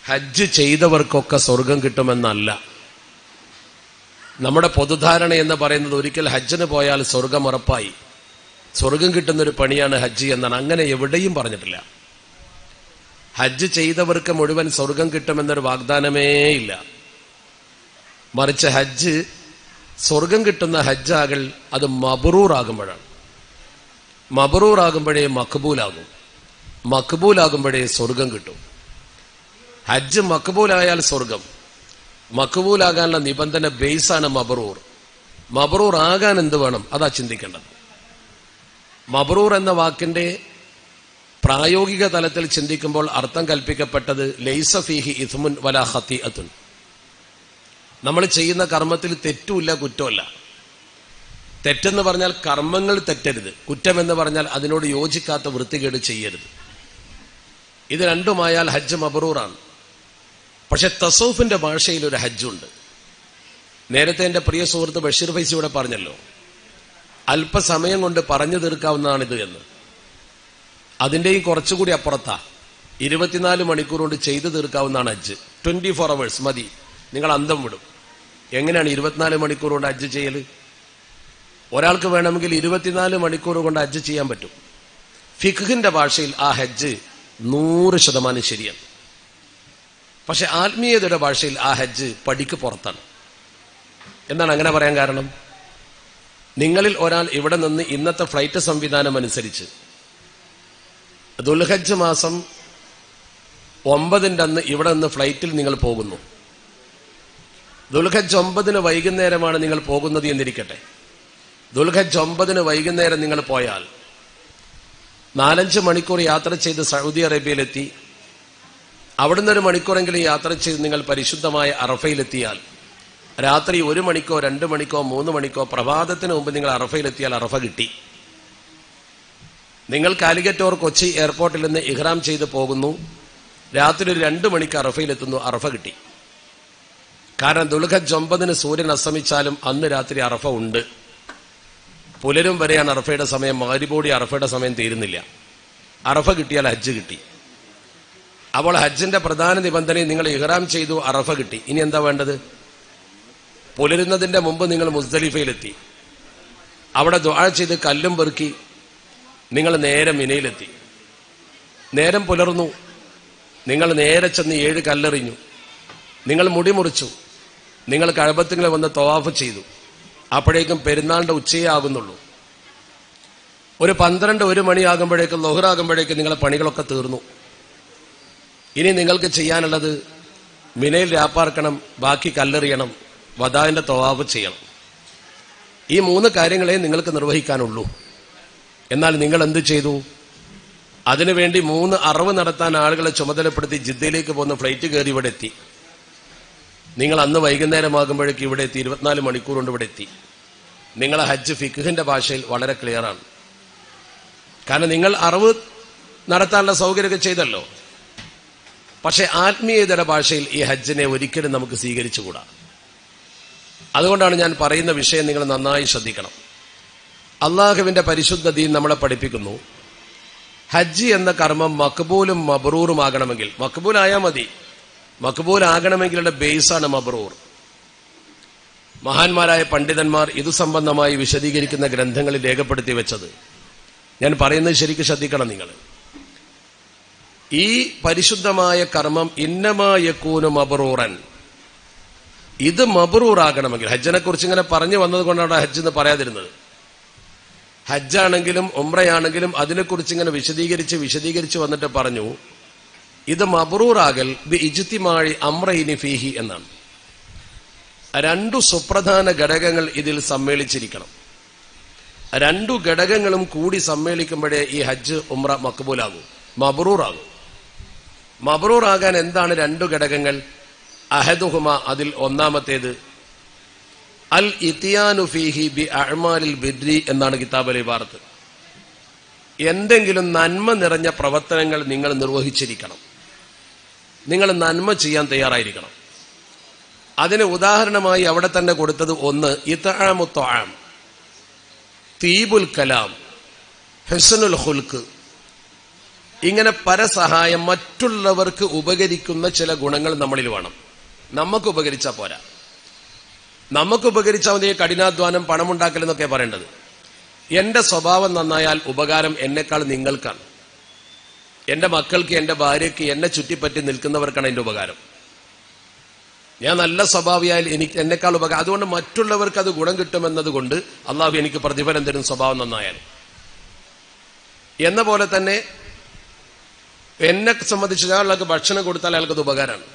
ഹജ്ജ് ചെയ്തവർക്കൊക്കെ സ്വർഗം കിട്ടുമെന്നല്ല. നമ്മുടെ പൊതുധാരണ എന്ന് പറയുന്നത് ഒരിക്കൽ ഹജ്ജിന് പോയാൽ സ്വർഗം ഉറപ്പായി, സ്വർഗം കിട്ടുന്നൊരു പണിയാണ് ഹജ്ജ് എന്നാണ്. അങ്ങനെ എവിടെയും പറഞ്ഞിട്ടില്ല. ഹജ്ജ് ചെയ്തവർക്ക് മുഴുവൻ സ്വർഗം കിട്ടുമെന്നൊരു വാഗ്ദാനമേ ഇല്ല. മറിച്ച് ഹജ്ജ് സ്വർഗം കിട്ടുന്ന ഹജ്ജാകൾ അത് മബ്റൂറാകുമ്പോഴാണ്. മബ്റൂറാകുമ്പോഴേ മഖ്ബൂലാകും, മഖ്ബൂലാകുമ്പോഴേ സ്വർഗം കിട്ടും. ഹജ്ജ് മഖ്ബൂലായാൽ സ്വർഗം, മഖ്ബൂലാകാനുള്ള നിബന്ധന ബേസാണ് മബ്റൂർ. മബ്റൂർ ആകാൻ എന്ത് വേണം, അതാ ചിന്തിക്കേണ്ടത്. മബ്റൂർ എന്ന വാക്കിന്റെ പ്രായോഗിക തലത്തിൽ ചിന്തിക്കുമ്പോൾ അർത്ഥം കൽപ്പിക്കപ്പെട്ടത് ലൈസ ഫീഹി ഇസ്മുൻ വലാ ഖതീഅത്തുൻ. നമ്മൾ ചെയ്യുന്ന കർമ്മത്തിൽ തെറ്റുമില്ല, കുറ്റമല്ല. തെറ്റെന്ന് പറഞ്ഞാൽ കർമ്മങ്ങൾ തെറ്റരുത്, കുറ്റമെന്ന് പറഞ്ഞാൽ അതിനോട് യോജിക്കാത്ത വൃത്തികേട് ചെയ്യരുത്. ഇത് രണ്ടുമായാൽ ഹജ്ജ് മബ്റൂറാണ്. പക്ഷെ തസൗഫിന്റെ ഭാഷയിൽ ഒരു ഹജ്ജുണ്ട്. നേരത്തെ എന്റെ പ്രിയ സുഹൃത്ത് ബഷീർ ഫൈസി ഇവിടെ പറഞ്ഞല്ലോ, അല്പസമയം കൊണ്ട് പറഞ്ഞു തീർക്കാവുന്നതാണിത് എന്ന്. അതിന്റെയും കുറച്ചുകൂടി അപ്പുറത്താ. 24 മണിക്കൂർ കൊണ്ട് ചെയ്തു തീർക്കാവുന്നതാണ് ഹജ്ജ്. 24 hours മതി, നിങ്ങൾ അന്തം വിടും. എങ്ങനെയാണ് 24 മണിക്കൂർ കൊണ്ട് ഹജ്ജ് ചെയ്യൽ? ഒരാൾക്ക് വേണമെങ്കിൽ 24 മണിക്കൂർ കൊണ്ട് ഹജ്ജ് ചെയ്യാൻ പറ്റും. ഫിഖ്ഹിന്റെ ഭാഷയിൽ ആ ഹജ്ജ് 100% ശരിയാണ്. പക്ഷെ ആത്മീയതയുടെ ഭാഷയിൽ ആ ഹജ്ജ് പടിക്ക് പുറത്താണ്. എന്താണ് അങ്ങനെ പറയാൻ കാരണം? നിങ്ങളിൽ ഒരാൾ ഇവിടെ നിന്ന് ഇന്നത്തെ ഫ്ലൈറ്റ് സംവിധാനം അനുസരിച്ച് ദുൽഹജ്ജ് മാസം 9 അന്ന് ഇവിടെ നിന്ന് ഫ്ലൈറ്റിൽ നിങ്ങൾ പോകുന്നു. ദുൽഹജ്ജ് 9 വൈകുന്നേരമാണ് നിങ്ങൾ പോകുന്നത് എന്നിരിക്കട്ടെ. ദുൽഹജ്ജ് 9 വൈകുന്നേരം നിങ്ങൾ പോയാൽ 4-5 മണിക്കൂർ യാത്ര ചെയ്ത് സൗദി അറേബ്യയിലെത്തി, അവിടുന്ന് 1 മണിക്കൂറെങ്കിലും യാത്ര ചെയ്ത് നിങ്ങൾ പരിശുദ്ധമായ അറഫയിലെത്തിയാൽ, രാത്രി 1 മണിക്കോ 2 മണിക്കോ 3 മണിക്കോ പ്രഭാതത്തിന് മുമ്പ് നിങ്ങൾ അറഫയിലെത്തിയാൽ അറഫ കിട്ടി. നിങ്ങൾ കാലിക്കറ്റ് ഓർ കൊച്ചി എയർപോർട്ടിൽ നിന്ന് ഇഹ്റാം ചെയ്ത് പോകുന്നു, രാത്രി 2 മണിക്ക് അറഫയിലെത്തുന്നു, അറഫ കിട്ടി. കാരണം ദുൽഹജ്ജ് 9 സൂര്യൻ അസ്തമിച്ചാലും അന്ന് രാത്രി അറഫ ഉണ്ട്. പുലരും വരെയാണ് അറഫയുടെ സമയം. മഗ്‌രിബോടെ അറഫയുടെ സമയം തീരുന്നില്ല. അറഫ കിട്ടിയാൽ ഹജ്ജ് കിട്ടി. അപ്പോൾ ഹജ്ജിന്റെ പ്രധാന നിബന്ധന നിങ്ങൾ ഇഹ്റാം ചെയ്തു, അറഫ കിട്ടി. ഇനി എന്താ വേണ്ടത്? പുലരുന്നതിന്റെ മുമ്പ് നിങ്ങൾ മുസ്ദലിഫയിലെത്തി, അവിടെ ദുആ ചെയ്ത് കല്ലും പെറുക്കി നിങ്ങൾ നേരെ മിനയിലെത്തി. നേരം പുലർന്നു, നിങ്ങൾ നേരെ ചെന്ന് 7 കല്ലെറിഞ്ഞു, നിങ്ങൾ മുടി മുറിച്ചു, നിങ്ങൾ കഅബത്തിൽ വന്ന് തവാഫ് ചെയ്തു. അപ്പോഴേക്കും പെരുന്നാളിന്റെ ഉച്ചയേ ആകുന്നുള്ളൂ. ഒരു 12-1 മണിയാകുമ്പോഴേക്കും ളുഹ്റാകുമ്പോഴേക്കും നിങ്ങളെ പണികളൊക്കെ തീർന്നു. ഇനി നിങ്ങൾക്ക് ചെയ്യാനുള്ളത് മിനയിൽ രാപ്പാർക്കണം, ബാക്കി കല്ലെറിയണം, വദാഇന്റെ തവാഫ് ചെയ്യണം. ഈ 3 കാര്യങ്ങളെ നിങ്ങൾക്ക് നിർവഹിക്കാനുള്ളൂ. എന്നാൽ നിങ്ങൾ എന്ത് ചെയ്തു? അതിനുവേണ്ടി 3 അറവ് നടത്താൻ ആളുകളെ ചുമതലപ്പെടുത്തി ജിദ്ദയിലേക്ക് പോകുന്ന ഫ്ലൈറ്റ് കയറി ഇവിടെ എത്തി. നിങ്ങൾ അന്ന് വൈകുന്നേരമാകുമ്പോഴേക്ക് ഇവിടെ എത്തി, 24 മണിക്കൂർ കൊണ്ട് ഇവിടെ എത്തി. നിങ്ങളെ ഹജ്ജ് ഫിഖ്ഹിന്റെ ഭാഷയിൽ വളരെ ക്ലിയറാണ്. കാരണം നിങ്ങൾ അറവ് നടത്താനുള്ള സൗകര്യമൊക്കെ ചെയ്തല്ലോ. പക്ഷെ ആത്മീയതയുടെ ഭാഷയിൽ ഈ ഹജ്ജിനെ ഒരിക്കലും നമുക്ക് സ്വീകരിച്ചുകൂടാ. അതുകൊണ്ടാണ് ഞാൻ പറയുന്ന വിഷയം നിങ്ങൾ നന്നായി ശ്രദ്ധിക്കണം. അള്ളാഹുവിന്റെ പരിശുദ്ധ ദീൻ നമ്മളെ പഠിപ്പിക്കുന്നു, ഹജ്ജ് എന്ന കർമ്മം മഖ്ബൂലും മബ്റൂറും ആകണമെങ്കിൽ, മഖ്ബൂലായാൽ മതി, മഖ്ബൂലാകണമെങ്കിലുള്ള ബേസാണ് മബ്റൂർ. മഹാന്മാരായ പണ്ഡിതന്മാർ ഇതു സംബന്ധമായി വിശദീകരിക്കുന്ന ഗ്രന്ഥങ്ങളിൽ രേഖപ്പെടുത്തി വെച്ചത് ഞാൻ പറയുന്നത് ശരിക്കും ശ്രദ്ധിക്കണം നിങ്ങൾ. ഈ പരിശുദ്ധമായ കർമ്മം ഇന്നമാ യകൂനു മബ്റൂറൻ, ഇത് മബ്റൂറാകണമെങ്കിൽ, ഹജ്ജിനെ കുറിച്ച് ഇങ്ങനെ പറഞ്ഞു വന്നത് കൊണ്ടാണ് ഹജ്ജ് എന്ന് പറയാതിരുന്നത്. ഹജ്ജാണെങ്കിലും ഉംറയാണെങ്കിലും അതിനെക്കുറിച്ച് ഇങ്ങനെ വിശദീകരിച്ച് വന്നിട്ട് പറഞ്ഞു, ഇത് മബ്റൂറാകൽ ബി ഇജ്തിമാഇ അംറൈനി ഫീഹി എന്നാണ്. 2 സുപ്രധാന ഘടകങ്ങൾ ഇതിൽ സമ്മേളിച്ചിരിക്കണം. 2 ഘടകങ്ങളും കൂടി സമ്മേളിക്കുമ്പോഴേ ഈ ഹജ്ജ് ഉംറ മഖ്ബൂലാകും, മബ്റൂറാകും. മബ്റൂറാകാൻ എന്താണ് 2 ഘടകങ്ങൾ? അഹദുഹുമ, അതിൽ ഒന്നാമത്തേത് അൽ ഇത്യാനു ഫീഹി ബി അഅ്മാലിൽ ബിർരി എന്നാണ് കിതാബുൽ ഇബാറത്ത്. എന്തെങ്കിലും നന്മ നിറഞ്ഞ പ്രവർത്തനങ്ങൾ നിങ്ങൾ നിർവഹിച്ചിരിക്കണം, നിങ്ങൾ നന്മ ചെയ്യാൻ തയ്യാറായിരിക്കണം. അതിന് ഉദാഹരണമായി അവിടെ തന്നെ കൊടുത്തത് 1 ഇത്ആമു ത്വആം, തീബുൽ കലാം, ഹുസ്നുൽ ഖുൽഖ്, ഇങ്ങനെ പരസഹായം, മറ്റുള്ളവർക്ക് ഉപകരിക്കുന്ന ചില ഗുണങ്ങൾ നമ്മളിൽ വേണം. നമുക്ക് ഉപകരിച്ചാൽ പോരാ. നമുക്ക് ഉപകരിച്ചാൽ മതി കഠിനാധ്വാനം, പണമുണ്ടാക്കൽ എന്നൊക്കെ പറയേണ്ടത്. എന്റെ സ്വഭാവം നന്നായാൽ ഉപകാരം എന്നെക്കാൾ നിങ്ങൾക്കാണ്. എന്റെ മക്കൾക്ക്, എന്റെ ഭാര്യയ്ക്ക്, എന്നെ ചുറ്റിപ്പറ്റി നിൽക്കുന്നവർക്കാണ് എന്റെ ഉപകാരം. ഞാൻ നല്ല സ്വഭാവിയായാൽ എന്നെക്കാൾ ഉപകാരം. അതുകൊണ്ട് മറ്റുള്ളവർക്ക് അത് ഗുണം കിട്ടുമെന്നത് കൊണ്ട് അള്ളാഹു എനിക്ക് പ്രതിഫലം തരും സ്വഭാവം നന്നായാൽ. എന്ന പോലെ തന്നെ എന്നെ സംബന്ധിച്ച് ഒരാൾക്ക് ഭക്ഷണം കൊടുത്താൽ അയാൾക്കത് ഉപകാരമാണ്,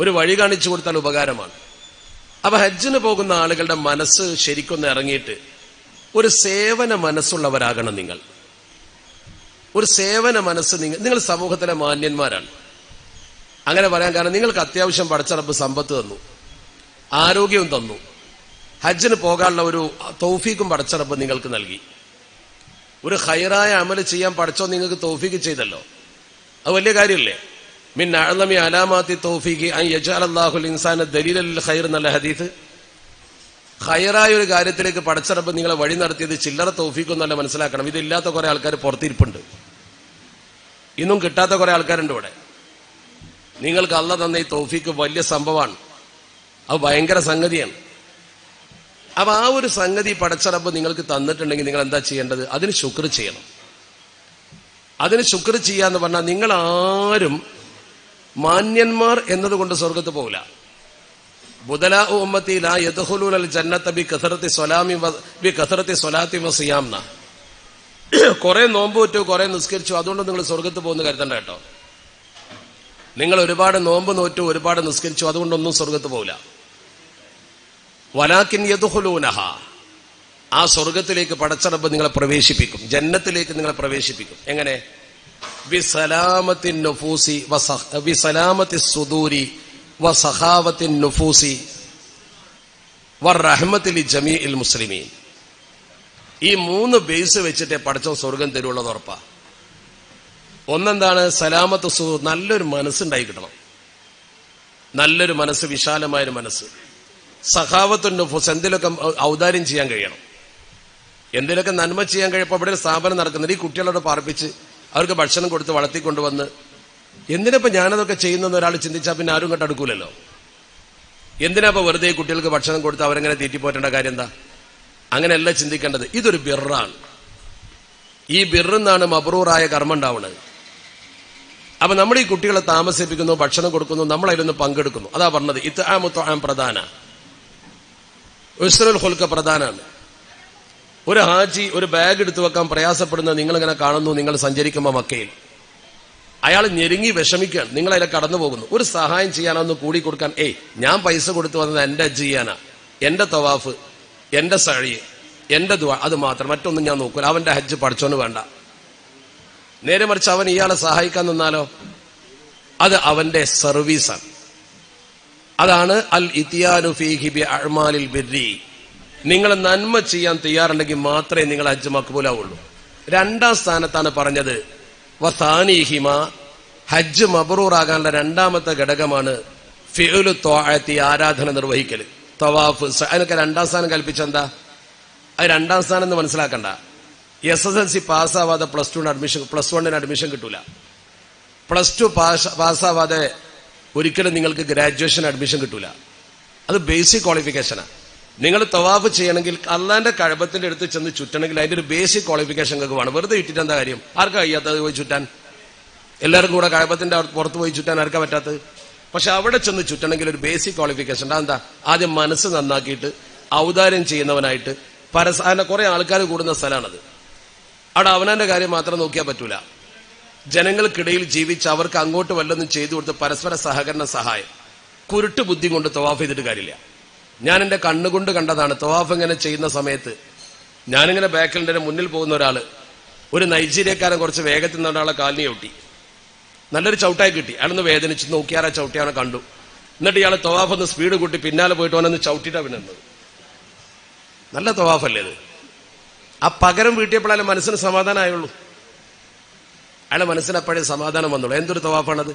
ഒരു വഴി കാണിച്ചു കൊടുത്താൽ ഉപകാരമാണ്. അപ്പൊ ഹജ്ജിന് പോകുന്ന ആളുകളുടെ മനസ്സ് ശരിക്കൊന്ന് ഇറങ്ങിയിട്ട് ഒരു സേവന മനസ്സുള്ളവരാകണം. നിങ്ങൾ ഒരു സേവന മനസ്സ്, നിങ്ങൾ സമൂഹത്തിലെ മാന്യന്മാരാണ്. അങ്ങനെ പറയാൻ കാരണം നിങ്ങൾക്ക് അത്യാവശ്യം പടച്ച റബ്ബ് സമ്പത്ത് തന്നു, ആരോഗ്യവും തന്നു, ഹജ്ജിന് പോകാനുള്ള ഒരു തൗഫീക്കും പടച്ച റബ്ബ് നിങ്ങൾക്ക് നൽകി. ഒരു ഖൈറായ അമല് ചെയ്യാൻ പടച്ചോ നിങ്ങൾക്ക് തൗഫീക്ക് ചെയ്തല്ലോ. അത് വലിയ കാര്യമല്ലേ? മിൻ അഅ്ലമി അലാമാത്തി തൗഫീഖി അൻ യജഅലല്ലാഹുൽ ഇൻസാന ദലീലൻ ലിൽ ഖൈർ എന്നുള്ള ഹദീസ്. ഖൈറായ ഒരു കാര്യത്തിലേക്ക് പടച്ച റബ്ബ് നിങ്ങളെ വഴി നടത്തിയത് ചില്ലറ തൗഫീക്കൊന്നല്ല, മനസ്സിലാക്കണം. ഇതില്ലാത്ത കുറെ ആൾക്കാർ പുറത്തിരിപ്പുണ്ട്, ഇന്നും കിട്ടാത്ത കുറെ ആൾക്കാരുണ്ട് ഇവിടെ. നിങ്ങൾക്ക് അള്ളാഹ് തന്ന ഈ തൗഫീക്ക് വലിയ സംഭവമാണ്, അത് ഭയങ്കര സംഗതിയാണ്. അപ്പൊ ആ ഒരു സംഗതി പടച്ച റബ്ബ് നിങ്ങൾക്ക് തന്നിട്ടുണ്ടെങ്കിൽ നിങ്ങൾ എന്താ ചെയ്യേണ്ടത്? അതിന് ശുക്ർ ചെയ്യണം. അതിന് ശുക്ർ ചെയ്യാന്ന് പറഞ്ഞാൽ നിങ്ങൾ ആരും മാന്യന്മാർ എന്നതുകൊണ്ട് സ്വർഗത്ത് പോകില്ല. ബുദലാ ഉമ്മത്തി ലാ യദ്ഖുലൂനൽ ജന്നത ബികസറത്തി സ്വലാത്തി വസിയാംന. കുറെ നോമ്പ് വെച്ചു, കുറെ നിസ്കരിച്ചു, അതുകൊണ്ട് നിങ്ങൾ സ്വർഗത്ത് പോകുന്ന കരുതണ്ട കേട്ടോ. നിങ്ങൾ ഒരുപാട് നോമ്പ് നോറ്റു, ഒരുപാട് നിസ്കരിച്ചു, അതുകൊണ്ടൊന്നും സ്വർഗത്ത് പോകില്ല. വലാകിൻ യദ്ഖുലൂനഹ, ആ സ്വർഗത്തിലേക്ക് പടച്ച റബ്ബ് നിങ്ങളെ പ്രവേശിപ്പിക്കും, ജന്നത്തിലേക്ക് നിങ്ങളെ പ്രവേശിപ്പിക്കും. എങ്ങനെ? ബിസലാമത്തിൻ നുഫൂസി ബിസലാമത്തി സുദൂരി വസഖാവത്തിൻ നുഫൂസി വറഹ്മത്തി ലിജമീഇൽ മുസ്ലിമീൻ. ഈ മൂന്ന് ബേസ് വെച്ചിട്ടേ പടച്ചവൻ സ്വർഗം തരുള്ളത് ഉറപ്പാ. ഒന്നെന്താണ്? സലാമത്ത് സുദൂർ, നല്ലൊരു മനസ്സുണ്ടായി കിട്ടണം, നല്ലൊരു മനസ്സ്, വിശാലമായൊരു മനസ്സ്. സഖാവത്തുൻ നുഫൂസ്, എന്തിലൊക്കെ ഔദാര്യം ചെയ്യാൻ കഴിയണം, എന്തിലൊക്കെ നന്മ ചെയ്യാൻ കഴിയപ്പോൾ ഇവിടെ ഒരു സ്ഥാപനം നടക്കുന്നുണ്ട്, ഈ കുട്ടികളോട് പാർപ്പിച്ച് അവർക്ക് ഭക്ഷണം കൊടുത്ത് വളർത്തിക്കൊണ്ടുവന്ന് എന്തിനപ്പോ ഞാനതൊക്കെ ചെയ്യുന്നെന്ന് ഒരാൾ ചിന്തിച്ചാൽ പിന്നെ ആരും ഇങ്ങോട്ട് അടുക്കൂലല്ലോ. എന്തിനാപ്പോ വെറുതെ കുട്ടികൾക്ക് ഭക്ഷണം കൊടുത്ത് അവരെങ്ങനെ തീറ്റിപ്പോറ്റേണ്ട കാര്യം എന്താ? അങ്ങനെയല്ല ചിന്തിക്കേണ്ടത്. ഇതൊരു ബിറാണ്. ഈ ബിറെന്നാണ് മബ്രൂറായ കർമ്മം ഉണ്ടാവുന്നത്. അപ്പൊ നമ്മൾ ഈ കുട്ടികളെ താമസിപ്പിക്കുന്നു, ഭക്ഷണം കൊടുക്കുന്നു, നമ്മൾ അതിലൊന്ന് പങ്കെടുക്കുന്നു. അതാ പറഞ്ഞത് ഇത്ആമു ത്വആം പ്രധാന, ഉസ്റുൽ ഖുൽഖ പ്രധാനാണ്. ഒരു ഹാജി ഒരു ബാഗ് എടുത്തു വെക്കാൻ പ്രയാസപ്പെടുന്നത് നിങ്ങളിങ്ങനെ കാണുന്നു. നിങ്ങൾ സഞ്ചരിക്കുമ്പോൾ മക്കയിൽ അയാൾ ഞെരുങ്ങി വിഷമിക്കുകയാണ്, നിങ്ങൾ അതിലെ കടന്നു പോകുന്നു. ഒരു സഹായം ചെയ്യാനൊന്ന് കൂടി കൊടുക്കാൻ, ഞാൻ പൈസ കൊടുത്തു വന്നത് എന്റെ ഹജ്ജ് ചെയ്യാനാ, എന്റെ തവാഫ്, എന്റെ സഴി, എന്റെ ദുആ, അത് മാത്രം, മറ്റൊന്നും ഞാൻ നോക്കൂല. അവന്റെ ഹജ്ജ് പഠിച്ചോന്ന് വേണ്ട. നേരെ മറിച്ച് അവൻ ഇയാളെ സഹായിക്കാൻ നിന്നാലോ, അത് അവന്റെ സർവീസാണ്. അതാണ് അൽ ഇത്യാനു ഫീഹി ബി അഅ്മാലിൽ ബിർരി. നിങ്ങൾ നന്മ ചെയ്യാൻ തയ്യാറുണ്ടെങ്കിൽ മാത്രമേ നിങ്ങൾ ഹജ്ജ് മഖ്ബൂലാവുള്ളൂ. രണ്ടാം സ്ഥാനത്താണ് പറഞ്ഞത് വസാനിഹിമ, ഹജ്ജ് മബ്റൂറാകാനുള്ള രണ്ടാമത്തെ ഘടകമാണ് ഫിഉലു ത്വാഅത്തി, ആരാധന നിർവഹിക്കൽ, തവാഫ്. അതിനൊക്കെ രണ്ടാം സ്ഥാനം കൽപ്പിച്ചെന്താ? അത് രണ്ടാം സ്ഥാനം എന്ന് മനസ്സിലാക്കണ്ട. SSLC പാസ്സാവാതെ പ്ലസ് വണ്ണിന് അഡ്മിഷൻ കിട്ടൂല. പ്ലസ് ടു പാസ്സാവാതെ ഒരിക്കലും നിങ്ങൾക്ക് ഗ്രാജുവേഷൻ അഡ്മിഷൻ കിട്ടൂല. അത് ബേസിക് ക്വാളിഫിക്കേഷനാണ്. നിങ്ങൾ തവാഫ് ചെയ്യണമെങ്കിൽ അള്ളാന്റെ കഅബത്തിന്റെ അടുത്ത് ചെന്ന് ചുറ്റണമെങ്കിൽ അതിന്റെ ഒരു ബേസിക് ക്വാളിഫിക്കേഷൻ നിങ്ങൾക്ക് വേണം. വെറുതെ ഇട്ടിട്ട് എന്താ കാര്യം? ആർക്കാ കഴിയാത്തത് പോയി ചുറ്റാൻ? എല്ലാവർക്കും കൂടെ കഅബത്തിന്റെ പുറത്ത് പോയി ചുറ്റാൻ ആർക്കാ പറ്റാത്തത്? പക്ഷെ അവിടെ ചെന്ന് ചുറ്റണമെങ്കിൽ ഒരു ബേസിക് ക്വാളിഫിക്കേഷൻ. അതെന്താ? ആദ്യം മനസ്സ് നന്നാക്കിയിട്ട് ഔദാര്യം ചെയ്യുന്നവനായിട്ട് പരസ്പരം കുറെ ആൾക്കാർ കൂടുന്ന സ്ഥലമാണത്. അവിടെ അവനാന്റെ കാര്യം മാത്രം നോക്കിയാൽ പറ്റൂല. ജനങ്ങൾക്കിടയിൽ ജീവിച്ച് അവർക്ക് അങ്ങോട്ട് വല്ലതും ചെയ്തു കൊടുത്ത് പരസ്പര സഹകരണ സഹായം. കുരുട്ട് ബുദ്ധി കൊണ്ട് തവാഫ് ചെയ്തിട്ട് കാര്യമില്ല. ഞാൻ എന്റെ കണ്ണുകൊണ്ട് കണ്ടതാണ്. തവാഫ് ഇങ്ങനെ ചെയ്യുന്ന സമയത്ത് ഞാനിങ്ങനെ ബാക്കിൽ മുന്നിൽ പോകുന്ന ഒരാള്, ഒരു നൈജീരിയക്കാരൻ കുറച്ച് വേഗത്തിൽ നിന്ന് ഒരാളെ കാലിനെ ചവിട്ടി, നല്ലൊരു ചവിട്ടായി കിട്ടി. അയാളൊന്ന് വേദനിച്ച് നോക്കിയാൽ ആ ചവിട്ടിയാനെ കണ്ടു. എന്നിട്ട് ഇയാൾ തവാഫ് ഒന്ന് സ്പീഡ് കൂട്ടി പിന്നാലെ പോയിട്ട് അവനൊന്ന് ചവിട്ടിയിട്ടാ പിന്നത്. നല്ല തവാഫല്ലേ ഇത്? ആ പകരം വീട്ടിയപ്പോഴാലും മനസ്സിന് സമാധാനമായുള്ളൂ. അയാളെ മനസ്സിനപ്പോഴേ സമാധാനം വന്നുള്ളൂ. എന്തൊരു തവാഫാണത്?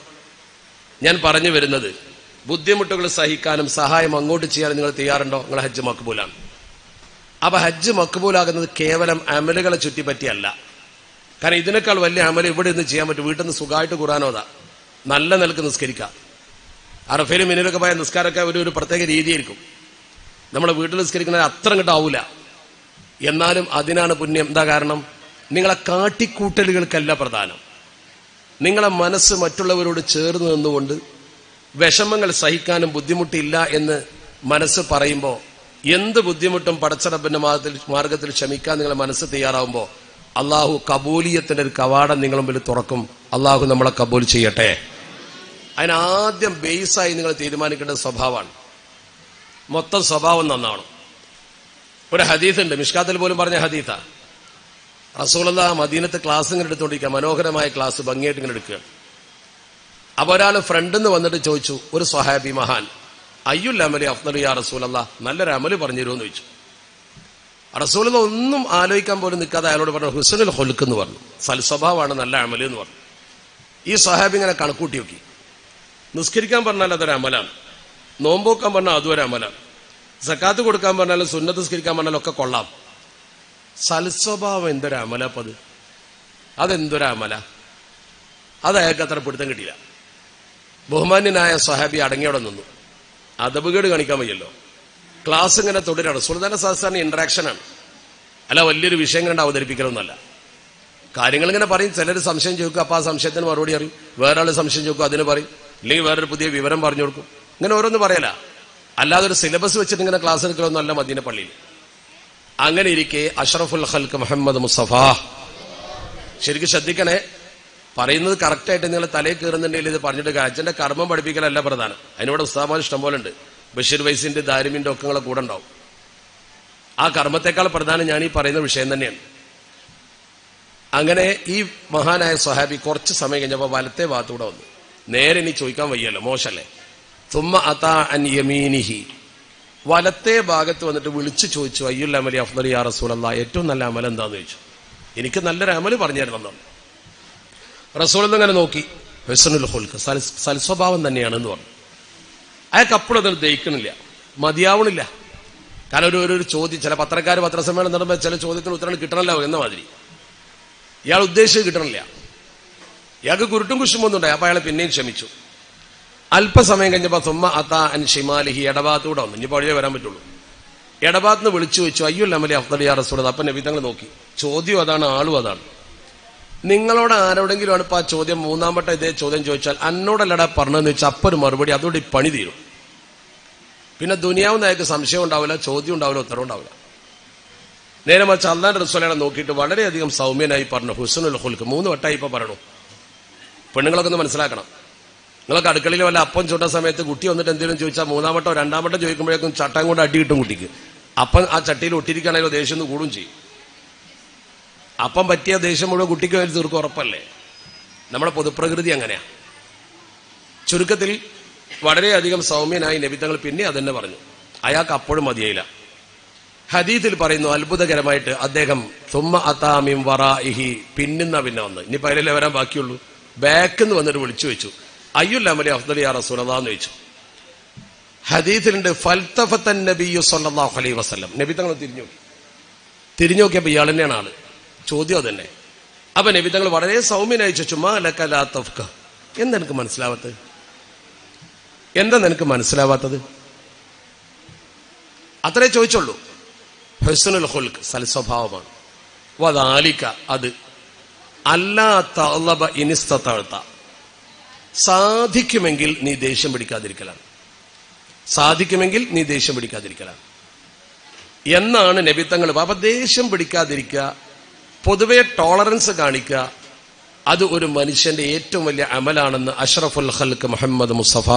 ഞാൻ പറഞ്ഞു വരുന്നത്, ബുദ്ധിമുട്ടുകൾ സഹിക്കാനും സഹായം അങ്ങോട്ട് ചെയ്യാനും നിങ്ങൾ തയ്യാറുണ്ടോ? നിങ്ങൾ ഹജ്ജ് മഖ്ബൂലാണ്. അപ്പൊ ഹജ്ജ് മഖ്ബൂലാകുന്നത് കേവലം അമലുകളെ ചുറ്റിപ്പറ്റിയല്ല. കാരണം ഇതിനേക്കാൾ വലിയ അമല് ഇവിടെ നിന്ന് ചെയ്യാൻ പറ്റും. വീട്ടിൽ നിന്ന് സുഖമായിട്ട് ഖുർആനോദാ, നല്ല നിലക്ക് നിസ്കരിക്കാം. അറഫയിലും മിനിലൊക്കെ പോയ നിസ്കാരമൊക്കെ ഒരു പ്രത്യേക രീതിയായിരിക്കും. നമ്മളെ വീട്ടിൽ നിസ്കരിക്കുന്നത് അത്ര കിട്ടാവൂല. എന്നാലും അതിനാണ് പുണ്യം. എന്താ കാരണം? നിങ്ങളെ കാട്ടിക്കൂട്ടലുകൾക്കല്ല പ്രധാനം. നിങ്ങളെ മനസ്സ് മറ്റുള്ളവരോട് ചേർന്ന് നിന്നുകൊണ്ട് വിഷമങ്ങൾ സഹിക്കാനും ബുദ്ധിമുട്ടില്ല എന്ന് മനസ്സ് പറയുമ്പോൾ, എന്ത് ബുദ്ധിമുട്ടും പടച്ചറബിന്റെ മാർഗത്തിൽ ക്ഷമിക്കാൻ നിങ്ങളെ മനസ്സ് തയ്യാറാവുമ്പോൾ അള്ളാഹു കബൂലിയത്തിന്റെ ഒരു കവാടം നിങ്ങളുടെ മുമ്പിൽ തുറക്കും. അള്ളാഹു നമ്മളെ കബൂൽ ചെയ്യട്ടെ. അതിനാദ്യം ബേസായി നിങ്ങൾ തീരുമാനിക്കേണ്ട സ്വഭാവമാണ്. മൊത്തം സ്വഭാവം നന്നാവണം. ഒരു ഹദീസ് ഉണ്ട്, മിഷ്കാത്തിൽ പോലും പറഞ്ഞ ഹദീസാ. റസൂലുള്ളാഹി മദീനത്ത് ക്ലാസ് ഇങ്ങനെ എടുത്തുകൊണ്ടിരിക്കുക, മനോഹരമായ ക്ലാസ് ഭംഗിയായിട്ട് ഇങ്ങനെ എടുക്കുക. അപ്പൊ ഒരാൾ ഫ്രണ്ടിന്ന് വന്നിട്ട് ചോദിച്ചു, ഒരു സ്വഹാബി മഹാൻ, അയ്യുൽ അമലി അഫ്ദലു യാ റസൂലല്ലാഹ്, നല്ലൊരു അമല് പറഞ്ഞു തരുമെന്ന് ചോദിച്ചു. റസൂലുള്ളാഹി ഒന്നും ആലോചിക്കാൻ പോലും നിൽക്കാതെ അയാളോട് പറഞ്ഞു, ഹുസ്നുൽ ഖുൽഖ് എന്ന് പറഞ്ഞു, സൽസ്വഭാവമാണ് നല്ല അമല് എന്ന് പറഞ്ഞു. ഈ സ്വഹാബി ഇങ്ങനെ കണക്കൂട്ടി നോക്കി. നിസ്കരിക്കാൻ പറഞ്ഞാൽ അതൊരു അമലാണ്, നോമ്പോക്കാൻ പറഞ്ഞാൽ അതും ഒരു അമലാണ്, സക്കാത്ത് കൊടുക്കാൻ പറഞ്ഞാലും സുന്നത്ത് നിസ്കരിക്കാൻ പറഞ്ഞാലും ഒക്കെ കൊള്ളാം. സൽസ്വഭാവം എന്തൊരു അമലപ്പത്? അതെന്തൊരു അമല? അത് അയാൾക്ക് അത്ര പിടുത്തം കിട്ടിയില്ല. ബഹുമാന്യനായ സ്വഹാബി അടങ്ങിയോടെ നിന്നു. അദബുകേട് കാണിക്കാൻ വയ്യല്ലോ. ക്ലാസ് ഇങ്ങനെ തുടരാണ്. സുൽത്താന സാധാരണ ഇന്ററാക്ഷനാണ്, അല്ല വലിയൊരു വിഷയം കണ്ട് അവതരിപ്പിക്കണമെന്നല്ല. കാര്യങ്ങൾ ഇങ്ങനെ പറയും. ചിലർ സംശയം ചോദിക്കും, അപ്പൊ ആ സംശയത്തിന് മറുപടി അറിയും. വേറൊരാൾ സംശയം ചോദിക്കും, അതിന് പറയും. ഇല്ലെങ്കിൽ വേറൊരു പുതിയ വിവരം പറഞ്ഞു കൊടുക്കും. ഇങ്ങനെ ഓരോന്ന് പറയല. അല്ലാതെ ഒരു സിലബസ് വെച്ചിട്ട് ഇങ്ങനെ ക്ലാസ് എടുക്കണമെന്നല്ല മദീന പള്ളിയിൽ. അങ്ങനെ ഇരിക്കെ അഷ്റഫുൽ ഖൽഖ് മുഹമ്മദ് മുസ്തഫ, ശരിക്കും ശ്രദ്ധിക്കണേ, പറയുന്നത് കറക്റ്റായിട്ട് നിങ്ങൾ തലയിൽ കയറുന്നുണ്ടെങ്കിൽ ഇത് പറഞ്ഞിട്ട് അച്ഛന്റെ കർമ്മം പഠിപ്പിക്കലല്ല പ്രധാനം. അതിനിവിടെ ഉസ്താദ് ഇഷ്ടം പോലെ ഉണ്ട്. ബഷീർ വൈസിന്റെ ദാരിമിന്റെ ഒക്കെ നിങ്ങളെ കൂടെ ഉണ്ടാവും. ആ കർമ്മത്തെക്കാൾ പ്രധാനം ഞാൻ ഈ പറയുന്ന വിഷയം തന്നെയാണ്. അങ്ങനെ ഈ മഹാനായ സ്വഹാബി കുറച്ച് സമയം കഴിഞ്ഞപ്പോൾ വലത്തെ ഭാഗത്തൂടെ വന്നു. നേരെ ഇനി ചോദിക്കാൻ വയ്യല്ലോ, മോശല്ലേ. തുമ്മ അതാ അൻ യമീനിഹി, വലത്തെ ഭാഗത്ത് വന്നിട്ട് വിളിച്ചു ചോദിച്ചു, അയ്യുൽ അമലി അഫ്ദലു യാ റസൂലല്ലാഹ്, ഏറ്റവും നല്ല അമൽ എന്താന്ന് ചോദിച്ചു. എനിക്ക് നല്ലൊരു അമല് പറഞ്ഞു തരണം. റസൂൽ ഇങ്ങനെ നോക്കി, ഹുസ്നുൽ ഖുൽഖ്, സൽസ്വഭാവം തന്നെയാണെന്ന് പറഞ്ഞു. അയാൾക്ക് അപ്പോഴും അതിൽ ദഹിക്കണില്ല, മതിയാവണില്ല. കാരണം ഒരു ചോദ്യം, ചില പത്രക്കാർ പത്രസമ്മേളനം നടത്തുമ്പോൾ ചില ചോദ്യത്തിന് ഉത്തരം കിട്ടണല്ലോ എന്ന മാതിരി ഇയാൾ ഉദ്ദേശിച്ച് കിട്ടണില്ല. ഇയാൾക്ക് കുരുട്ടും കുശുമൊന്നും ഉണ്ടായി. അപ്പൊ അയാൾ പിന്നെയും ക്ഷമിച്ചു. അല്പസമയം കഴിഞ്ഞപ്പോ തുമ്മ അതാ അൻ ഷിമാലിഹി, ഇടഭാഗത്തൂടെ വന്നു. ഇനി പഴയ വരാൻ പറ്റുള്ളൂ. ഇടഭാഗത്തുനിന്ന് വിളിച്ചു വെച്ചു, അയ്യുൽ അമലി അഫ്ദലു യാ റസൂലല്ലാഹ്. അപ്പൊ നബി തങ്ങൾ നോക്കി. ചോദ്യം അതാണ്, ആളും അതാണ്. നിങ്ങളോട് ആരോടെങ്കിലും ആണ് ഇപ്പൊ ആ ചോദ്യം മൂന്നാം വട്ടം ഇതേ ചോദ്യം ചോദിച്ചാൽ അന്നോടല്ലടാ പറഞ്ഞതെന്ന് വെച്ചാൽ അപ്പൊരു മറുപടി, അതോടെ പണി തീരും. പിന്നെ ദുനിയാവുന്ന അയാൾക്ക് സംശയം ഉണ്ടാവില്ല, ചോദ്യം ഉണ്ടാവില്ല, ഉത്തരവ് ഉണ്ടാവില്ല. നേരെ മറിച്ച് അല്ലാഹുവിന്റെ റസൂലിനെ നോക്കിയിട്ട് വളരെയധികം സൗമ്യനായി പറഞ്ഞു, ഹുസ്നുൽ ഖുൽഖ്. 3 വട്ടമായി ഇപ്പൊ പറയണു. പെണ്ണുങ്ങളൊക്കെ ഒന്ന് മനസ്സിലാക്കണം. നിങ്ങൾക്ക് അടുക്കളയിൽ വല്ല അപ്പം ചുട്ട സമയത്ത് കുട്ടി വന്നിട്ട് എന്തെങ്കിലും ചോദിച്ചാൽ 3-ാം വട്ടം 2-ാം വട്ടം ചോദിക്കുമ്പോഴേക്കും ചട്ടം കൊണ്ട് അടി കിട്ടും കുട്ടിക്ക്. അപ്പം ആ ചട്ടിയിൽ ഒട്ടിരിക്കുകയാണെങ്കിലോ ദേഷ്യം ഒന്ന് കൂടും ചെയ്യും. അപ്പം പറ്റിയ ദേഷ്യം മുഴുവൻ കുട്ടിക്ക് വേണ്ടി തീർക്കും, ഉറപ്പല്ലേ? നമ്മുടെ പൊതുപ്രകൃതി അങ്ങനെയാ. ചുരുക്കത്തിൽ വളരെയധികം സൗമ്യനായി നബി തങ്ങൾ പിന്നെ അതെന്നെ പറഞ്ഞു. അയാൾക്ക് അപ്പോഴും മതിയായില്ല. ഹദീസിൽ പറയുന്നു അത്ഭുതകരമായിട്ട്, അദ്ദേഹം സുമ്മ അതാ മിൻ വറാഇഹി, പിന്നെ വന്ന്, ഇനി പൈലല്ലേ വരാൻ ബാക്കിയുള്ളൂ. ബാക്കിന്ന് വന്നിട്ട് വിളിച്ചു വെച്ചു, അയ്യുൽ അമലി അഫ്ദലു യാ റസൂലല്ലാഹ് എന്ന് ചോദിച്ചു. ഹദീസിലുണ്ട് ഫൽതഫത്തൻ നബിയ്യു സ്വല്ലല്ലാഹു അലൈഹി വസല്ലം, നബി തങ്ങൾ തിരിഞ്ഞു നോക്കിയപ്പോൾ ഇയാൾ തന്നെയാണ് ആള്. ചോദ്യം അതന്നെ. അപ്പൊ നബി തങ്ങൾ വളരെ സൗമ്യനായി ചോദിച്ചു, മാ ലക ലാ തഫ്ഖഹ്, എന്താ നിനക്ക് മനസ്സിലാവാത്തത്? എന്താ നിനക്ക് മനസ്സിലാവാത്തത്? അത്രേ ചോദിച്ചുള്ളൂ. ഹുസ്നുൽ ഖുൽഖ്, സൽസ്വഭാവമാണ്. വദാലിക, അത് അല്ലാ തഅലബ ഇനിസ്തതഅത, സാധിക്കുമെങ്കിൽ നീ ദേഷ്യം പിടിക്കാതിരിക്കലാണ്. സാധിക്കുമെങ്കിൽ നീ ദേഷ്യം പിടിക്കാതിരിക്കലാണ് എന്നാണ് നബി തങ്ങൾ. അപ്പൊ ദേഷ്യം പിടിക്കാതിരിക്കുക, പൊതുവെ ടോളറൻസ് കാണിക്കുക, അത് ഒരു മനുഷ്യന്റെ ഏറ്റവും വലിയ അമലാണെന്ന് അഷ്റഫുൽ ഖൽഖ് മുഹമ്മദ് മുസ്തഫ.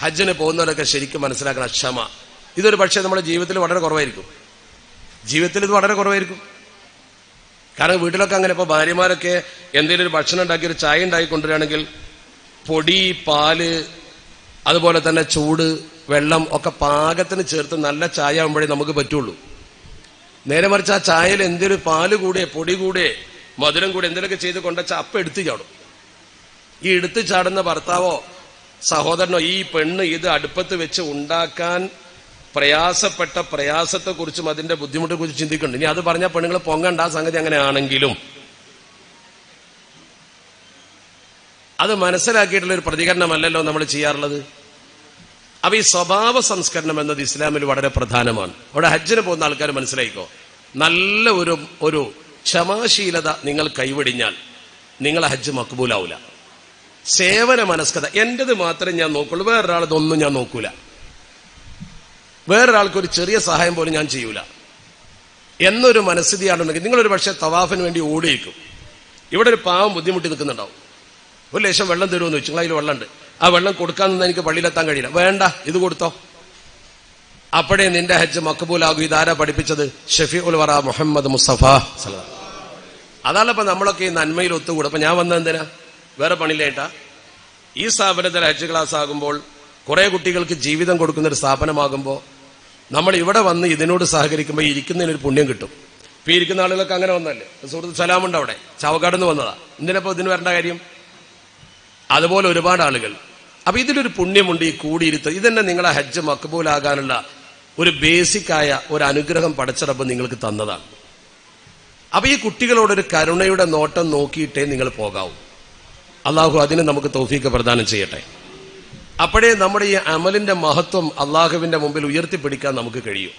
ഹജ്ജിന് പോകുന്നവരൊക്കെ ശരിക്കും മനസ്സിലാക്കണം, ക്ഷമ. ഇതൊരു പക്ഷേ നമ്മുടെ ജീവിതത്തിൽ വളരെ കുറവായിരിക്കും. ജീവിതത്തിൽ ഇത് വളരെ കുറവായിരിക്കും. കാരണം വീട്ടിലൊക്കെ അങ്ങനെ, ഇപ്പൊ ഭാര്യമാരൊക്കെ എന്തെങ്കിലും ഒരു ഭക്ഷണം ഉണ്ടാക്കി ഒരു ചായ ഉണ്ടാക്കി കൊണ്ടുവരികയാണെങ്കിൽ പൊടി, പാല്, അതുപോലെ തന്നെ ചൂട് വെള്ളം ഒക്കെ പാകത്തിന് ചേർത്ത് നല്ല ചായ ആകുമ്പോഴേ നമുക്ക് പറ്റുള്ളൂ. നേരെ മറിച്ച് ആ ചായയിൽ എന്തൊരു പാല് കൂടെ, പൊടി കൂടെ, മധുരം കൂടെ എന്തെങ്കിലുമൊക്കെ ചെയ്ത് കൊണ്ടുവച്ചാൽ അപ്പം എടുത്തു ചാടും. ഈ എടുത്തു ചാടുന്ന ഭർത്താവോ സഹോദരനോ ഈ പെണ്ണ് ഇത് അടുപ്പത്ത് വെച്ച് ഉണ്ടാക്കാൻ പ്രയാസപ്പെട്ട പ്രയാസത്തെക്കുറിച്ചും അതിന്റെ ബുദ്ധിമുട്ടെക്കുറിച്ച് ചിന്തിക്കുന്നുണ്ട്. ഇനി അത് പറഞ്ഞാൽ പെണ്ണുങ്ങൾ പൊങ്ങണ്ട, സംഗതി അങ്ങനെയാണെങ്കിലും അത് മനസ്സിലാക്കിയിട്ടുള്ള ഒരു പ്രതികരണമല്ലല്ലോ നമ്മൾ ചെയ്യാറുള്ളത്. അപ്പൊ ഈ സ്വഭാവ സംസ്കരണം എന്നത് ഇസ്ലാമിൽ വളരെ പ്രധാനമാണ്. അവിടെ ഹജ്ജിന് പോകുന്ന ആൾക്കാർ മനസ്സിലായിക്കോ, നല്ല ഒരു ക്ഷമാശീലത നിങ്ങൾ കൈവെടിഞ്ഞാൽ നിങ്ങളെ ഹജ്ജ് മക്ബൂലാവൂല. സേവന മനസ്കത, എന്റേത് മാത്രമേ ഞാൻ നോക്കുള്ളൂ, വേറൊരാളതൊന്നും ഞാൻ നോക്കൂല, വേറൊരാൾക്ക് ഒരു ചെറിയ സഹായം പോലും ഞാൻ ചെയ്യൂല എന്നൊരു മനസ്ഥിതിയാണെന്നുണ്ടെങ്കിൽ നിങ്ങളൊരു പക്ഷേ തവാഫിന് വേണ്ടി ഓടിയേക്കും. ഇവിടെ ഒരു പാവം ബുദ്ധിമുട്ടി നിൽക്കുന്നുണ്ടാവും. ഒരു ലേശം വെള്ളം തരുമെന്ന് വെച്ചു, അതിൽ വെള്ളമുണ്ട്, ആ വെള്ളം കൊടുക്കാൻ നിന്ന് എനിക്ക് പള്ളിയിലെത്താൻ കഴിയില്ല, വേണ്ട ഇത് കൊടുത്തോ, അപ്പോഴേ നിന്റെ ഹജ്ജ് മക്ബൂലാകും. ഇതാരാ പഠിപ്പിച്ചത്? ഷഫീഉൽ വറ മുഹമ്മദ് മുസ്തഫ സല്ലല്ലാഹു. അതാണല്ലോ നമ്മളൊക്കെ ഈ നന്മയിൽ ഒത്തുകൂടും. അപ്പൊ ഞാൻ വന്നത് എന്തിനാ? വേറെ പണിയിലേട്ടാ. ഈ സ്ഥാപനത്തിൽ ഹജ്ജ് ക്ലാസ് ആകുമ്പോൾ, കുറെ കുട്ടികൾക്ക് ജീവിതം കൊടുക്കുന്ന ഒരു സ്ഥാപനമാകുമ്പോൾ നമ്മൾ ഇവിടെ വന്ന് ഇതിനോട് സഹകരിക്കുമ്പോൾ ഇരിക്കുന്നതിനൊരു പുണ്യം കിട്ടും. ഇപ്പൊ ഇരിക്കുന്ന ആളുകൾക്ക് അങ്ങനെ വന്നല്ലേ. സുഹൃത്ത് സലാമുണ്ട് അവിടെ, ചാവക്കാട് നിന്ന് വന്നതാ, എന്തിനപ്പോ ഇതിന് വരേണ്ട കാര്യം? അതുപോലെ ഒരുപാട് ആളുകൾ. അപ്പൊ ഇതിലൊരു പുണ്യമുണ്ട് ഈ കൂടിയിരുത്തൽ. ഇതന്നെ നിങ്ങളെ ഹജ്ജ് മക്ബൂലാകാനുള്ള ഒരു ബേസിക്കായ ഒരു അനുഗ്രഹം പടച്ച റബ്ബ് നിങ്ങൾക്ക് തന്നതാണ്. അപ്പൊ ഈ കുട്ടികളോടൊരു കരുണയുടെ നോട്ടം നോക്കിയിട്ടേ നിങ്ങൾ പോകാവൂ. അള്ളാഹു അതിന് നമുക്ക് തൗഫീഖ് പ്രദാനം ചെയ്യട്ടെ. അപ്പോഴേ നമ്മുടെ ഈ അമലിന്റെ മഹത്വം അള്ളാഹുവിന്റെ മുമ്പിൽ ഉയർത്തിപ്പിടിക്കാൻ നമുക്ക് കഴിയും.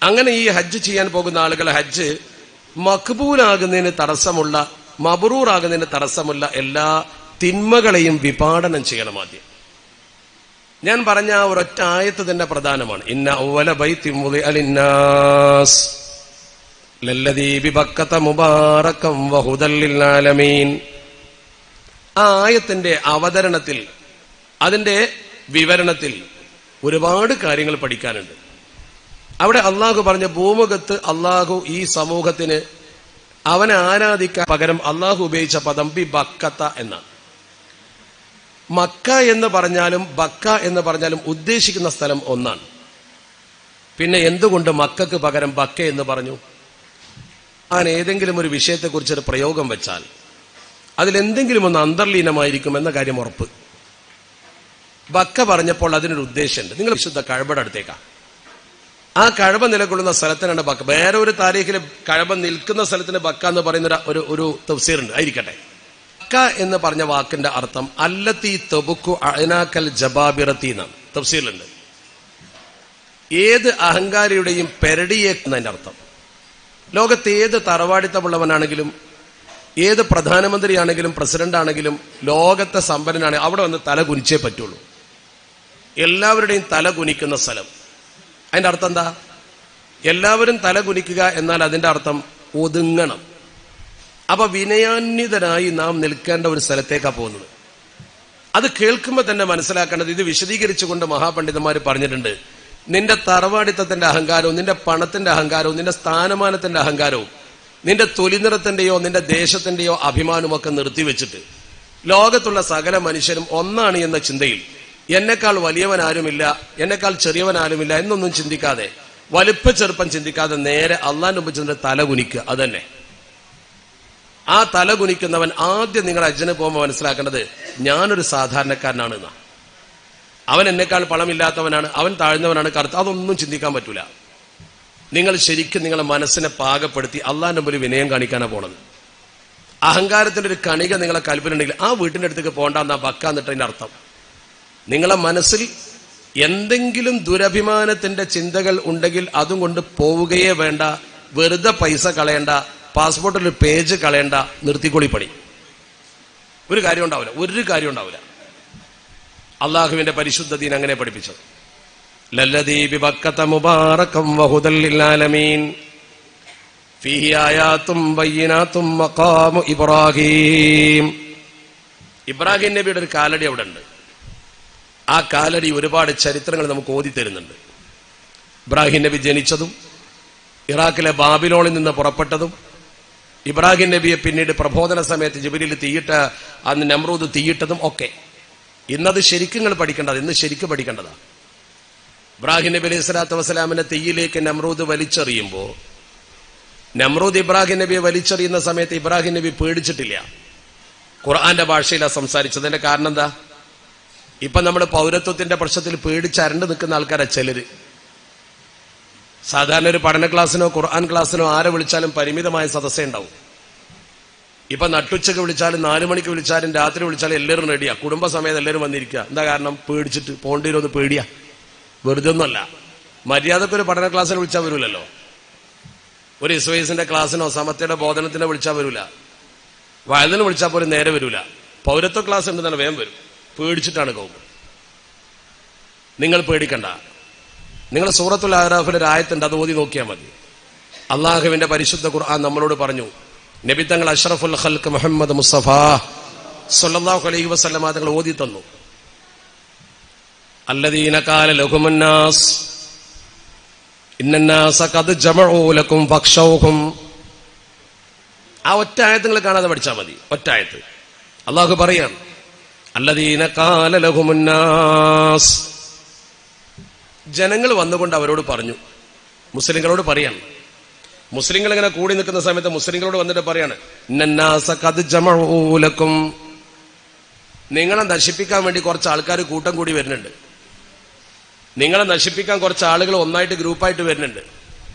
അങ്ങനെ ഈ ഹജ്ജ് ചെയ്യാൻ പോകുന്ന ആളുകൾ ഹജ്ജ് മക്ബൂലാകുന്നതിന് തടസ്സമുള്ള, മബ്റൂറാകുന്നതിന് തടസ്സമുള്ള എല്ലാ തിന്മകളെയും വിപാടനം ചെയ്യണം. ആദ്യം ഞാൻ പറഞ്ഞ ആ ഒരൊറ്റ ആയത്ത് തന്നെ പ്രധാനമാണ്. ഇന്ന അവ്വല ബൈത്തിൻ വുദിഅ ലിന്നാസ് ലല്ലദീ ബിബക്കത മുബാറകം വഹുദൽ ലിൽആലമീൻ. ആ ആയത്തിന്റെ അവതരണത്തിൽ, അതിന്റെ വിവരണത്തിൽ ഒരുപാട് കാര്യങ്ങൾ പഠിക്കാനുണ്ട്. അവിടെ അള്ളാഹു പറഞ്ഞ ഭൂമുഖത്ത് അള്ളാഹു ഈ സമൂഹത്തിന് അവനെ ആരാധിക്കാൻ പകരം അള്ളാഹു ഉപയോഗിച്ച പദം ബി ബക്കത്ത എന്നാണ്. മക്ക എന്ന് പറഞ്ഞാലും ബക്ക എന്ന് പറഞ്ഞാലും ഉദ്ദേശിക്കുന്ന സ്ഥലം ഒന്നാണ്. പിന്നെ എന്തുകൊണ്ട് മക്കക്ക് പകരം ബക്ക എന്ന് പറഞ്ഞു? അങ്ങനെ ഏതെങ്കിലും ഒരു വിഷയത്തെക്കുറിച്ചൊരു പ്രയോഗം വെച്ചാൽ അതിലെന്തെങ്കിലും ഒന്ന് അന്തർലീനമായിരിക്കും എന്ന കാര്യം ഉറപ്പ്. ബക്ക പറഞ്ഞപ്പോൾ അതിനൊരു ഉദ്ദേശമുണ്ട്. നിങ്ങൾ വിശുദ്ധ കഅബയുടെ അടുത്തേക്കാ, ആ കഅബ നിലകൊള്ളുന്ന സ്ഥലത്തിനാണ് ബക്ക. വേറെ ഒരു താരീഖിൽ കഅബ നിൽക്കുന്ന സ്ഥലത്തിന് ബക്ക എന്ന് പറയുന്ന ഒരു തഫ്സീറുണ്ട്, ആയിരിക്കട്ടെ. ബക്ക എന്ന് പറഞ്ഞ വാക്കിന്റെ അർത്ഥം അല്ലത്തി തബുക്കു അഅനാകൽ ജബാബിറത്തി എന്നാണ് തഫ്സീറിലുണ്ട്. ഏത് അഹങ്കാരിയുടെയും പെരടിയേക്കുന്നതിന്റെ അർത്ഥം. ലോകത്ത് ഏത് തറവാടിത്തമുള്ളവനാണെങ്കിലും, ഏത് പ്രധാനമന്ത്രിയാണെങ്കിലും, പ്രസിഡന്റ് ആണെങ്കിലും, ലോകത്തെ സമ്പന്നനാണെങ്കിലും അവിടെ വന്ന് തല കുനിച്ചേ പറ്റുള്ളൂ. എല്ലാവരുടെയും തല കുനിക്കുന്ന സ്ഥലം. അതിന്റെ അർത്ഥം എന്താ? എല്ലാവരും തല കുനിക്കുക എന്നാൽ അതിന്റെ അർത്ഥം ഒതുങ്ങണം. അപ്പൊ വിനയാന്വിതനായി നാം നിൽക്കേണ്ട ഒരു സ്ഥലത്തേക്കാണ് പോകുന്നത്. അത് കേൾക്കുമ്പോൾ തന്നെ മനസ്സിലാക്കേണ്ടത്, ഇത് വിശദീകരിച്ചുകൊണ്ട് മഹാപണ്ഡിതന്മാർ പറഞ്ഞിട്ടുണ്ട്, നിന്റെ തറവാടിത്തത്തിന്റെ അഹങ്കാരവും, നിന്റെ പണത്തിന്റെ അഹങ്കാരവും, നിന്റെ സ്ഥാനമാനത്തിന്റെ അഹങ്കാരവും, നിന്റെ തൊലിനിറത്തിന്റെയോ നിന്റെ ദേശത്തിന്റെയോ അഭിമാനമൊക്കെ നിർത്തിവെച്ചിട്ട് ലോകത്തുള്ള സകല മനുഷ്യരും ഒന്നാണ് എന്ന ചിന്തയിൽ എന്നെക്കാൾ വലിയവനാരുമില്ല, എന്നെക്കാൾ ചെറിയവനാരുമില്ല എന്നൊന്നും ചിന്തിക്കാതെ, വലുപ്പ ചെറുപ്പം ചിന്തിക്കാതെ നേരെ അള്ളാന്റെ മുമ്പ് ചെന്നിട്ട് തല കുനിക്കുക. അതന്നെ ആ തല കുനിക്കുന്നവൻ ആദ്യം നിങ്ങൾ ഹജ്ജിന് പോകുമ്പോൾ മനസ്സിലാക്കേണ്ടത് ഞാനൊരു സാധാരണക്കാരനാണ് എന്നാ. അവൻ എന്നെക്കാൾ പണമില്ലാത്തവനാണ്, അവൻ താഴ്ന്നവനാണ്, കറുത്ത, അതൊന്നും ചിന്തിക്കാൻ പറ്റൂല. നിങ്ങൾ ശരിക്കും നിങ്ങളെ മനസ്സിനെ പാകപ്പെടുത്തി അള്ളാന്റെ മുമ്പിൽ വിനയം കാണിക്കാനാണ് പോണത്. അഹങ്കാരത്തിന്റെ ഒരു കണിക നിങ്ങളെ കൽപ്പനുണ്ടെങ്കിൽ ആ വീട്ടിന്റെ അടുത്തേക്ക് പോകണ്ടെന്നാ ബക്കാന്നിട്ടതിന്റെ അർത്ഥം. നിങ്ങളെ മനസ്സിൽ എന്തെങ്കിലും ദുരഭിമാനത്തിന്റെ ചിന്തകൾ ഉണ്ടെങ്കിൽ അതും കൊണ്ട് പോവുകയേ വേണ്ട. വെറുതെ പൈസ കളയണ്ട, പാസ്പോർട്ടിൽ ഒരു പേജ് കളയണ്ട, നിർത്തിക്കൊളി പണി. ഒരു കാര്യം ഉണ്ടാവില്ല, ഒരു കാര്യം ഉണ്ടാവില്ല. അള്ളാഹുവിന്റെ പരിശുദ്ധ ദീൻ അങ്ങനെ പഠിപ്പിച്ചത്. ലല്ലദീ ബിബക്കത മുബാറകം വഹുദൽ ലിൽആലമീൻ ഫീഹി ആയാതും ബയ്യിനാതും മഖാമു ഇബ്രാഹിം. ഇബ്രാഹിം നബിയുടെ ഒരു കാലടി അവിടെ ഉണ്ട്. ആ കാലടി ഒരുപാട് ചരിത്രങ്ങൾ നമുക്ക് ഓതി തരുന്നുണ്ട്. ഇബ്രാഹിം നബി ജനിച്ചതും, ഇറാഖിലെ ബാബിലോണിൽ നിന്ന് പുറപ്പെട്ടതും, ഇബ്രാഹിം നബിയെ പിന്നീട് പ്രബോധന സമയത്ത് ജിബ്രീൽ തീയിട്ട് അന്ന് നമ്രൂദ് തീയിട്ടതും ഒക്കെ. ഇന്നത് ശരിക്കും നിങ്ങൾ പഠിക്കേണ്ടത്, ഇന്ന് ശരിക്കും പഠിക്കേണ്ടതാണ്. ഇബ്രാഹിം നബി അലൈഹി സ്വലാത്തു വസ്സലാമിനെ തീയിലേക്ക് നമ്രൂദ് വലിച്ചെറിയുമ്പോൾ, നമ്രൂദ് ഇബ്രാഹിം നബിയെ വലിച്ചെറിയുന്ന സമയത്ത് ഇബ്രാഹിം നബി പേടിച്ചിട്ടില്ല. ഖുർആന്റെ ഭാഷയിലാണ് സംസാരിച്ചതിന്റെ കാരണം എന്താ? ഇപ്പൊ നമ്മൾ പൗരത്വത്തിന്റെ പ്രശ്നത്തിൽ പേടിച്ചരണ്ട് നിൽക്കുന്ന ആൾക്കാരാ ചിലര്. സാധാരണ ഒരു പഠന ക്ലാസ്സിനോ ഖുർആൻ ക്ലാസ്സിനോ ആരെ വിളിച്ചാലും പരിമിതമായ സദസ്സേ ഉണ്ടാവും. ഇപ്പൊ നട്ടുച്ചക്ക് വിളിച്ചാലും 4 മണിക്ക് വിളിച്ചാലും രാത്രി വിളിച്ചാലും എല്ലാവരും റെഡിയാ, കുടുംബസമേതം എല്ലാവരും വന്നിരിക്കുക. എന്താ കാരണം? പേടിച്ചിട്ട് പോണ്ടിരുന്ന് പേടിയാ, വെറുതെ ഒന്നുമല്ല. മര്യാദക്കൊരു പഠന ക്ലാസ്സിന് വിളിച്ചാൽ വരൂലല്ലോ, ഒരു ഇസ്വൈസിന്റെ ക്ലാസ്സിനോ സമത്വയുടെ ബോധനത്തിനോ വിളിച്ചാൽ വരൂല, വയലിന് വിളിച്ചാൽ പോലും നേരെ വരൂല. പൗരത്വ ക്ലാസ് ഉണ്ടെന്നാണ് വേഗം വരും, പേടിച്ചിട്ടാണ് കൗമ. നിങ്ങൾ പേടിക്കണ്ട. നിങ്ങൾ സൂറത്തുൽ അഅറാഫിൽ ഒരു ആയത്തുണ്ട്, അത് ഓതി നോക്കിയാൽ മതി. അള്ളാഹുവിന്റെ പരിശുദ്ധ ഖുർആൻ നമ്മളോട് പറഞ്ഞു, നബി തങ്ങൾ അഷ്റഫുൽ ഖൽഖ് മുഹമ്മദ് മുസ്തഫ സ്വല്ലല്ലാഹു അലൈഹി വസല്ലമ തങ്ങൾ ഓതി തന്നു, അല്ലദീന ഖാല ലഹുമുന്നാസ് ഇന്നന്നാസ ഖദ് ജമഉ ലക്കും ഫഖ്ശൗഹും. ആ ഒറ്റ ആയത്ത് നിങ്ങൾ കാണാതെ പഠിച്ചാൽ മതി. ഒറ്റ ആയത്ത് അള്ളാഹു പറയാം, അല്ലദീന ഖാല ലഹുമുന്നാസ്, ജനങ്ങൾ വന്നുകൊണ്ട് അവരോട് പറഞ്ഞു. മുസ്ലിങ്ങളോട് പറയാണ്. മുസ്ലിങ്ങൾ ഇങ്ങനെ കൂടി നിൽക്കുന്ന സമയത്ത് മുസ്ലിങ്ങളോട് വന്നിട്ട് പറയാണ്, ഇന്നന്നാസ ഖദ് ജമഉ ലക്കും, നിങ്ങളെ നശിപ്പിക്കാൻ വേണ്ടി കുറച്ച് ആൾക്കാർ കൂട്ടം കൂടി വരുന്നുണ്ട്, നിങ്ങളെ നശിപ്പിക്കാൻ കുറച്ച് ആളുകൾ ഒന്നായിട്ട് ഗ്രൂപ്പായിട്ട് വരുന്നുണ്ട്.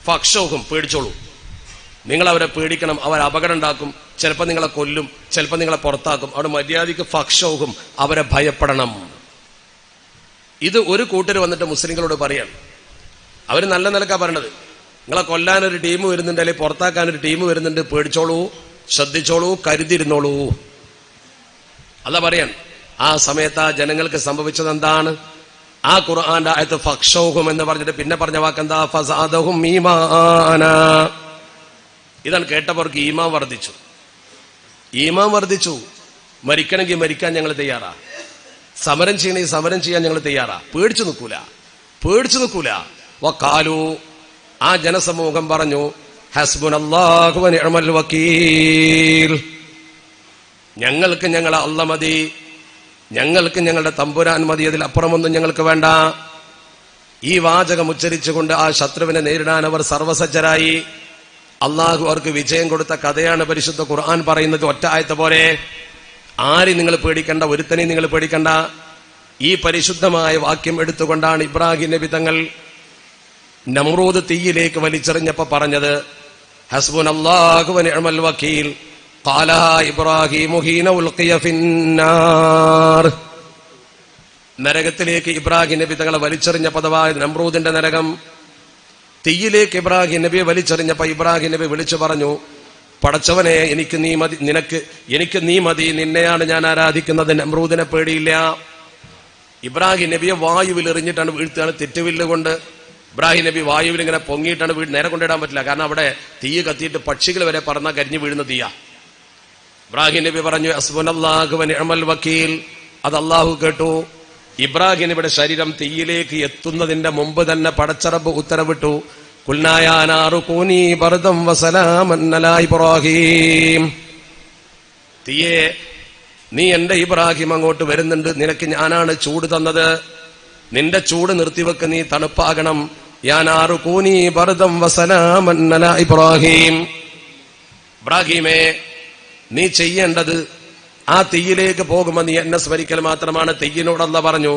ഫഖ്ശൗഹും, പേടിച്ചോളൂ. നിങ്ങൾ അവരെ പേടിക്കണം, അവർ അപകടം ഉണ്ടാക്കും, ചിലപ്പോൾ നിങ്ങളെ കൊല്ലും, ചിലപ്പോൾ നിങ്ങളെ പുറത്താക്കും. അവിടെ മര്യാദയ്ക്ക് ഫഖ്ശൗഹും, അവരെ ഭയപ്പെടണം. ഇത് ഒരു കൂട്ടർ വന്നിട്ട് മുസ്ലിങ്ങളോട് പറയാണ്. അവർ നല്ല നിലക്കാ പറയണത്, നിങ്ങളെ കൊല്ലാനൊരു ടീം വരുന്നുണ്ട്, അല്ലെങ്കിൽ പുറത്താക്കാനൊരു ടീം വരുന്നുണ്ട്, പേടിച്ചോളൂ, ശ്രദ്ധിച്ചോളൂ, കരുതിയിരുന്നോളൂ. അതാ പറയാൻ. ആ സമയത്ത് ആ ജനങ്ങൾക്ക് സംഭവിച്ചത് എന്താണ്? ആ ഖുർആന്റെ ആയത്ത് ഫഖ്ശൗഹും എന്ന് പറഞ്ഞിട്ട് പിന്നെ പറഞ്ഞ വാക്കെന്താ? ഫസാദഹും ഈമാനാ. ഇതാണ് കേട്ടവർക്ക് ഈമാൻ വർദ്ധിച്ചു. ഈമാൻ വർദ്ധിച്ചു. മരിക്കണമെങ്കിൽ മരിക്കാൻ ഞങ്ങൾ തയ്യാറാ, സമരം ചെയ്യണമെങ്കിൽ സമരം ചെയ്യാൻ ഞങ്ങൾ തയ്യാറാ, പേടിച്ചു നിൽക്കൂല, പേടിച്ചു നിൽക്കൂല. വഖാലു, ആ ജനസമൂഹം പറഞ്ഞു, ഹസ്ബുനല്ലാഹു വനിഅമൽ വകീൽ, ഞങ്ങൾക്ക് ഞങ്ങളെ അല്ലാഹ് മതി, ഞങ്ങൾക്ക് ഞങ്ങളുടെ തമ്പുരാൻ മതി, അതിലപ്പുറമൊന്നും ഞങ്ങൾക്ക് വേണ്ട. ഈ വാചകം ഉച്ചരിച്ചുകൊണ്ട് ആ ശത്രുവിനെ നേരിടാൻ അവർ സർവസജ്ജരായി. അള്ളാഹു അവർക്ക് വിജയം കൊടുത്ത കഥയാണ് പരിശുദ്ധ ഖുർആൻ പറയുന്നത്. ഒറ്റ ആയത്ത് പോലെ. ആരെയും നിങ്ങൾ പേടിക്കണ്ട, ഒരുത്തനെയും നിങ്ങൾ പേടിക്കണ്ട. ഈ പരിശുദ്ധമായ വാക്യം എടുത്തുകൊണ്ടാണ് ഇബ്രാഹിം നബി തങ്ങൾ നമ്രൂദ് തീയിലേക്ക് വലിച്ചെറിഞ്ഞപ്പോ പറഞ്ഞത്, ഹസ്ബുനല്ലാഹു വനിഅമൽ വകീൽ ഖാലഹാ ഇബ്രാഹിമു ഹീന ഉൽഖിയ ഫിന്നാർ. നരകത്തിലേക്ക് ഇബ്രാഹിം നബി തങ്ങളെ വലിച്ചെറിഞ്ഞ പദവായ നമ്രൂദിന്റെ നരകം, തീയിലേക്ക് ഇബ്രാഹിം നബിയെ വലിച്ചെറിഞ്ഞപ്പോ ഇബ്രാഹിം നബി വിളിച്ചു പറഞ്ഞു, പടച്ചവനെ, എനിക്ക് നീ മതി, എനിക്ക് നീ മതി, നിന്നെയാണ് ഞാൻ ആരാധിക്കുന്നത്, നമ്രൂദിനെ പേടിയില്ല. ഇബ്രാഹിം നബിയെ വായുവിൽ എറിഞ്ഞിട്ടാണ് വീഴ്ത്തുകയാണ്, തെറ്റുവില്ലുകൊണ്ട്. ഇബ്രാഹിം നബി വായുവിൽ ഇങ്ങനെ പൊങ്ങിയിട്ടാണ് നേരെ കൊണ്ടിടാൻ പറ്റില്ല, കാരണം അവിടെ തീ കത്തിയിട്ട് പക്ഷികൾ വരെ പറന്നാൽ കരിഞ്ഞു വീഴുന്ന തീയ. ഇബ്രാഹിം നബി പറഞ്ഞു, ഹസ്ബുനല്ലാഹു വനിഅമൽ വകീൽ. അത് അള്ളാഹു കേട്ടു. ഇബ്രാഹിം നബിയുടെ ശരീരം തീയിലേക്ക് എത്തുന്നതിന്റെ മുമ്പ് തന്നെ പടച്ചറബ് ഉത്തരവിട്ടു, ഖുൽനാ യാ നാറു കൂനി ബർദം വസലാമൻ അലാ ഇബ്രാഹിം. തീയേ, നീ എന്റെ ഇബ്രാഹിം അങ്ങോട്ട് വരുന്നുണ്ട്, നിനക്ക് ഞാനാണ് ചൂട് തന്നത്, നിന്റെ ചൂട് നിർത്തിവെക്ക്, നീ തണുപ്പാകണം. യാ നാറു കൂനി ബർദം വസലാമൻ അലാ ഇബ്രാഹിം. ഇബ്രാഹിമേ, നീ ചെയ്യേണ്ടത് ആ തീയിലേക്ക് പോകുമ്പോൾ നീ എന്നെ സ്മരിക്കൽ മാത്രമാണ്. തീയിനോടല്ല പറഞ്ഞു.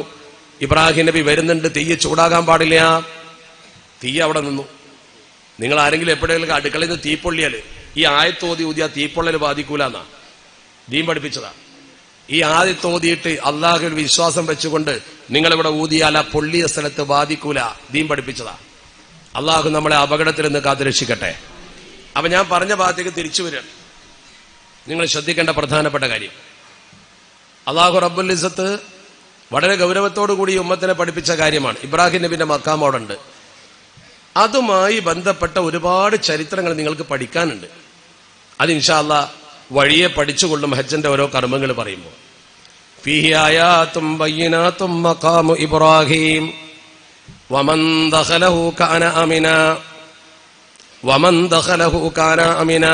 ഇബ്രാഹിം നബി വരുന്നുണ്ട്, തീ ചൂടാകാൻ പാടില്ല. തീ അവിടെ നിന്നു. നിങ്ങൾ ആരെങ്കിലും എപ്പോഴെങ്കിലും അടുക്കളയിൽ നിന്ന് തീപ്പൊള്ളിയാൽ ഈ ആയത്തോതി ഊതിയാ തീപ്പൊള്ളൽ ബാധിക്കൂലെന്നാ ദീൻ പഠിപ്പിച്ചതാ. ഈ ആയത്തോതിയിട്ട് അള്ളാഹുവിൽ വിശ്വാസം വെച്ചുകൊണ്ട് നിങ്ങളിവിടെ ഊതിയാൽ ആ പൊള്ളിയ സ്ഥലത്ത് ബാധിക്കൂല, ദീൻ പഠിപ്പിച്ചതാ. അള്ളാഹു നമ്മളെ അപകടത്തിൽ നിന്ന് കാത്തുരക്ഷിക്കട്ടെ. അപ്പൊ ഞാൻ പറഞ്ഞ ഭാഗത്തേക്ക് തിരിച്ചു വരികയാണ്. നിങ്ങൾ ശ്രദ്ധിക്കേണ്ട പ്രധാനപ്പെട്ട കാര്യം, അല്ലാഹു റബ്ബുൽ ഇസ്സത്ത് വളരെ ഗൗരവത്തോടു കൂടി ഉമ്മത്തിനെ പഠിപ്പിച്ച കാര്യമാണ്. ഇബ്രാഹിം നബിന്റെ മഖാം അവിടെ ഉണ്ട്. അതുമായി ബന്ധപ്പെട്ട ഒരുപാട് ചരിത്രങ്ങൾ നിങ്ങൾക്ക് പഠിക്കാനുണ്ട്. അത് ഇൻഷാ അല്ലാഹ് വഴിയെ പഠിച്ചുകൊള്ളും ഹജ്ജിന്റെ ഓരോ കർമ്മങ്ങൾ പറയുമ്പോൾ. ഫീഹി ആയാതും ബയ്യിനാതും മഖാമു ഇബ്രാഹിം വമൻ ദഖലഹു കാന അമിന വമൻ ദഖലഹു കാന അമിന.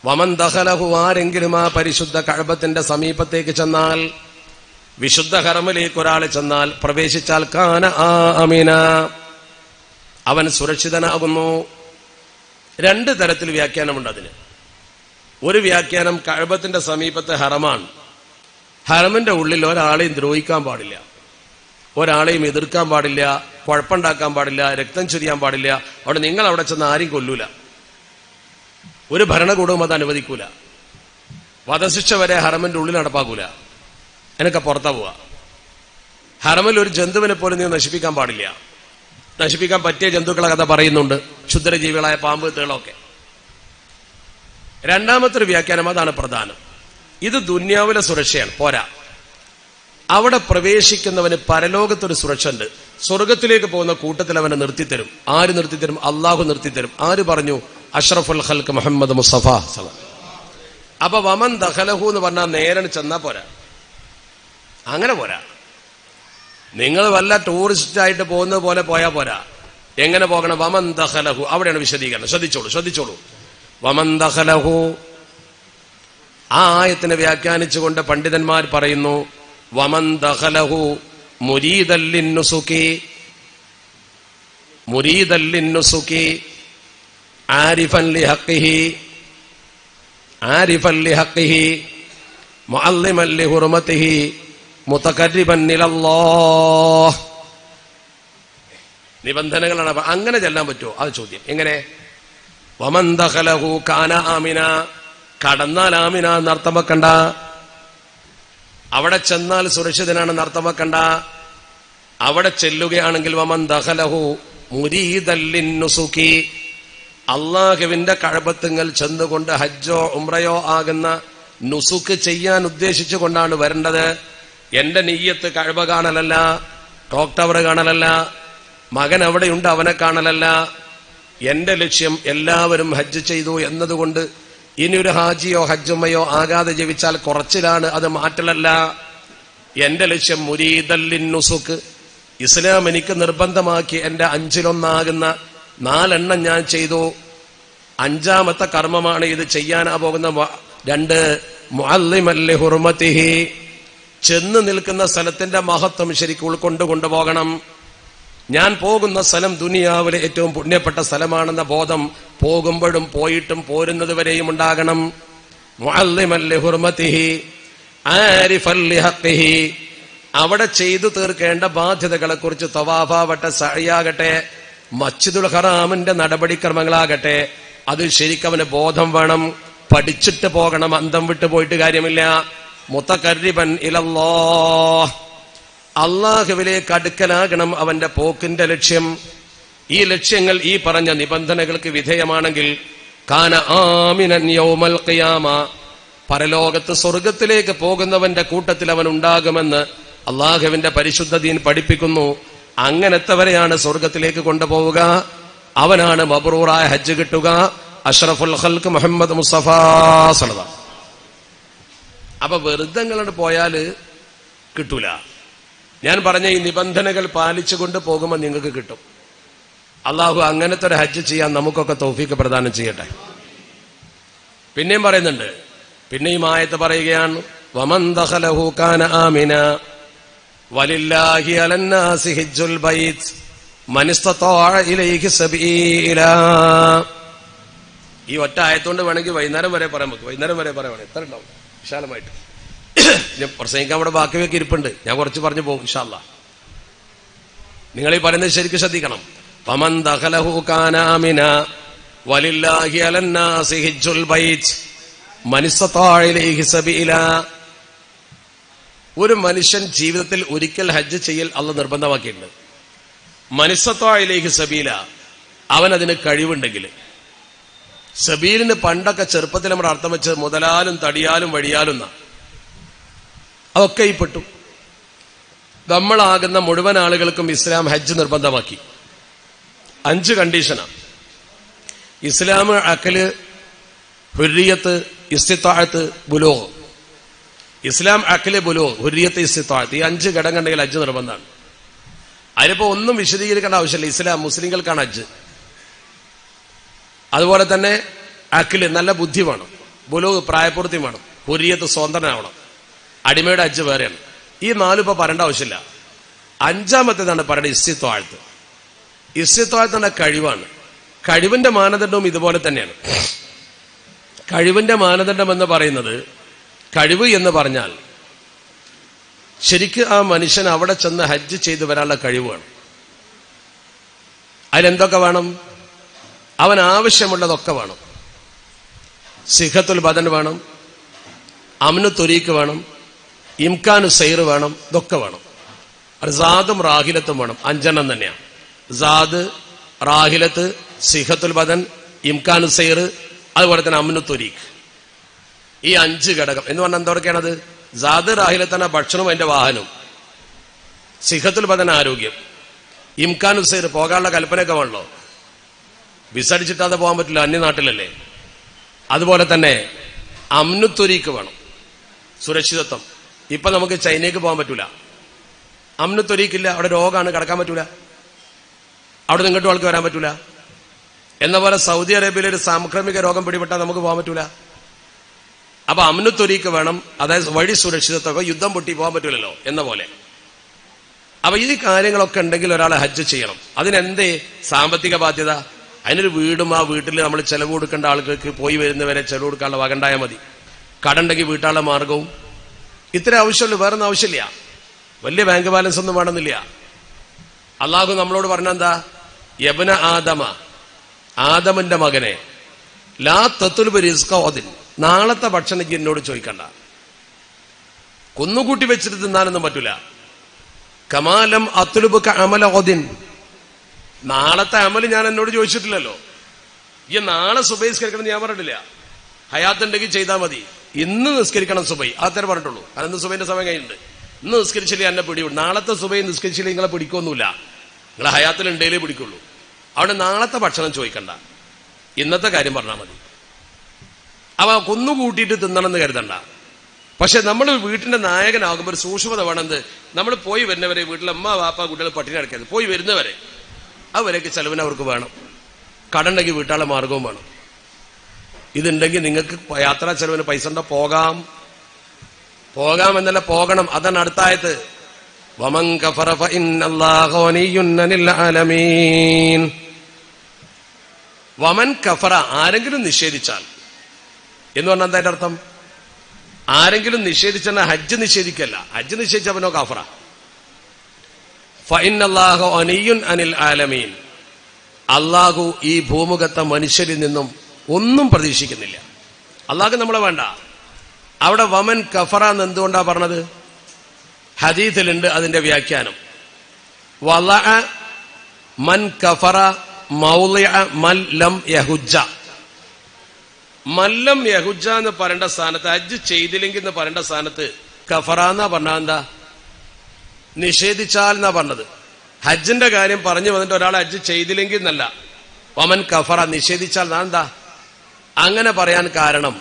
വമൻ ദഖലഹു, ആരെങ്കിലും ആ പരിശുദ്ധ കഅബത്തിന്റെ സമീപത്തേക്ക് ചെന്നാൽ, വിശുദ്ധ ഹറമിലേക്ക് ഒരാൾ ചെന്നാൽ, പ്രവേശിച്ചാൽ, കാന ആമിന, അവൻ സുരക്ഷിതനാകുന്നു. രണ്ട് തരത്തിൽ വ്യാഖ്യാനമുണ്ട് അതിന്. ഒരു വ്യാഖ്യാനം കഅബത്തിന്റെ സമീപത്തെ ഹറമാണ്, ഹറമിന്റെ ഉള്ളിൽ ഒരാളെയും ദ്രോഹിക്കാൻ പാടില്ല, ഒരാളെയും എതിർക്കാൻ പാടില്ല, കുഴപ്പമുണ്ടാക്കാൻ പാടില്ല, രക്തം ചൊരിയാൻ പാടില്ല. അവിടെ നിങ്ങൾ അവിടെ ചെന്ന് ആരെയും കൊല്ലൂല, ഒരു ഭരണകൂടവും അത് അനുവദിക്കൂല. വധശിക്ഷ വരെ ഹറമിന്റെ ഉള്ളിൽ നടപ്പാക്കൂല, എന്നൊക്കെ പുറത്താ പോവാ. ഹറമിൽ ഒരു ജന്തുവിനെ പോലും നീ നശിപ്പിക്കാൻ പാടില്ല. നശിപ്പിക്കാൻ പറ്റിയ ജന്തുക്കളെ കഥ പറയുന്നുണ്ട്, ക്ഷുദ്രജീവികളായ പാമ്പ്, തേളൊക്കെ. രണ്ടാമത്തെ ഒരു വ്യാഖ്യാനം, അതാണ് പ്രധാനം. ഇത് ദുന്യാവിലെ സുരക്ഷയാണ്, പോരാ. അവിടെ പ്രവേശിക്കുന്നവന് പരലോകത്തൊരു സുരക്ഷ ഉണ്ട്. സ്വർഗത്തിലേക്ക് പോകുന്ന കൂട്ടത്തിൽ അവനെ നിർത്തിത്തരും. ആര് നിർത്തിത്തരും? അള്ളാഹു നിർത്തിത്തരും. ആര് പറഞ്ഞു? അഷ്റഫുൽ ഖൽഖ് മുഹമ്മദ് മുസ്തഫ. അപ്പൊ വമൻ ദഖലഹു എന്ന് പറഞ്ഞാൽ നേരെ ചെന്നാ പോരാ, അങ്ങനെ പോരാ. നിങ്ങൾ വല്ല ടൂറിസ്റ്റ് ആയിട്ട് പോകുന്നത് പോലെ പോയാ പോരാ. എങ്ങനെ പോകണം? വമൻ ദഖലഹു, അവിടെയാണ് വിശദീകരണം. ശ്രദ്ധിച്ചോളൂ. വമൻ ദഖലഹു, ആ ആയത്തിനെ വ്യാഖ്യാനിച്ചുകൊണ്ട് പണ്ഡിതന്മാർ പറയുന്നു, വമൻ ദഖലഹു മുരീദൻ ലിന്നുസുകി ആരിഫൻ ലിഹഖിഹി മുഅല്ലിമൻ ലിഹുർമതിഹി മുതഖർരിബൻ ഇലല്ലാഹ്. നിബന്ധനകളാണ്. അങ്ങനെ ചെല്ലാൻ പറ്റുമോ? അത് ചോദ്യം. എങ്ങനെ? വമൻ ദഖലഹു കാന ആമിന, കടന്നാൽ ആമിന എന്നർത്ഥം വെക്കണ്ട. അവിടെ ചെന്നാൽ സുരക്ഷിതനാണെന്ന് അർത്ഥം വെക്കണ്ട. അവിടെ ചെല്ലുകയാണെങ്കിൽ വമൻ ദഖലഹു മുരീദൻ ലിന്നുസുകി, അള്ളാഹുവിന്റെ കഅബത്തുങ്കൽ ചെന്നുകൊണ്ട് ഹജ്ജോ ഉംറയോ ആകുന്ന നുസുക്ക് ചെയ്യാൻ ഉദ്ദേശിച്ചു കൊണ്ടാണ് വരേണ്ടത്. എന്റെ നിയ്യത്ത് കഅബ കാണലല്ല, ക്ലോക്ക് ടവർ കാണലല്ല, മകൻ അവിടെയുണ്ട് അവനെ കാണലല്ല. എന്റെ ലക്ഷ്യം എല്ലാവരും ഹജ്ജ് ചെയ്തു എന്നതുകൊണ്ട് ഇനിയൊരു ഹാജിയോ ഹജ്ജുമ്മയോ ആകാതെ ജീവിച്ചാൽ കുറച്ചിലാണ്, അത് മാറ്റലല്ല. എന്റെ ലക്ഷ്യം മുരീദൻ ലിന്നുസുക്ക്, ഇസ്ലാം എനിക്ക് നിർബന്ധമാക്കി എന്റെ 5-1 4 ഞാൻ ചെയ്തു. 5ാമത്തെ കർമ്മമാണ് ഇത് ചെയ്യാനാ പോകുന്ന. 2 മുഅല്ലിമൻ ലിഹുർമതിഹി, ചെന്ന് നിൽക്കുന്ന സ്ഥലത്തിന്റെ മഹത്വം ശരിക്കും കൊണ്ടുപോകണം. ഞാൻ പോകുന്ന സ്ഥലം ദുനിയാവിലെ ഏറ്റവും പുണ്യപ്പെട്ട സ്ഥലമാണെന്ന ബോധം പോകുമ്പോഴും പോയിട്ടും പോരുന്നത് വരെയും ഉണ്ടാകണം. മുഅല്ലിമൻ ലിഹുർമതിഹി ആരിഫൻ ലിഹഖിഹി, അവിടെ ചെയ്തു തീർക്കേണ്ട ബാധ്യതകളെ കുറിച്ച് തവാഫാവട്ടെ, സഅയാകട്ടെ, മസ്ജിദുൽ ഹറാമിന്റെ നടപടിക്രമങ്ങളാകട്ടെ, അത് ശരിക്കവന് ബോധം വേണം. പഠിച്ചിട്ട് പോകണം, അന്തം വിട്ടു പോയിട്ട് കാര്യമില്ല. മുതഖർരിബൻ ഇലല്ലാഹ്, അള്ളാഹുവിലേക്ക് അടുക്കലാകണം അവന്റെ പോക്കിന്റെ ലക്ഷ്യം. ഈ ലക്ഷ്യങ്ങൾ ഈ പറഞ്ഞ നിബന്ധനകൾക്ക് വിധേയമാണെങ്കിൽ കാന ആമിനൻ യൗമൽ ഖിയാമ, പരലോകത്ത് സ്വർഗത്തിലേക്ക് പോകുന്നവന്റെ കൂട്ടത്തിൽ അവൻ ഉണ്ടാകുമെന്ന് അള്ളാഹുവിന്റെ പരിശുദ്ധ ദീൻ പഠിപ്പിക്കുന്നു. അങ്ങനത്തെവരെയാണ് സ്വർഗത്തിലേക്ക് കൊണ്ടുപോവുക. അവനാണ് മബ്റൂറായ ഹജ്ജ് കിട്ടുക. അഷ്റഫുൽ ഖൽഖ് മുഹമ്മദ് മുസ്തഫ സല്ലല്ലാഹു. അപ്പൊ വെറുതെ അങ്ങോട്ട് പോയാല് കിട്ടൂല. ഞാൻ പറഞ്ഞ ഈ നിബന്ധനകൾ പാലിച്ചുകൊണ്ട് പോകുമ്പോൾ നിങ്ങൾക്ക് കിട്ടും. അള്ളാഹു അങ്ങനത്തെ ഒരു ഹജ്ജ് ചെയ്യാൻ നമുക്കൊക്കെ തൗഫീഖ് പ്രദാനം ചെയ്യട്ടെ. പിന്നെയും പറയുന്നുണ്ട്, പിന്നെയും ആയത്ത് പറയുകയാണ്, വമൻ ദഖലഹു കാന ആമിന വലില്ലാഹി അലന്നാസി ഹിജ്ജുൽ ബൈത്ത് മൻ ഇസ്തതാഅ ഇലൈഹി സബീലാ. ഈ ഒറ്റ ആയത്തുകൊണ്ട് വേണമെങ്കിൽ വൈകുന്നേരം വരെ പറയാൻ പറ്റും. വൈകുന്നേരം വരെ പറയാൻ എത്ര ഉണ്ടാവും വിശാലമായിട്ട്. ഞാൻ പ്രസംഗിക്കാൻ അവിടെ ബാക്കി വെക്കി ഇരിപ്പുണ്ട്, ഞാൻ കുറച്ച് പറഞ്ഞു പോകും ഇൻഷാ അല്ലാഹ്. നിങ്ങൾ ഈ പറയുന്നത് ശരിക്കും ശ്രദ്ധിക്കണം. വമൻ ദഖലഹു കാന ആമിന വലില്ലാഹി അലന്നാസി ഹിജ്ജുൽ ബൈത്ത് മൻ ഇസ്തതാഅ ഇലൈഹി സബീലാ. ഒരു മനുഷ്യൻ ജീവിതത്തിൽ ഒരിക്കൽ ഹജ്ജ് ചെയ്യൽ അല്ലാഹു നിർബന്ധമാക്കിയിട്ടുണ്ട്. മൻ ഇസ്തതാഅ ഇലൈഹി സബീല, അവൻ അതിന് കഴിവുണ്ടെങ്കിൽ. സബീലിന് പണ്ടൊക്കെ ചെറുപ്പത്തിൽ നമ്മുടെ അർത്ഥം വെച്ചത് മുതലാലും തടിയാലും വഴിയാലും എന്നാ. അതൊക്കെ ഈ പെട്ടു. നമ്മളാകുന്ന മുഴുവൻ ആളുകൾക്കും ഇസ്ലാം ഹജ്ജ് നിർബന്ധമാക്കി. 5 കണ്ടീഷനാണ്. ഇസ്ലാം അഖല്, ഹുർരിയത്ത്, ഇസ്തിത്താഅത്ത്, ബുലൂഗ്. ഇസ്ലാം അഖല്, ബുലൂഗ്, ഹുർരിയത്ത്, ഇസ്തിത്താഅത്ത്, ഈ 5 ഘടകങ്ങളുണ്ടെങ്കിൽ ഹജ്ജ് നിർബന്ധമാണ്. അതിലിപ്പോ ഒന്നും വിശദീകരിക്കേണ്ട ആവശ്യമില്ല. ഇസ്ലാം മുസ്ലിങ്ങൾക്കാണ് ഹജ്ജ്. അതുപോലെ തന്നെ അഖില് നല്ല ബുദ്ധി വേണം, ബുലൂഗ് പ്രായപൂർത്തി വേണം, ഹുർരിയത്ത് സ്വതന്ത്രനാവണം, അടിമയുടെ ഹജ്ജ് വേറെയാണ്. ഈ 4 ഇപ്പൊ പറയേണ്ട ആവശ്യമില്ല. 5ാമത്തേതാണ് പറയുന്നത് ഇസ്തിത്താഅത്ത്. ഇസ്തിത്താഅത്തിന്റെ കഴിവാണ്. കഴിവിന്റെ മാനദണ്ഡവും ഇതുപോലെ തന്നെയാണ്. കഴിവിന്റെ മാനദണ്ഡം എന്ന് പറയുന്നത്, കഴിവ് എന്ന് പറഞ്ഞാൽ ശരിക്ക് ആ മനുഷ്യൻ അവിടെ ചെന്ന് ഹജ്ജ് ചെയ്ത് വരാനുള്ള കഴിവ് വേണം. അതിലെന്തൊക്കെ വേണം? അവൻ ആവശ്യമുള്ളതൊക്കെ വേണം. സിഹത്തുൽ ബദൻ വേണം, അമ്നു ത്വരീക്ക് വേണം, ഇംകാനു സൈർ വേണം, ഇതൊക്കെ വേണം. സാദും റാഹിലത്തും വേണം. 5 തന്നെയാണ്. സാദ്, റാഹിലത്ത്, സിഹത്തുൽ ബദൻ, ഇംകാനു സൈർ, അതുപോലെ തന്നെ അമ്നു ത്വരീക്ക്. ഈ 5 ഘടകം എന്ന് പറഞ്ഞാൽ എന്തൊക്കെയാണത്? സാദ്, റാഹിലത്താണ് ഭക്ഷണവും അതിന്റെ വാഹനവും. സിഹത്തുൽ ബദൻ ആരോഗ്യം. ഇംകാനു സൈർ പോകാനുള്ള കൽപ്പനയൊക്കെ വേണല്ലോ. വിസ അടിച്ചിട്ടാതെ പോകാൻ പറ്റില്ല, അന്യനാട്ടിലല്ലേ. അതുപോലെ തന്നെ അമ്നു ത്വരീക്ക് വേണം, സുരക്ഷിതത്വം. ഇപ്പൊ നമുക്ക് ചൈനയ്ക്ക് പോകാൻ പറ്റൂല, അമ്നു ത്വരീക്കില്ല. അവിടെ രോഗമാണ്, കടക്കാൻ പറ്റൂല. അവിടെ നിങ്ങോട്ടും ആൾക്ക് വരാൻ പറ്റൂല. എന്ന പോലെ സൗദി അറേബ്യയിൽ ഒരു സാംക്രമിക രോഗം പിടിപെട്ടാൽ നമുക്ക് പോകാൻ പറ്റൂല. അപ്പൊ അമ്നു ത്വരീക്ക് വേണം, അതായത് വഴി സുരക്ഷിതത്വം. യുദ്ധം പൊട്ടി പോകാൻ പറ്റൂലല്ലോ എന്ന പോലെ. അപ്പൊ ഈ കാര്യങ്ങളൊക്കെ ഉണ്ടെങ്കിൽ ഒരാൾ ഹജ്ജ് ചെയ്യണം. അതിനെന്തേ സാമ്പത്തിക ബാധ്യത? അതിനൊരു വീടും ആ വീട്ടിൽ നമ്മൾ ചെലവ് കൊടുക്കേണ്ട ആളുകൾക്ക് പോയി വരുന്നവരെ ചെലവ് കൊടുക്കാനുള്ള വക ഉണ്ടായാൽ മതി. കടമുണ്ടെങ്കിൽ വീട്ടാനുള്ള മാർഗവും. ഇത്ര ആവശ്യമുള്ളൂ, വേറൊന്നും ആവശ്യമില്ല. വലിയ ബാങ്ക് ബാലൻസ് ഒന്നും വേണമെന്നില്ല. അള്ളാഹു നമ്മളോട് പറഞ്ഞെന്താ? യബ്ന ആദമ, ആദമിന്റെ മകനെ, ലാ തത്തുൽബ് റിസ്ക ഓദിൻ, നാളത്തെ ഭക്ഷണം എന്നോട് ചോദിക്കണ്ട. കുന്നുകൂട്ടി വെച്ചിട്ട് തിന്നാനൊന്നും പറ്റൂല. കമാലം അത്തുലുബ് അമല ഓദിൻ, നാളത്തെ അമല് ഞാൻ എന്നോട് ചോദിച്ചിട്ടില്ലല്ലോ. ഈ നാളെ സുബൈ നിസ്കരിക്കണം ഞാൻ പറഞ്ഞിട്ടില്ല. ഹയാത്തുണ്ടെങ്കിൽ ചെയ്താൽ മതി. ഇന്ന് നിസ്കരിക്കണം സുബൈ, അത്രേ പറഞ്ഞിട്ടുള്ളൂ. അന്ന് സുബൈന്റെ സമയം കഴിഞ്ഞിട്ടുണ്ട്. ഇന്ന് നിസ്കരിച്ചില്ലേ എന്നെ പിടികൂടും. നാളത്തെ സുബൈ നിസ്കരിച്ചില്ലേ നിങ്ങളെ പിടിക്കൊന്നുമില്ല. നിങ്ങളെ ഹയാത്തിലുണ്ടേലേ പിടിക്കുള്ളൂ. അവിടെ നാളത്തെ ഭക്ഷണം ചോദിക്കണ്ട, ഇന്നത്തെ കാര്യം പറഞ്ഞാൽ മതി. അവ കൊന്നുകൂട്ടിയിട്ട് തിന്നണമെന്ന് കരുതണ്ട. പക്ഷെ നമ്മൾ വീട്ടിന്റെ നായകനാകുമ്പോൾ ഒരു സൂക്ഷ്മത വേണമെന്ന്. നമ്മൾ പോയി വരുന്നവരെ, വീട്ടിലെ അമ്മ വാപ്പ കുട്ടികൾ പട്ടിണി കിടക്കരുത്. പോയി വരുന്നവരെ അവരൊക്കെ ചെലവിന് അവർക്ക് വേണം. കടമുണ്ടെങ്കിൽ വീട്ടാനുള്ള മാർഗവും വേണം. ഇതുണ്ടെങ്കിൽ നിങ്ങൾക്ക് യാത്രാ ചെലവിന് പൈസ ഉണ്ടോ? പോകാം എന്നല്ല, പോകണം. അതാണ് അടുത്തായത്. വമൻ കഫറ ഫഇന്നല്ലാഹ ഗനിയ്യുൻ അനിൽ ആലമീൻ. വമൻ കഫറ, ആരെങ്കിലും നിഷേധിച്ചാൽ എന്ന് പറഞ്ഞാൽ എന്താ അർത്ഥം? ആരെങ്കിലും നിഷേധിച്ചാൽ ഹജ്ജ് നിഷേധിക്കല്ല. ഹജ്ജ് നിഷേധിച്ചവനോ കാഫറ. ഫഇന്നല്ലാഹ ഗനിയ്യുൻ അനിൽ ആലമീൻ, അള്ളാഹു ഈ ഭൂമുഖത്തെ മനുഷ്യരിൽ നിന്നും ഒന്നും പ്രതീക്ഷിക്കുന്നില്ല. അള്ളാഹു നമ്മളെ വേണ്ട. അവിടെ വമൻ കഫറ എന്ന് എന്തുകൊണ്ടാ പറഞ്ഞത്? ഹദീസിലുണ്ട് അതിന്റെ വ്യാഖ്യാനം. വലഅ മൻ കഫറ മൗളിഅ മൻ ലം യഹുജ്ജ. മല്ലം യഹുജ്ജ എന്ന് പറയേണ്ട സ്ഥാനത്ത്, ഹജ്ജ് ചെയ്തില്ലെങ്കിൽ എന്ന് പറയേണ്ട സ്ഥാനത്ത് കഫറ എന്നാ പറഞ്ഞാൽ എന്താ? നിഷേധിച്ചാൽ എന്നാ പറഞ്ഞത്. ഹജ്ജിന്റെ കാര്യം പറഞ്ഞു വന്നിട്ട് ഒരാൾ ഹജ്ജ് ചെയ്തില്ലെങ്കിൽ എന്നല്ല, വമൻ കഫറ നിഷേധിച്ചാൽ എന്താ അങ്ങനെ പറയാൻ കാരണം?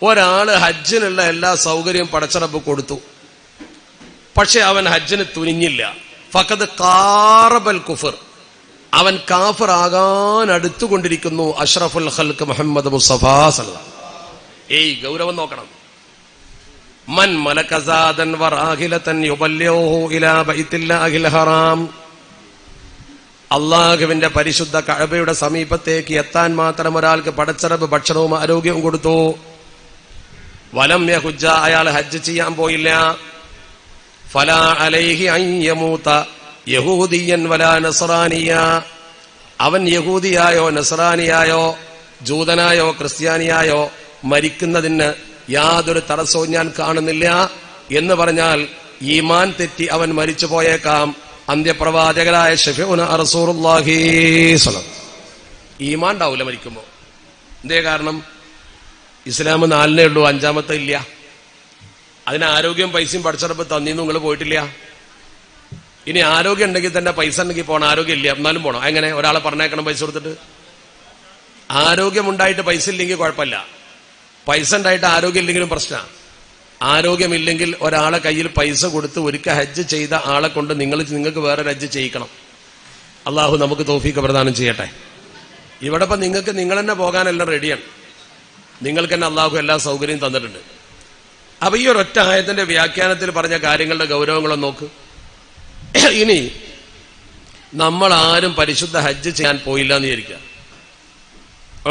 ഒരാള് ഹജ്ജിനുള്ള എല്ലാ സൗകര്യവും പടച്ചറബ് കൊടുത്തു, പക്ഷെ അവൻ ഹജ്ജിന് തുനിഞ്ഞില്ല. ഫഖദ് ഖാറബൽ കുഫർ, അവൻ കാഫിർ ആകാൻ അടുത്തുകൊണ്ടിരിക്കുന്നു. അഷ്റഫുൽ ഖൽഖ് മുഹമ്മദ് മുസ്തഫ സല്ലല്ലാഹു അലൈഹി. ഏയ് ഗൗരവം നോക്കണം. മൻ മലക സാദൻ വറാഹിലതൻ യുബല്ലിഹു ഇലാ ബൈത്തില്ലാഹിൽ ഹറാം. അള്ളാഹുവിന്റെ പരിശുദ്ധ കഅബയുടെ സമീപത്തേക്ക് എത്താൻ മാത്രം ഒരാൾക്ക് പടച്ചറബ് ഭക്ഷണവും ആരോഗ്യവും കൊടുത്തു. വലം യഹുജ്ജ, അയാൾ ഹജ്ജ് ചെയ്യാൻ പോയില്ല. ഫലാ അലൈഹി അൻ യമൂത യഹൂദിയൻ വലാ നസ്റാനിയ, അവൻ യഹൂദിയായോ നസ്റാനിയായോ ജൂതനായോ ക്രിസ്ത്യാനിയായോ മരിക്കുന്നതിന് യാതൊരു തടസ്സവും ഞാൻ കാണുന്നില്ല എന്ന് പറഞ്ഞാൽ ഈമാൻ തെറ്റി അവൻ മരിച്ചു പോയേക്കാം. അന്ത്യപ്രവാചകരായ ശഫീഉന റസൂലുള്ളാഹി സ്വല്ലല്ലാഹു അലൈഹി വസല്ലം ഈമാൻ ഉണ്ടാവില്ല മരിക്കുമ്പോ. എന്തേ കാരണം? ഇസ്ലാം 4 ഉള്ളൂ, 5ാമത്തെ ഇല്ല. അതിന് ആരോഗ്യം പൈസയും പഠിച്ചറപ്പ് തന്നീന്ന് നിങ്ങൾ പോയിട്ടില്ല. ഇനി ആരോഗ്യം ഉണ്ടെങ്കിൽ തന്നെ പൈസ ഉണ്ടെങ്കിൽ പോകണം, ആരോഗ്യം ഇല്ല എന്നാലും പോകണം. എങ്ങനെ? ഒരാളെ പറഞ്ഞേക്കണം പൈസ കൊടുത്തിട്ട്? ആരോഗ്യമുണ്ടായിട്ട് പൈസ ഇല്ലെങ്കിൽ കുഴപ്പമില്ല, പൈസ ഉണ്ടായിട്ട് ആരോഗ്യം ഇല്ലെങ്കിലും പ്രശ്നമാണ്. ആരോഗ്യമില്ലെങ്കിൽ ഒരാളെ കയ്യിൽ പൈസ കൊടുത്ത് ഒരിക്കൽ ഹജ്ജ് ചെയ്ത ആളെ കൊണ്ട് നിങ്ങൾക്ക് വേറൊരു ഹജ്ജ് ചെയ്യിക്കണം. അള്ളാഹു നമുക്ക് തൗഫീഖ് പ്രദാനം ചെയ്യട്ടെ. ഇവിടെ ഇപ്പം നിങ്ങൾക്ക് നിങ്ങൾ തന്നെ പോകാനെല്ലാം റെഡിയാണ്. നിങ്ങൾക്ക് തന്നെ അള്ളാഹു എല്ലാ സൗകര്യവും തന്നിട്ടുണ്ട്. അപ്പൊ ഈ ഒരൊറ്റ ആയത്തിന്റെ വ്യാഖ്യാനത്തിൽ പറഞ്ഞ കാര്യങ്ങളുടെ ഗൗരവങ്ങളും നോക്ക്. ഇനി നമ്മൾ ആരും പരിശുദ്ധ ഹജ്ജ് ചെയ്യാൻ പോയില്ല എന്ന് വിചാരിക്കുക,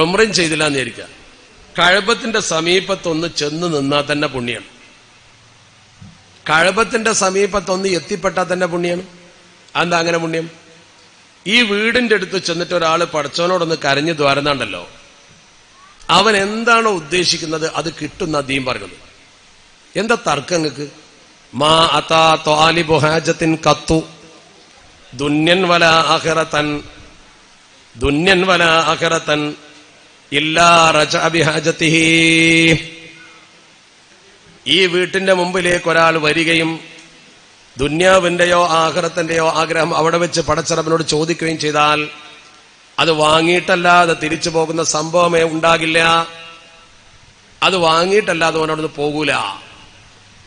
ഉംറയും ചെയ്തില്ല എന്ന് വിചാരിക്കുക. കഅബത്തിന്റെ സമീപത്തൊന്ന് ചെന്ന് നിന്നാൽ തന്നെ പുണ്യാണ്. കഅബത്തിന്റെ സമീപത്തൊന്ന് എത്തിപ്പെട്ടാൽ തന്നെ പുണ്യാണ്. അതെന്താ അങ്ങനെ പുണ്യം? ഈ വീടിന്റെ അടുത്ത് ചെന്നിട്ട് ഒരാൾ പടച്ചവനോടൊന്ന് കരഞ്ഞു ദ്വാരുന്നുണ്ടല്ലോ, അവൻ എന്താണോ ഉദ്ദേശിക്കുന്നത് അത് കിട്ടുന്ന ദീൻ പറഞ്ഞത്. എന്താ തർക്കം നിങ്ങൾക്ക്? മാ അതാ ത്വാലിബു ഹാജത്തിൻ ഖത്തു ദുന്യൻ വലാ ആഖിറതൻ ഇല്ലാ റജഅ ബിഹാജതിഹി. ഈ വീട്ടിന്റെ മുമ്പിലേക്ക് ഒരാൾ വരികയും ദുന്യാവിന്റെയോ ആഖിറത്തിന്റെയോ ആഗ്രഹം അവിടെ വെച്ച് പടച്ചറബിനോട് ചോദിക്കുകയും ചെയ്താൽ അത് വാങ്ങിയിട്ടല്ലാതെ തിരിച്ചു പോകുന്ന സംഭവമേ ഉണ്ടാകില്ല. അത് വാങ്ങിയിട്ടല്ലാതെ അവനോടൊന്ന് പോകൂല.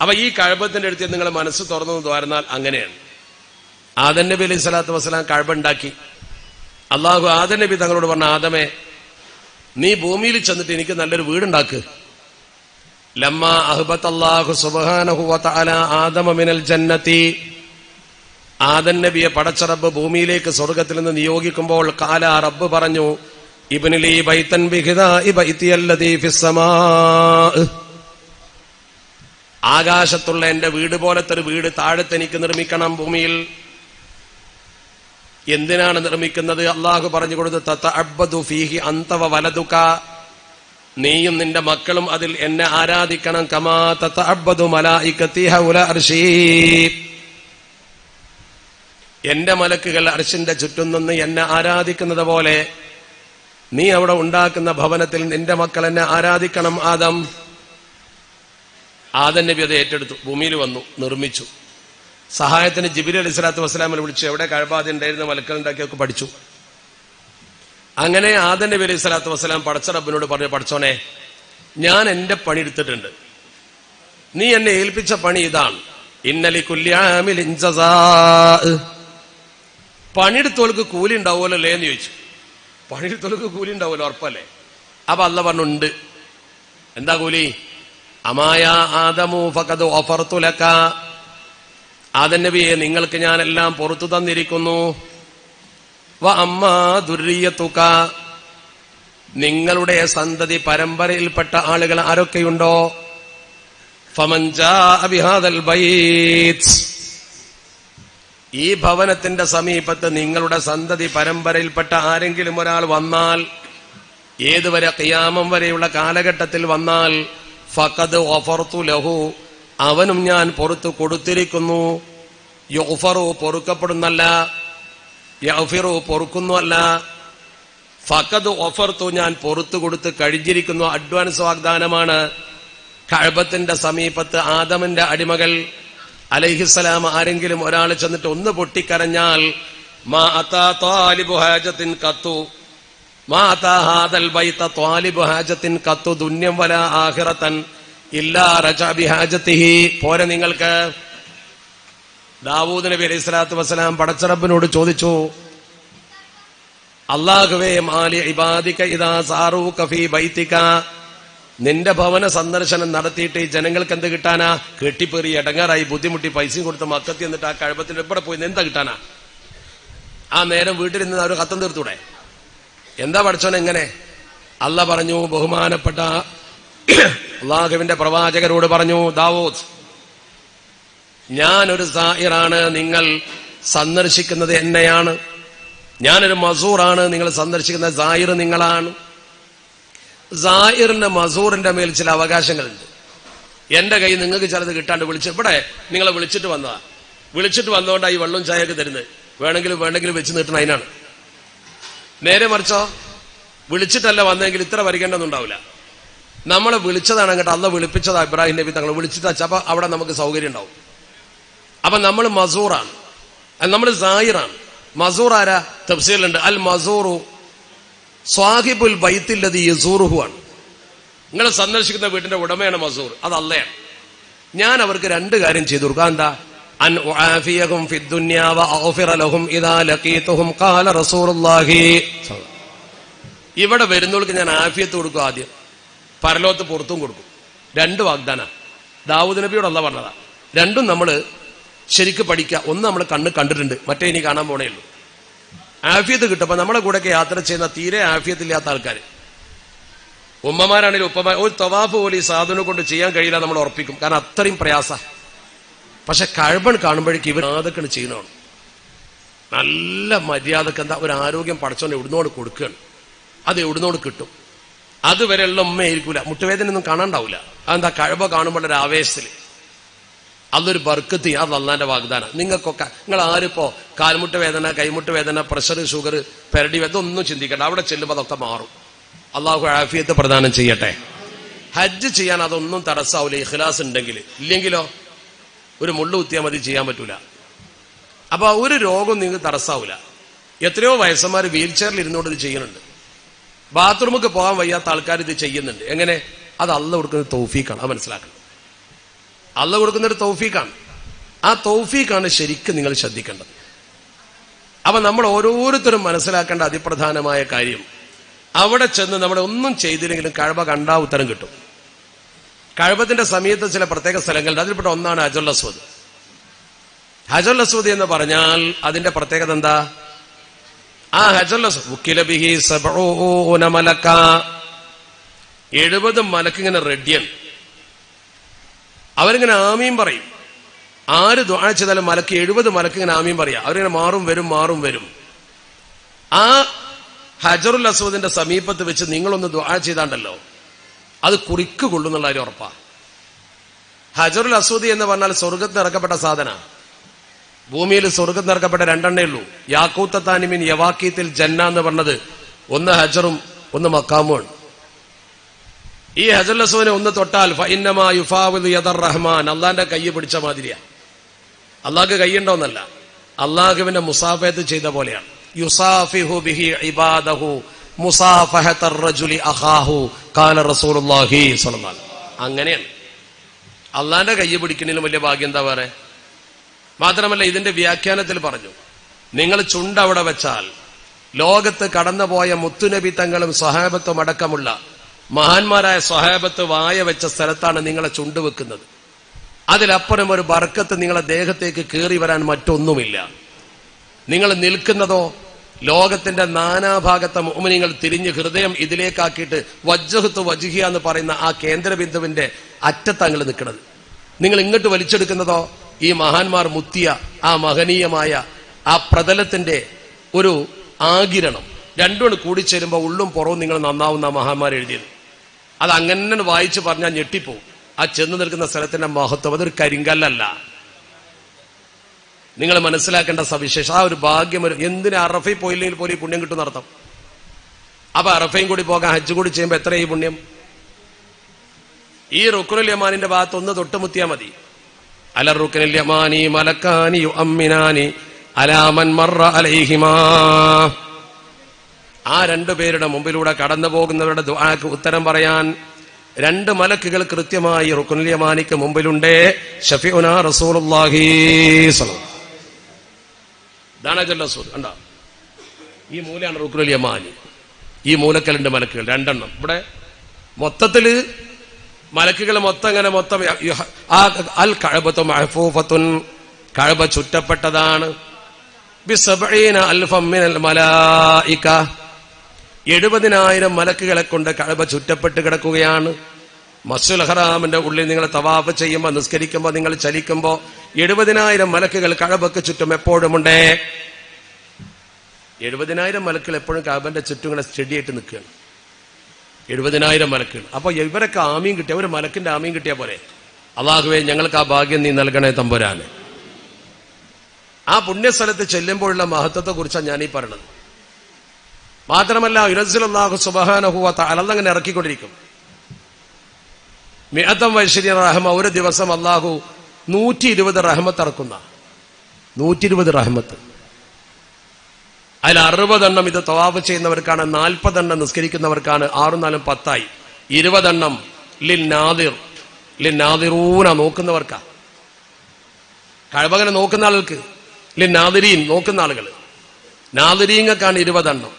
അപ്പൊ ഈ കഅബത്തിന്റെ അടുത്ത് നിങ്ങൾ മനസ്സ് തുറന്നു ദ്വാരുന്നാൽ അങ്ങനെയാണ്. ആദം നബി അലൈഹി സ്വലാത്തു വസ്സലാം കഅബ ഉണ്ടാക്കി. അള്ളാഹു ആദം നബി തങ്ങളോട് പറഞ്ഞ, ആദമേ, നീ ഭൂമിയിൽ ചെന്നിട്ട് എനിക്ക് നല്ലൊരു വീടുണ്ടാക്ക്. ലമ്മാ അഹ്ബത്തല്ലാഹു സുബ്ഹാനഹു വ തആല ആദമ മിനൽ ജന്നതി, ആദം നബിയെ പടച്ച റബ്ബ് ഭൂമിയിലേക്ക് സ്വർഗ്ഗത്തിൽ നിന്ന് നിയോഗിക്കുമ്പോൾ ഖാല, റബ്ബ് പറഞ്ഞു, ഇബ്നിലി ബൈതൻ ബിഖിദാഇ ബൈതി അല്ലദീ ഫിസ്സമാ, ആകാശത്തുള്ള എന്റെ വീട് പോലത്തെ ഒരു വീട് താഴത്ത് എനിക്ക് നിർമ്മിക്കണം ഭൂമിയിൽ. എന്തിനാണ് നിർമ്മിക്കുന്നത്? അള്ളാഹു പറഞ്ഞു കൊടുത്തു, തതഅബ്ബദു ഫീഹി അൻത വ വലദുക, നീയും നിന്റെ മക്കളും അതിൽ എന്നെ ആരാധിക്കണം. കമാ തതഅബ്ബദു മലായികതി ഹൗല അർശി, എന്റെ മലക്കുകൾ അർശിന്റെ ചുറ്റും നിന്ന് എന്നെ ആരാധിക്കുന്നത് പോലെ നീ അവിടെ ഉണ്ടാക്കുന്ന ഭവനത്തിൽ നിന്റെ മക്കൾ എന്നെ ആരാധിക്കണം. ആദം നബി അത് ഏറ്റെടുത്തു, ഭൂമിയിൽ വന്നു, നിർമ്മിച്ചു. സഹായത്തിന് ജിബ്രീൽ അലൈഹി സ്വലാത്തു വസ്സലാമിനെ വിളിച്ചു. എവിടെ കഅബ ഉണ്ടായിരുന്ന മലക്കൾ ഉണ്ടാക്കിയൊക്കെ പഠിച്ചു. അങ്ങനെ ആദം നബി അലൈഹി സ്വലാത്തു വസ്സലാം പടച്ച റബ്ബിനോട് പറഞ്ഞു, പടച്ചോനെ, ഞാൻ എന്റെ പണി എടുത്തിട്ടുണ്ട്, നീ എന്നെ ഏൽപ്പിച്ച പണി ഇതാണ്. ഇന്നലി കുല്ലി ആമിലിൻ ജസാ, പണിയെടുത്തോൾക്ക് കൂലി ഉണ്ടാവുമല്ലോ അല്ലേ എന്ന് ചോദിച്ചു. പണിയെടുത്തോൾക്ക് കൂലി ഉണ്ടാവുമല്ലോ, ഉറപ്പല്ലേ? അപ്പൊ അല്ലാഹ് പറഞ്ഞു, ഉണ്ട്. എന്താ കൂലി? അമായ ആദമു ഫഖദ് ഗഫർതു ലക, ആദം നബിയെ, നിങ്ങൾക്ക് ഞാനെല്ലാം പുറത്തു തന്നിരിക്കുന്നു. വ അമ്മാ ദുർരിയതുക, നിങ്ങളുടെ സന്തതി പരമ്പരയിൽപ്പെട്ട ആളുകൾ ആരൊക്കെയുണ്ടോ, ഫമൻ ജാഅ ബിഹാദൽ ബൈത്ത്, ഈ ഭവനത്തിന്റെ സമീപത്ത് നിങ്ങളുടെ സന്തതി പരമ്പരയിൽപ്പെട്ട ആരെങ്കിലും ഒരാൾ വന്നാൽ, ഏതുവരെ ഖിയാമം വരെയുള്ള കാലഘട്ടത്തിൽ വന്നാൽ, ഫഖദ് ഗഫർതു ലഹു, അവനും ഞാൻ പുറത്തു കൊടുത്തിരിക്കുന്നു. യുഗ്ഫറു, പൊറുക്കപ്പെടുന്നല്ല, യഗ്ഫിറു, പൊറുക്കുന്നുവല്ല. ഫഖദ് ഗഫർതു, ഞാൻ പുറത്തു കൊടുത്ത് കഴിഞ്ഞിരിക്കുന്നു. അഡ്വാൻസ് വാഗ്ദാനമാണ്. കഅബത്തിന്റെ സമീപത്ത് ആദമിന്റെ അടിമകൾ അലൈഹിസ്സലാം ആരെങ്കിലും ഒരാൾ ചെന്നിട്ട് ഒന്ന് പൊട്ടിക്കരഞ്ഞാൽ, മാ അതാ ത്വാലിബു ഹാജത്തിൻ ഖത്തു, മാ അതാ ഹാദൽ ബൈത ത്വാലിബു ഹാജത്തിൻ ഖത്തു ദുന്യം വലാ ആഖിറതൻ ഇല്ലാ റജഅ ബിഹാജതിഹി. പോരെ നിങ്ങൾക്ക്? ദാവൂദ് നബി അലൈഹി സ്വലാത്തു വസ്സലാം പടച്ച റബ്ബിനോട് ചോദിച്ചു, അല്ലാഹുവേ, മാലി ഇബാദിക ഇദാ സാറൂക ഫീ ബൈതിക, നിന്റെ ഭവന സന്ദർശനം നടത്തിയിട്ട് ഈ ജനങ്ങൾക്ക് എന്ത് കിട്ടാനാ? കെട്ടിപ്പേറി ഇടങ്ങാറായി ബുദ്ധിമുട്ടി പൈസയും കൊടുത്ത് മക്കത്തി എന്നിട്ട് ആ കഅബത്തിന്റെ എവിടെ പോയി എന്താ കിട്ടാനാ? ആ നേരം വീട്ടിൽ നിന്ന് അവർ കത്തം തീർത്തൂടെ? എന്താ പഠിച്ചോനെ എങ്ങനെ? അല്ലാഹ് പറഞ്ഞു, ബഹുമാനപ്പെട്ട അല്ലാഹുവിന്റെ പ്രവാചകരോട് പറഞ്ഞു, ദാവൂദ്, ഞാനൊരു സായിറാണ്, നിങ്ങൾ സന്ദർശിക്കുന്നത് എന്നെയാണ്. ഞാനൊരു മസൂറാണ്, നിങ്ങൾ സന്ദർശിക്കുന്ന സായിർ നിങ്ങളാണ്. സായിറിന്റെ മസൂറിന്റെ മേൽ ചില അവകാശങ്ങളുണ്ട്. എന്റെ കൈ നിങ്ങൾക്ക് ചിലത് കിട്ടാണ്ട് ഇവിടെ നിങ്ങളെ വിളിച്ചിട്ട് വന്നതാ, വിളിച്ചിട്ട് വന്നുകൊണ്ടാണ് ഈ വെള്ളം ചായയൊക്കെ തരുന്നത്. വേണമെങ്കിലും വെച്ച് നീട്ടണം, അതിനാണ്. നേരെ മറിച്ചോ, വിളിച്ചിട്ടല്ല വന്നെങ്കിൽ ഇത്ര വരികേണ്ടതുണ്ടാവില്ല. നമ്മളെ വിളിച്ചതാണ് അങ്ങോട്ട്, അല്ല വിളിപ്പിച്ചതാ ഇബ്രാഹിം നബി തങ്ങൾ വിളിച്ചിട്ട്. അപ്പൊ അവിടെ നമുക്ക് സൗകര്യം ഉണ്ടാവും. അപ്പൊ നമ്മൾ മസൂറാണ്, നമ്മൾ സായിറാണ്. മസൂർ ആരാ? തഫ്സീറിലുണ്ട്, അൽ മസൂറു സ്വാഹിബുൽ ബൈത്തില്ലദീ യസൂറുഹു ആണ്. നിങ്ങളെ സന്ദർശിക്കുന്ന വീട്ടിന്റെ ഉടമയാണ് മസൂർ, അത് അള്ളയാണ്. ഞാൻ അവർക്ക് രണ്ട് കാര്യം ചെയ്തു കൊടുക്കാം. എന്താ? അൻ ഉആഫിയഹും ഫിദ്ദുനിയ വ അഗ്ഫിറ ലഹും ഇദാ ലഖീതുഹും ഖാല റസൂലുള്ളാഹി. ഇവിടെ വരുന്നവർക്ക് ഞാൻ ആഫിയത്ത് കൊടുക്കും, ആദ്യം പരലോകത്ത് പുറത്തും കൊടുക്കും. രണ്ട് വാഗ്ദാന ദാവൂദ് നബിയോട് അല്ലാഹ് പറഞ്ഞതാ. രണ്ടും നമ്മൾ ശരിക്ക് പഠിക്കുക. ഒന്ന് നമ്മൾ കണ്ടിട്ടുണ്ട്, മറ്റേ ഇനി കാണാൻ പോണേ ഉള്ളൂ. ആഫിയത്ത് കിട്ടുമ്പോ നമ്മുടെ കൂടെയൊക്കെ യാത്ര ചെയ്യുന്ന തീരെ ആഫിയത്തില്ലാത്ത ആൾക്കാർ, ഉമ്മമാരാണെങ്കിലും ഉപ്പമാർ, ഒരു തവാഫ് പോലും ഈ സാധനം കൊണ്ട് ചെയ്യാൻ കഴിയില്ല നമ്മൾ ഉറപ്പിക്കും. കാരണം അത്രയും പ്രയാസ. പക്ഷെ കഴബൺ കാണുമ്പോഴേക്ക് ഇവർ അതൊക്കെ ചെയ്യണമാണ്. നല്ല മര്യാദക്ക് എന്താ ഒരു ആരോഗ്യം പടച്ചോണ്ട് എവിടുന്നോട് കൊടുക്കുകയാണ്. അത് എവിടുന്നോട് കിട്ടും. അതുവരെയുള്ള ഉമ്മയായിരിക്കൂല, മുട്ടുവേദന ഒന്നും കാണാണ്ടാവില്ല. അതെന്താ കഴബ കാണുമ്പോൾ ഒരു ആവേശത്തിൽ അതൊരു ബർക്കത്ത്, അത് അള്ളാന്റെ വാഗ്ദാനം. നിങ്ങൾക്കൊക്കെ നിങ്ങൾ ആരിപ്പോ കാൽമുട്ട് വേദന, കൈമുട്ട് വേദന, പ്രഷർ, ഷുഗർ, പെരടി വേദന ഒന്നും ചിന്തിക്കണ്ട. അവിടെ ചെല്ലുമ്പോൾ അതൊക്കെ മാറും. അള്ളാഹു ആഫിയത്ത് പ്രദാനം ചെയ്യട്ടെ. ഹജ്ജ് ചെയ്യാൻ അതൊന്നും തടസ്സാവൂല, ഇഖ്ലാസ് ഉണ്ടെങ്കിൽ. ഇല്ലെങ്കിലോ ഒരു മുള്ളു കുത്തിയാൽ മതി, ചെയ്യാൻ പറ്റൂല. അപ്പൊ ഒരു രോഗം നിങ്ങൾക്ക് തടസ്സാവൂല. എത്രയോ വയസ്സന്മാർ വീൽ ചെയറിൽ ഇരുന്നുകൊണ്ട് ഇത് ചെയ്യുന്നുണ്ട്. ബാത്റൂമൊക്കെ പോകാൻ വയ്യാത്ത ആൾക്കാർ ഇത് ചെയ്യുന്നുണ്ട്. എങ്ങനെ? അത് അള്ള കൊടുക്കുന്ന തൗഫീഖാണ്. അത് മനസ്സിലാക്കണം. അള്ള കൊടുക്കുന്നൊരു തൗഫീഖാണ്. ആ തൗഫീഖാണ് ശരിക്കും നിങ്ങൾ ശ്രദ്ധിക്കേണ്ടത്. അപ്പൊ നമ്മൾ ഓരോരുത്തരും മനസ്സിലാക്കേണ്ട അതിപ്രധാനമായ കാര്യം, അവിടെ ചെന്ന് നമ്മൾ ഒന്നും ചെയ്തില്ലെങ്കിലും കഅബ കണ്ടാ ഉത്തരം കിട്ടും. കഅബത്തിന്റെ സമയത്ത് ചില പ്രത്യേക സ്ഥലങ്ങളുണ്ട്. അതിൽപ്പെട്ട ഒന്നാണ് ഹജറുൽ അസ്വദ്. ഹജറുൽ അസ്വദ് എന്ന് പറഞ്ഞാൽ അതിന്റെ പ്രത്യേകത എന്താ? ആ ഹജറുൽ അസ്വദ് ഉക്കില ബിഹി 70 മലക്ക, 70 മലക്ക് ഇങ്ങനെ റെഡിയാണ്. അവരിങ്ങനെ ആമീൻ പറയും. ആര് ദുആ ചെയ്താലും മലക്ക് 70 മലക്ക് ഇങ്ങനെ ആമീൻ പറയാം. അവരിങ്ങനെ മാറും വരും. ആ ഹജറുൽ അസ്വദിന്റെ സമീപത്ത് വെച്ച് നിങ്ങളൊന്ന് ദുആ ചെയ്താണ്ടല്ലോ, അത് കുറിക്ക് കൊള്ളുന്നുള്ള കാര്യം ഉറപ്പാ. ഹജറുൽ അസ്വദ് എന്ന് പറഞ്ഞാൽ സ്വർഗത്ത് ഇറക്കപ്പെട്ട സാധന. ഭൂമിയിൽ സ്വർഗത്ത് ഇറക്കപ്പെട്ട 2 എണ്ണേ ഉള്ളൂ. യാക്കൂത്തത്താനി മിൻ യവാക്കീത്തിൽ ജന്ന എന്ന് പറഞ്ഞത് ഒന്ന് ഹജറും ഒന്ന് മക്കാമുമാണ്. ഈ ഹജറുൽ അസ്വദിനെ ഒന്ന് തൊട്ടാൽ ഫഇന്നമാ യുഫാവിദു യദർ റഹ്മാൻ, അള്ളാന്റെ കൈ പിടിച്ച മാതിരിയാ. അള്ളാഹ്ക്ക് കൈയുണ്ടോന്നല്ല, അള്ളാഹുവിന്റെ മുസാഫഹത്ത് ചെയ്ത പോലെയാണ്. യുസാഫിഹു ബിഹി ഇബാദഹു മുസാഫഹത്തർ റജുലി അഖാഹു ഖാല റസൂലുള്ളാഹി സ്വല്ലല്ലാഹു അലൈഹി വസല്ലം. അങ്ങനെയാണ്. അള്ളാന്റെ കൈ പിടിക്കുന്നതിലും വലിയ ഭാഗ്യം എന്താ വേറെ? മാത്രമല്ല ഇതിന്റെ വ്യാഖ്യാനത്തിൽ പറഞ്ഞു, നിങ്ങൾ ചുണ്ട് അവിടെ വെച്ചാൽ ലോകത്ത് കടന്നുപോയ മുത്തുനബി തങ്ങളും സ്വഹാബത്തും അടക്കമുള്ള മഹാന്മാരായ സ്വഹാബത്ത് വായ വെച്ച സ്ഥലത്താണ് നിങ്ങളെ ചുണ്ട് വെക്കുന്നത്. അതിലപ്പുറം ഒരു ബർക്കത്ത് നിങ്ങളെ ദേഹത്തേക്ക് കയറി വരാൻ മറ്റൊന്നുമില്ല. നിങ്ങൾ നിൽക്കുന്നതോ ലോകത്തിന്റെ നാനാഭാഗത്തെ മുഅ്മിനീങ്ങൾ തിരിഞ്ഞ് ഹൃദയം ഇതിലേക്കാക്കിയിട്ട് വജ്ഹത്തു വജ്ഹിയ എന്ന് പറയുന്ന ആ കേന്ദ്രബിന്ദുവിന്റെ അറ്റത്തങ്ങൾ നിൽക്കുന്നത്. നിങ്ങൾ ഇങ്ങോട്ട് വലിച്ചെടുക്കുന്നതോ ഈ മഹാന്മാർ മുത്തിയ ആ മഹനീയമായ ആ പ്രതലത്തിന്റെ ഒരു ആകിരണം. രണ്ടും കൂടിച്ചേരുമ്പോൾ ഉള്ളും പുറവും നിങ്ങൾ നന്നാവുന്ന മഹാന്മാർ എഴുതിയത്. അത് അങ്ങനെ വായിച്ചു പറഞ്ഞാൽ ഞെട്ടിപ്പോവും. ആ ചെന്ന് നിൽക്കുന്ന സ്ഥലത്തിന്റെ മഹത്വം അതൊരു കരിങ്കല്ലല്ല. നിങ്ങൾ മനസ്സിലാക്കേണ്ട സവിശേഷം ആ ഒരു ഭാഗ്യം. എന്തിന് അറഫയിൽ പോയില്ലെങ്കിൽ പോലും ഈ പുണ്യം കിട്ടുന്ന അർത്ഥം. അപ്പൊ അറഫയും കൂടി പോകാൻ ഹജ്ജ് കൂടി ചെയ്യുമ്പോൾ എത്ര ഈ പുണ്യം? ഈ റുക്നുൽ യമാനിന്റെ ഭാഗത്ത് ഒന്ന് തൊട്ടുമുത്തിയാ മതി. അല റുക്നുൽ യമാനി മലക്കാനി യുഅമ്മിനാനി അലാ മൻ മർറ അലൈഹിമാ. ആ 2 പേരുടെ മുമ്പിലൂടെ കടന്നു പോകുന്നവരുടെ ദുആക്ക് ഉത്തരം പറയാൻ 2 മലക്കുകൾ കൃത്യമായി റുക്നുൽ യമാനിക്ക് മുമ്പിലുണ്ട്. ഷഫീഉനാ റസൂലുള്ളാഹി സ്വല്ലല്ലാഹു. ഇതാണ് ഹജറുൽ അസ്വദ്. കണ്ടോ? ഈ മൂലയാണ് റുക്നുൽ യമാനി. ഈ മൂലക്കലുണ്ട് മലക്കുകൾ 2 എണ്ണം. ഇവിടെ മൊത്തത്തില് മലക്കുകൾ മൊത്തം അൽ കഅബത്തു മഹ്ഫൂഫത്തുൻ, കഅബ ചുറ്റപ്പെട്ടതാണ്. ബിസബഈന അൽഫൻ മിനൽ മലായിക, 70,000 മലക്കുകളെ കൊണ്ട് കഅബ ചുറ്റപ്പെട്ട് കിടക്കുകയാണ്. മസ്ജിദുൽ ഹറാമിന്റെ ഉള്ളിൽ നിങ്ങൾ തവാഫ് ചെയ്യുമ്പോൾ, നിസ്കരിക്കുമ്പോൾ, നിങ്ങൾ ചലിക്കുമ്പോൾ 70,000 മലക്കുകൾ കഅബക്ക് ചുറ്റും എപ്പോഴുമുണ്ട്. 70,000 മലക്കുകൾ എപ്പോഴും കഅബന്റെ ചുറ്റും ഇങ്ങനെ സ്റ്റഡിയായിട്ട് നിൽക്കുകയാണ്. 70,000 മലക്കുകൾ. അപ്പൊ ഇവരൊക്കെ ആമീൻ കിട്ടിയ, ഒരു മലക്കിന്റെ ആമീൻ കിട്ടിയ പോലെ അല്ലാഹുവേ ഞങ്ങൾക്ക് ആ ഭാഗ്യം നീ നൽകണേ തമ്പുരാനെ. ആ പുണ്യസ്ഥലത്ത് ചെല്ലുമ്പോഴുള്ള മഹത്വത്തെ കുറിച്ചാണ് ഞാനീ പറയണത്. മാത്രമല്ല യുനസ്സിലുല്ലാഹു സുബ്ഹാനഹു വ തആല അങ്ങനെ ഇറക്കിക്കൊണ്ടിരിക്കും. മിഅത്തം വൈശ്വര്യ റഹ്മ, ഒരു ദിവസം അള്ളാഹു 120 റഹ്മത്ത് ഇറക്കുന്ന 120 റഹ്മത്ത്. അതിൽ 60 എണ്ണം ഇത് തവാഫ് ചെയ്യുന്നവർക്കാണ്, 40 എണ്ണം നിസ്കരിക്കുന്നവർക്കാണ്. 6 × 4 = 10. 20 എണ്ണം ലിന്നാദിറൂന നോക്കുന്നവർക്കാ. കഅബനെ നോക്കുന്ന ആളുകൾക്ക്, ലിന്നാദിരീൻ നോക്കുന്ന ആളുകൾ, നാദിരീങ്ങൾക്കാണ് 20 എണ്ണം.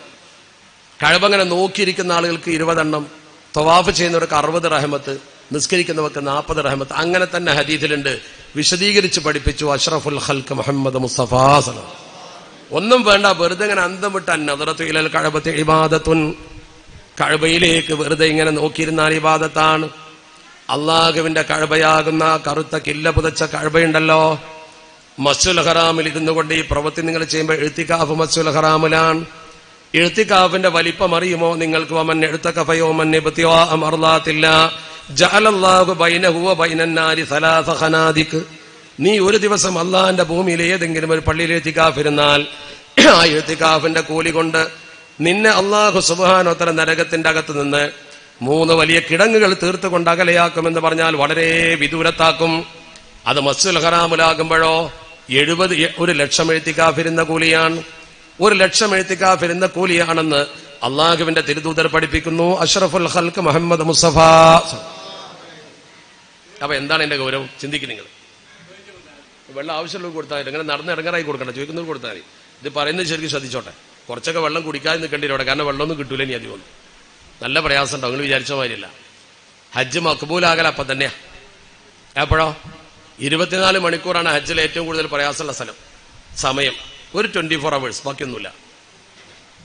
കഅബനെ നോക്കിയിരിക്കുന്ന ആളുകൾക്ക് 20 എണ്ണം, തവാഫ് ചെയ്യുന്നവർക്ക് 60 റഹ്മത്ത്, നിസ്കരിക്കുന്നവർക്ക് 40 റഹ്മത്ത്. അങ്ങനെ തന്നെ ഹദീസിലുണ്ട്, വിശദീകരിച്ച് പഠിപ്പിച്ചു അഷ്റഫുൽ ഖൽഖ് മുഹമ്മദ് മുസ്തഫ സല്ലല്ലാഹു. ഒന്നും വേണ്ട, വെറുതെ ഇങ്ങനെ അന്തം വിട്ട നദറത്തു ഇലൽ കഅബത്തി ഇബാദത്തുൻ, കഅബയിലേക്ക് വെറുതെ ഇങ്ങനെ നോക്കിയിരുന്നാൽ ഇബാദത്താണ്. അള്ളാഹുവിന്റെ കഅബയാകുന്ന കറുത്ത കില്ല പുതച്ച കഅബയുണ്ടല്ലോ, മസ്ജിദുൽ ഹറാമിൽ ഇരുന്നു കൊണ്ട് ഈ പ്രവൃത്തി നിങ്ങൾ ചെയ്യുമ്പോൾ ഇഅ്തികാഫ് മസ്ജിദുൽ ഹറാമിലാണ്. ഇഅ്തികാഫിന്റെ വലിപ്പം അറിയുമോ നിങ്ങൾക്ക്? വമൻ ഇഅ്തകഫ യൗമൻ ഇബ്തിഗാഅ മർളാത്തില്ലാഹ് ജഅലല്ലാഹു ബൈനഹു വബൈനൻ നാരി സലാസ ഖനാദിക്. നീ ഒരു ദിവസം അള്ളാഹിന്റെ ഭൂമിയിൽ ഏതെങ്കിലും ഒരു പള്ളിയിൽ ഇഅ്തികാഫ് ഇരുന്നാൽ ആ ഇഅ്തികാഫിന്റെ കൂലി കൊണ്ട് നിന്നെ അള്ളാഹു സുബ്ഹാനഹു വ തആല നരകത്തിന്റെ അകത്ത് നിന്ന് 3 വലിയ കിടങ്ങുകൾ തീർത്തുകൊണ്ട് അകലെയാക്കുമെന്ന് പറഞ്ഞാൽ വളരെ വിദൂരത്താക്കും. അത് മസ്ജിദുൽ ഹറാമിലാകുമ്പോഴോ 1,00,000 ഇഅ്തികാഫിരുന്ന കൂലിയാണ്. 1,00,000 ഇഅ്തികാഫിരുന്ന കൂലിയാണെന്ന് അള്ളാഹുവിന്റെ തിരുദൂതർ പഠിപ്പിക്കുന്നു. അഷ്റഫുൽ ഖൽഖ് മുഹമ്മദ് മുസ്തഫ. അപ്പൊ എന്താണ് എന്റെ ഗൗരവം? ചിന്തിക്കും നിങ്ങൾ. വെള്ളം ആവശ്യമുള്ളവർക്ക് കൊടുത്താൽ മതി, ഇങ്ങനെ നടന്ന് ഇടങ്ങറായി കൊടുക്കണ്ട, ചോദിക്കുന്നവർ കൊടുത്താൽ മതി. ഇത് പറയുന്നത് ശരിക്കും ശ്രദ്ധിച്ചോട്ടെ. കുറച്ചൊക്കെ വെള്ളം കുടിക്കാതെ നിൽക്കേണ്ടി ഇവിടെ, കാരണം വെള്ളമൊന്നും കിട്ടൂല ഇനി അധികം. നല്ല പ്രയാസം ഉണ്ടാവും, നിങ്ങൾ വിചാരിച്ച മാതിരിയല്ല. ഹജ്ജ് മഖ്ബൂലാകല അപ്പം തന്നെയാ. എപ്പോഴോ 24 മണിക്കൂറാണ് ഹജ്ജിൽ ഏറ്റവും കൂടുതൽ പ്രയാസമുള്ള സമയം. ഒരു 24 hours, ബാക്കിയൊന്നുമില്ല.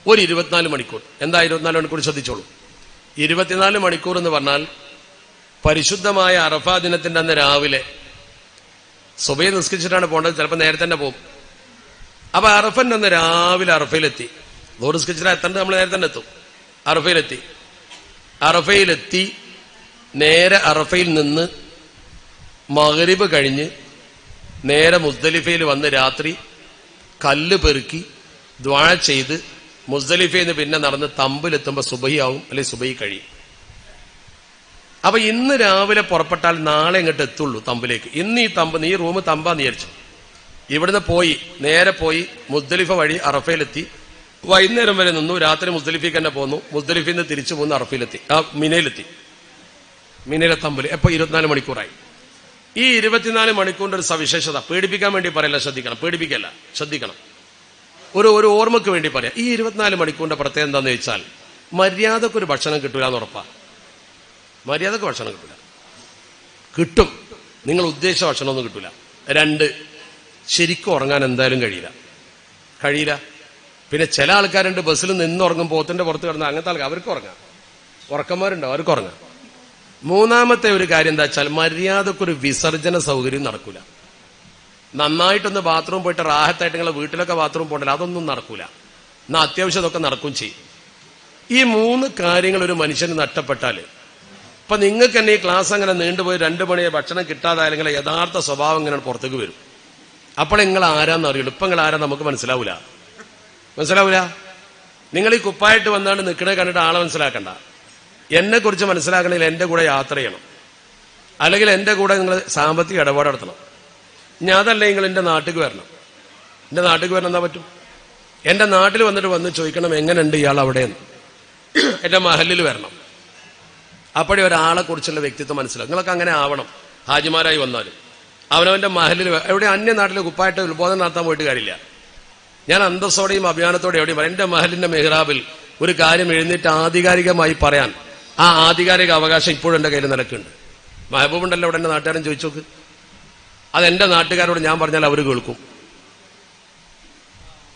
ഒരു 24 മണിക്കൂർ. എന്താ 24 മണിക്കൂർ? ശ്രദ്ധിച്ചോളൂ. 24 മണിക്കൂർ എന്ന് പറഞ്ഞാൽ പരിശുദ്ധമായ അറഫാ ദിനത്തിന്റെ അന്ന് രാവിലെ സുബഹി നിസ്കരിച്ചിട്ടാണ് പോകേണ്ടത്. ചിലപ്പോൾ നേരത്തെ തന്നെ പോകും. അപ്പൊ അറഫന്റെ അന്ന് രാവിലെ അറഫയിലെത്തി. ദൂർ നിസ്കരിച്ചിട്ട് എത്തേണ്ടത് നമ്മൾ നേരത്തെ തന്നെ എത്തും. അറഫയിലെത്തി നേരെ അറഫയിൽ നിന്ന് മഗ്രിബ് കഴിഞ്ഞ് നേരെ മുസ്ദലിഫയിൽ വന്ന് രാത്രി കല്ല് പെറുക്കി ദുആ ചെയ്ത് മുസ്ദലിഫയിൽ നിന്ന് പിന്നെ നടന്ന് തമ്പിലെത്തുമ്പോൾ സുബഹിയാവും, അല്ലെങ്കിൽ സുബഹി കഴിയും. അപ്പൊ ഇന്ന് രാവിലെ പുറപ്പെട്ടാൽ നാളെ ഇങ്ങോട്ട് എത്തുള്ളൂ തമ്പിലേക്ക്. ഇന്ന് ഈ റൂം തമ്പാന്ന് വിചാരിച്ചു. ഇവിടുന്ന് നേരെ പോയി മുസ്ദലിഫ വഴി അറഫയിലെത്തി. വൈകുന്നേരം വരെ നിന്നു. രാത്രി മുസ്ദലിഫിക്ക് തന്നെ പോന്നു. മുസ്ദലിഫിൽ നിന്ന് തിരിച്ചു പോന്ന് അറഫയിലെത്തി, മിനയിലെ തമ്പിൽ. എപ്പോ 24 മണിക്കൂറായി. ഈ 24 മണിക്കൂറിന്റെ ഒരു സവിശേഷത പേടിപ്പിക്കാൻ വേണ്ടി പറയല്ല, ശ്രദ്ധിക്കണം. ഒരു ഓർമ്മക്ക് വേണ്ടി പറയാം. ഈ 24 മണിക്കൂറിന്റെ പ്രത്യേകത എന്താന്ന് വെച്ചാൽ മര്യാദക്കൊരു ഭക്ഷണം കിട്ടൂല എന്ന് ഉറപ്പാ. മര്യാദക്ക് ഭക്ഷണം കിട്ടും, നിങ്ങൾ ഉദ്ദേശിച്ച ഭക്ഷണമൊന്നും കിട്ടൂല. 2, ശരിക്കും ഉറങ്ങാൻ എന്തായാലും കഴിയില്ല. പിന്നെ ചില ആൾക്കാരുണ്ട് ബസ്സിൽ നിന്നുറങ്ങും, പോത്തിന്റെ പുറത്ത് കിടന്ന അങ്ങനത്തെ ആൾക്കാർ, അവർക്ക് ഉറങ്ങാം. ഉറക്കന്മാരുണ്ടോ? അവർക്ക് ഉറങ്ങാം. 3ാമത്തെ ഒരു കാര്യം എന്താ വെച്ചാൽ മര്യാദക്കൊരു വിസർജന സൗകര്യം നടക്കൂല. നന്നായിട്ടൊന്ന് ബാത്റൂം പോയിട്ട് റാഹത്തായിട്ട് നിങ്ങളെ വീട്ടിലൊക്കെ ബാത്റൂം പോകണ്ടല്ലോ, അതൊന്നും നടക്കൂല. എന്നാൽ അത്യാവശ്യം ഇതൊക്കെ നടക്കും ചെയ്യും. ഈ 3 കാര്യങ്ങൾ ഒരു മനുഷ്യന് നഷ്ടപ്പെട്ടാൽ, ഇപ്പൊ നിങ്ങൾക്ക് തന്നെ ഈ ക്ലാസ് അങ്ങനെ നീണ്ടുപോയി 2 മണിയെ ഭക്ഷണം കിട്ടാതായാൽ നിങ്ങളെ യഥാർത്ഥ സ്വഭാവം ഇങ്ങനെ പുറത്തേക്ക് വരും. അപ്പോൾ നിങ്ങൾ ആരാന്ന് അറിയുള്ളൂ. ഇപ്പൊ നിങ്ങൾ ആരാ നമുക്ക് മനസ്സിലാവൂല. നിങ്ങൾ ഈ കുപ്പായിട്ട് വന്നാണ്ട് നിൽക്കണേ കണ്ടിട്ട് ആളെ മനസ്സിലാക്കണ്ട. എന്നെ കുറിച്ച് മനസ്സിലാക്കണമെങ്കിൽ എന്റെ കൂടെ യാത്ര ചെയ്യണം, അല്ലെങ്കിൽ എന്റെ കൂടെ നിങ്ങൾ സാമ്പത്തിക ഇടപാട് നടത്തണം. ഞാൻ അതല്ല, നിങ്ങൾ എന്റെ നാട്ടിൽ വരണം. എന്റെ നാട്ടിൽ വരണം എന്താ പറ്റും? എന്റെ നാട്ടിൽ വന്ന് ചോദിക്കണം എങ്ങനെയുണ്ട് ഇയാൾ അവിടെയെന്ന്. എന്റെ മഹലിൽ വരണം. അപ്പോഴേ ഒരാളെ കുറിച്ചുള്ള വ്യക്തിത്വം മനസ്സിലാവും. നിങ്ങളൊക്കെ അങ്ങനെ ആവണം. ഹാജിമാരായി വന്നാലും അവനവന്റെ മഹലിൽ, എവിടെ അന്യനാട്ടിൽ കുപ്പായിട്ട് ഉത്ബോധനം നടത്താൻ പോയിട്ട് കാര്യമില്ല. ഞാൻ അന്തസ്സോടെയും അഭിമാനത്തോടെ എവിടെയും പറയാം. എന്റെ മഹലിന്റെ മെഹ്റാബിൽ ഒരു കാര്യം എഴുന്നേറ്റ് ആധികാരികമായി പറയാൻ ആ ആധികാരിക അവകാശം ഇപ്പോഴും എന്റെ കയ്യിൽ നിലക്കുണ്ട്. മഹബൂബുണ്ടല്ലോ ഇവിടെ, എന്റെ നാട്ടുകാരൻ ചോദിച്ചു നോക്ക്. അതെന്റെ നാട്ടുകാരോട് ഞാൻ പറഞ്ഞാൽ അവർ കേൾക്കും.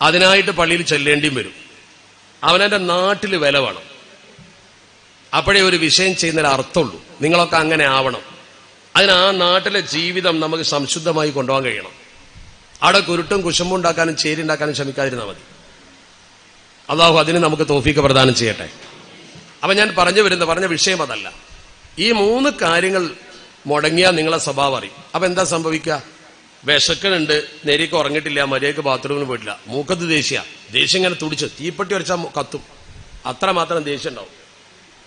അതിനായിട്ട് പള്ളിയിൽ ചെല്ലേണ്ടിയും വരും. അവനെന്റെ നാട്ടിൽ വില വേണം. അപ്പോഴേ ഒരു വിഷയം ചെയ്യുന്നതിന് അർത്ഥമുള്ളൂ. നിങ്ങളൊക്കെ അങ്ങനെ ആവണം. അതിന് ആ നാട്ടിലെ ജീവിതം നമുക്ക് സംശുദ്ധമായി കൊണ്ടുപോകാൻ കഴിയണം. അവിടെ കുരുട്ടും കുശുമ്പും ഉണ്ടാക്കാനും ചേരി ഉണ്ടാക്കാനും ശ്രമിക്കാതിരുന്നാൽ മതി. അള്ളാഹു അതിന് നമുക്ക് തൗഫീഖ് പ്രദാനം ചെയ്യട്ടെ. അപ്പൊ ഞാൻ പറഞ്ഞ വിഷയം അതല്ല. ഈ 3 കാര്യങ്ങൾ മുടങ്ങിയാൽ നിങ്ങളെ സ്വഭാവം അറിയും. അപ്പൊ എന്താ സംഭവിക്കുക? വിശക്കനുണ്ട്, നേരിക്ക് ഉറങ്ങിയിട്ടില്ല, മര്യാദക്ക് ബാത്റൂമിന് പോയിട്ടില്ല, മൂക്കത്ത് ദേഷ്യം ഇങ്ങനെ തുടിച്ച് തീപ്പെട്ടി വരച്ചാൽ കത്തും. അത്രമാത്രം ദേഷ്യം ഉണ്ടാവും.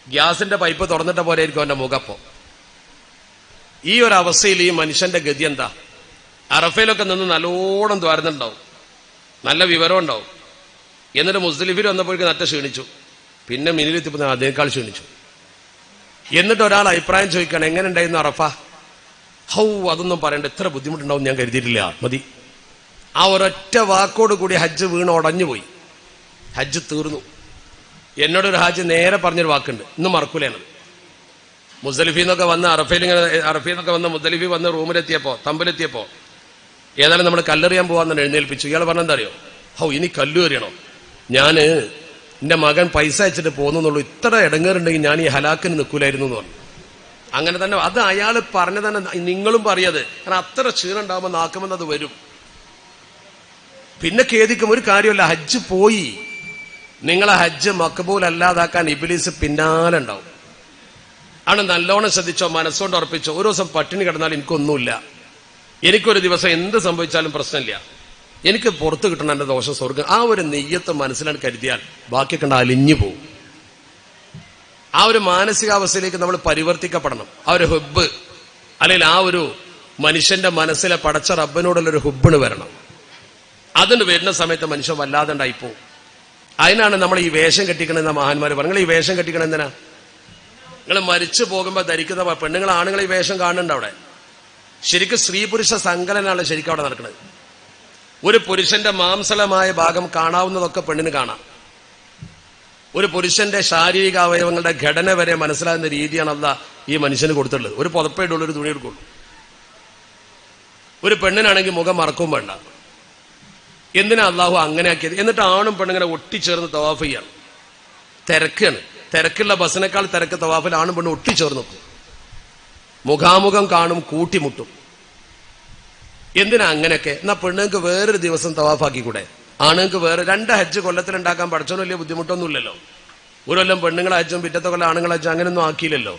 ഗ്യാസിന്റെ പൈപ്പ് തുറന്നിട്ട പോലെ ആയിരിക്കും അവന്റെ മുഖപ്പോ. ഈ ഒരു അവസ്ഥയിൽ ഈ മനുഷ്യന്റെ ഗതി എന്താ? അറഫയിലൊക്കെ നിന്ന് നല്ലോണം ദ്വാരുന്നുണ്ടാവും, നല്ല വിവരം ഉണ്ടാവും. എന്നിട്ട് മുസ്ദലിഫിൽ വന്നപ്പോഴേക്ക് നട്ട ക്ഷീണിച്ചു. പിന്നെ മിനിലെത്തിപ്പോ അതിനേക്കാൾ ക്ഷീണിച്ചു. എന്നിട്ട് ഒരാൾ അഭിപ്രായം ചോദിക്കണം, എങ്ങനെ ഉണ്ടായിരുന്നു അറഫ? അതൊന്നും പറയണ്ട, എത്ര ബുദ്ധിമുട്ടുണ്ടാവും ഞാൻ കരുതിയിട്ടില്ല, മതി. ആ ഒരൊറ്റ വാക്കോട് കൂടി ഹജ്ജ് വീണ് ഉടഞ്ഞുപോയി. ഹജ്ജ് തീർന്നു. എന്നോടൊരു ഹാജി നേരെ പറഞ്ഞൊരു വാക്കുണ്ട്, ഇന്ന് മറക്കൂലേനത്. മുസ്ദലിഫിന്നൊക്കെ വന്ന് അറഫീന്നൊക്കെ വന്ന് മുസ്ദലിഫി വന്ന് റൂമിലെത്തിയപ്പോ, തമ്പിലെത്തിയപ്പോ ഏതായാലും നമ്മൾ കല്ലെറിയാൻ പോവാന്ന് എഴുന്നേൽപ്പിച്ചു. ഇയാൾ പറഞ്ഞെന്താ അറിയോ? ഇനി കല്ലു എറിയണോ? ഞാന് എന്റെ മകൻ പൈസ അയച്ചിട്ട് പോകുന്നുള്ളൂ, ഇത്ര ഇടങ്ങേറുണ്ടെങ്കിൽ ഞാൻ ഈ ഹലാക്കിന് നിൽക്കൂലായിരുന്നു എന്ന് പറഞ്ഞു. അങ്ങനെ തന്നെ അത് അയാൾ പറഞ്ഞ തന്നെ നിങ്ങളും പറയത്. കാരണം അത്ര ക്ഷീണം ഉണ്ടാകുമ്പോൾ നാക്കുമെന്ന് അത് വരും. പിന്നെ ഖേദിക്കും. ഒരു കാര്യമല്ല, ഹജ്ജ് പോയി. നിങ്ങളെ ഹജ്ജ് മക്ബൂൽ അല്ലാതാക്കാൻ ഇബ്ലീസ് പിന്നാലെ ഉണ്ടാവും. ആണ് നല്ലോണം ശ്രദ്ധിച്ചോ, മനസ്സുകൊണ്ട് ഉറപ്പിച്ചോ. ഒരു ദിവസം പട്ടിണി കിടന്നാൽ എനിക്കൊന്നുമില്ല, എനിക്കൊരു ദിവസം എന്ത് സംഭവിച്ചാലും പ്രശ്നമില്ല, എനിക്ക് പുറത്ത് കിട്ടണം എന്റെ ദോഷം സ്വർഗം, ആ ഒരു നെയ്യത്ത് മനസ്സിലാണ് കരുതിയാൽ ബാക്കിയൊക്കെ അലിഞ്ഞു പോകും. ആ ഒരു മാനസികാവസ്ഥയിലേക്ക് നമ്മൾ പരിവർത്തിക്കപ്പെടണം. ആ ഒരു ഹുബ്, അല്ലെങ്കിൽ ആ ഒരു മനുഷ്യന്റെ മനസ്സിലെ പടച്ച റബ്ബിനോടുള്ളൊരു ഹുബിന് വരണം. അതിന് വരുന്ന സമയത്ത് മനുഷ്യൻ വല്ലാതെ ഉണ്ടായിപ്പോവും. അതിനാണ് നമ്മൾ ഈ വേഷം കെട്ടിക്കണമെന്ന മഹാന്മാർ പറഞ്ഞു. നിങ്ങൾ ഈ വേഷം കെട്ടിക്കണം എന്തിനാ? നിങ്ങൾ മരിച്ചു പോകുമ്പോൾ ധരിക്കുന്ന പെണ്ണുങ്ങൾ ആണുങ്ങൾ ഈ വേഷം കാണുന്നുണ്ട് അവിടെ. ശരിക്കും സ്ത്രീ പുരുഷ സങ്കലനാണ് ശരിക്കും അവിടെ നടക്കുന്നത്. ഒരു പുരുഷന്റെ മാംസളമായ ഭാഗം കാണാവുന്നതൊക്കെ പെണ്ണിന് കാണാം. ഒരു പുരുഷന്റെ ശാരീരിക അവയവങ്ങളുടെ ഘടന വരെ മനസ്സിലാകുന്ന രീതിയാണ് അല്ലാഹ് ഈ മനുഷ്യന് കൊടുത്തിട്ടുള്ളത്. ഒരു പുതപ്പേടുള്ള ഒരു തുണി എടുക്കുള്ളൂ. ഒരു പെണ്ണിനാണെങ്കിൽ മുഖം മറക്കും വേണ്ട. എന്തിനാ അള്ളാഹു അങ്ങനെ ആക്കിയത്? എന്നിട്ട് ആണും പെണ്ണിങ്ങനെ ഒട്ടിച്ചേർന്ന് തവാഫ് ചെയ്യാണ്. തിരക്കാണ്. തിരക്കുള്ള ബസ്സിനേക്കാൾ തിരക്ക് തവാഫിൽ ആണും പെണ്ണും ഒട്ടിച്ചേർന്ന് നോക്കും. മുഖാമുഖം കാണും, കൂട്ടിമുട്ടും. എന്തിനാ അങ്ങനെയൊക്കെ? എന്നാ പെണ്ണുങ്ങൾക്ക് വേറൊരു ദിവസം തവാഫാക്കിക്കൂടെ? ആണുങ്ങൾക്ക് വേറെ 2 ഹജ്ജ് കൊല്ലത്തിലുണ്ടാക്കാൻ പഠിച്ചോന്നും വലിയ ബുദ്ധിമുട്ടൊന്നുമില്ലല്ലോ. ഒരു കൊല്ലം പെണ്ണുങ്ങളെ ഹജ്ജും പിറ്റത്തെ കൊല്ലം ആണുങ്ങളെ ഹജ്ജും അങ്ങനെയൊന്നും ആക്കിയില്ലല്ലോ.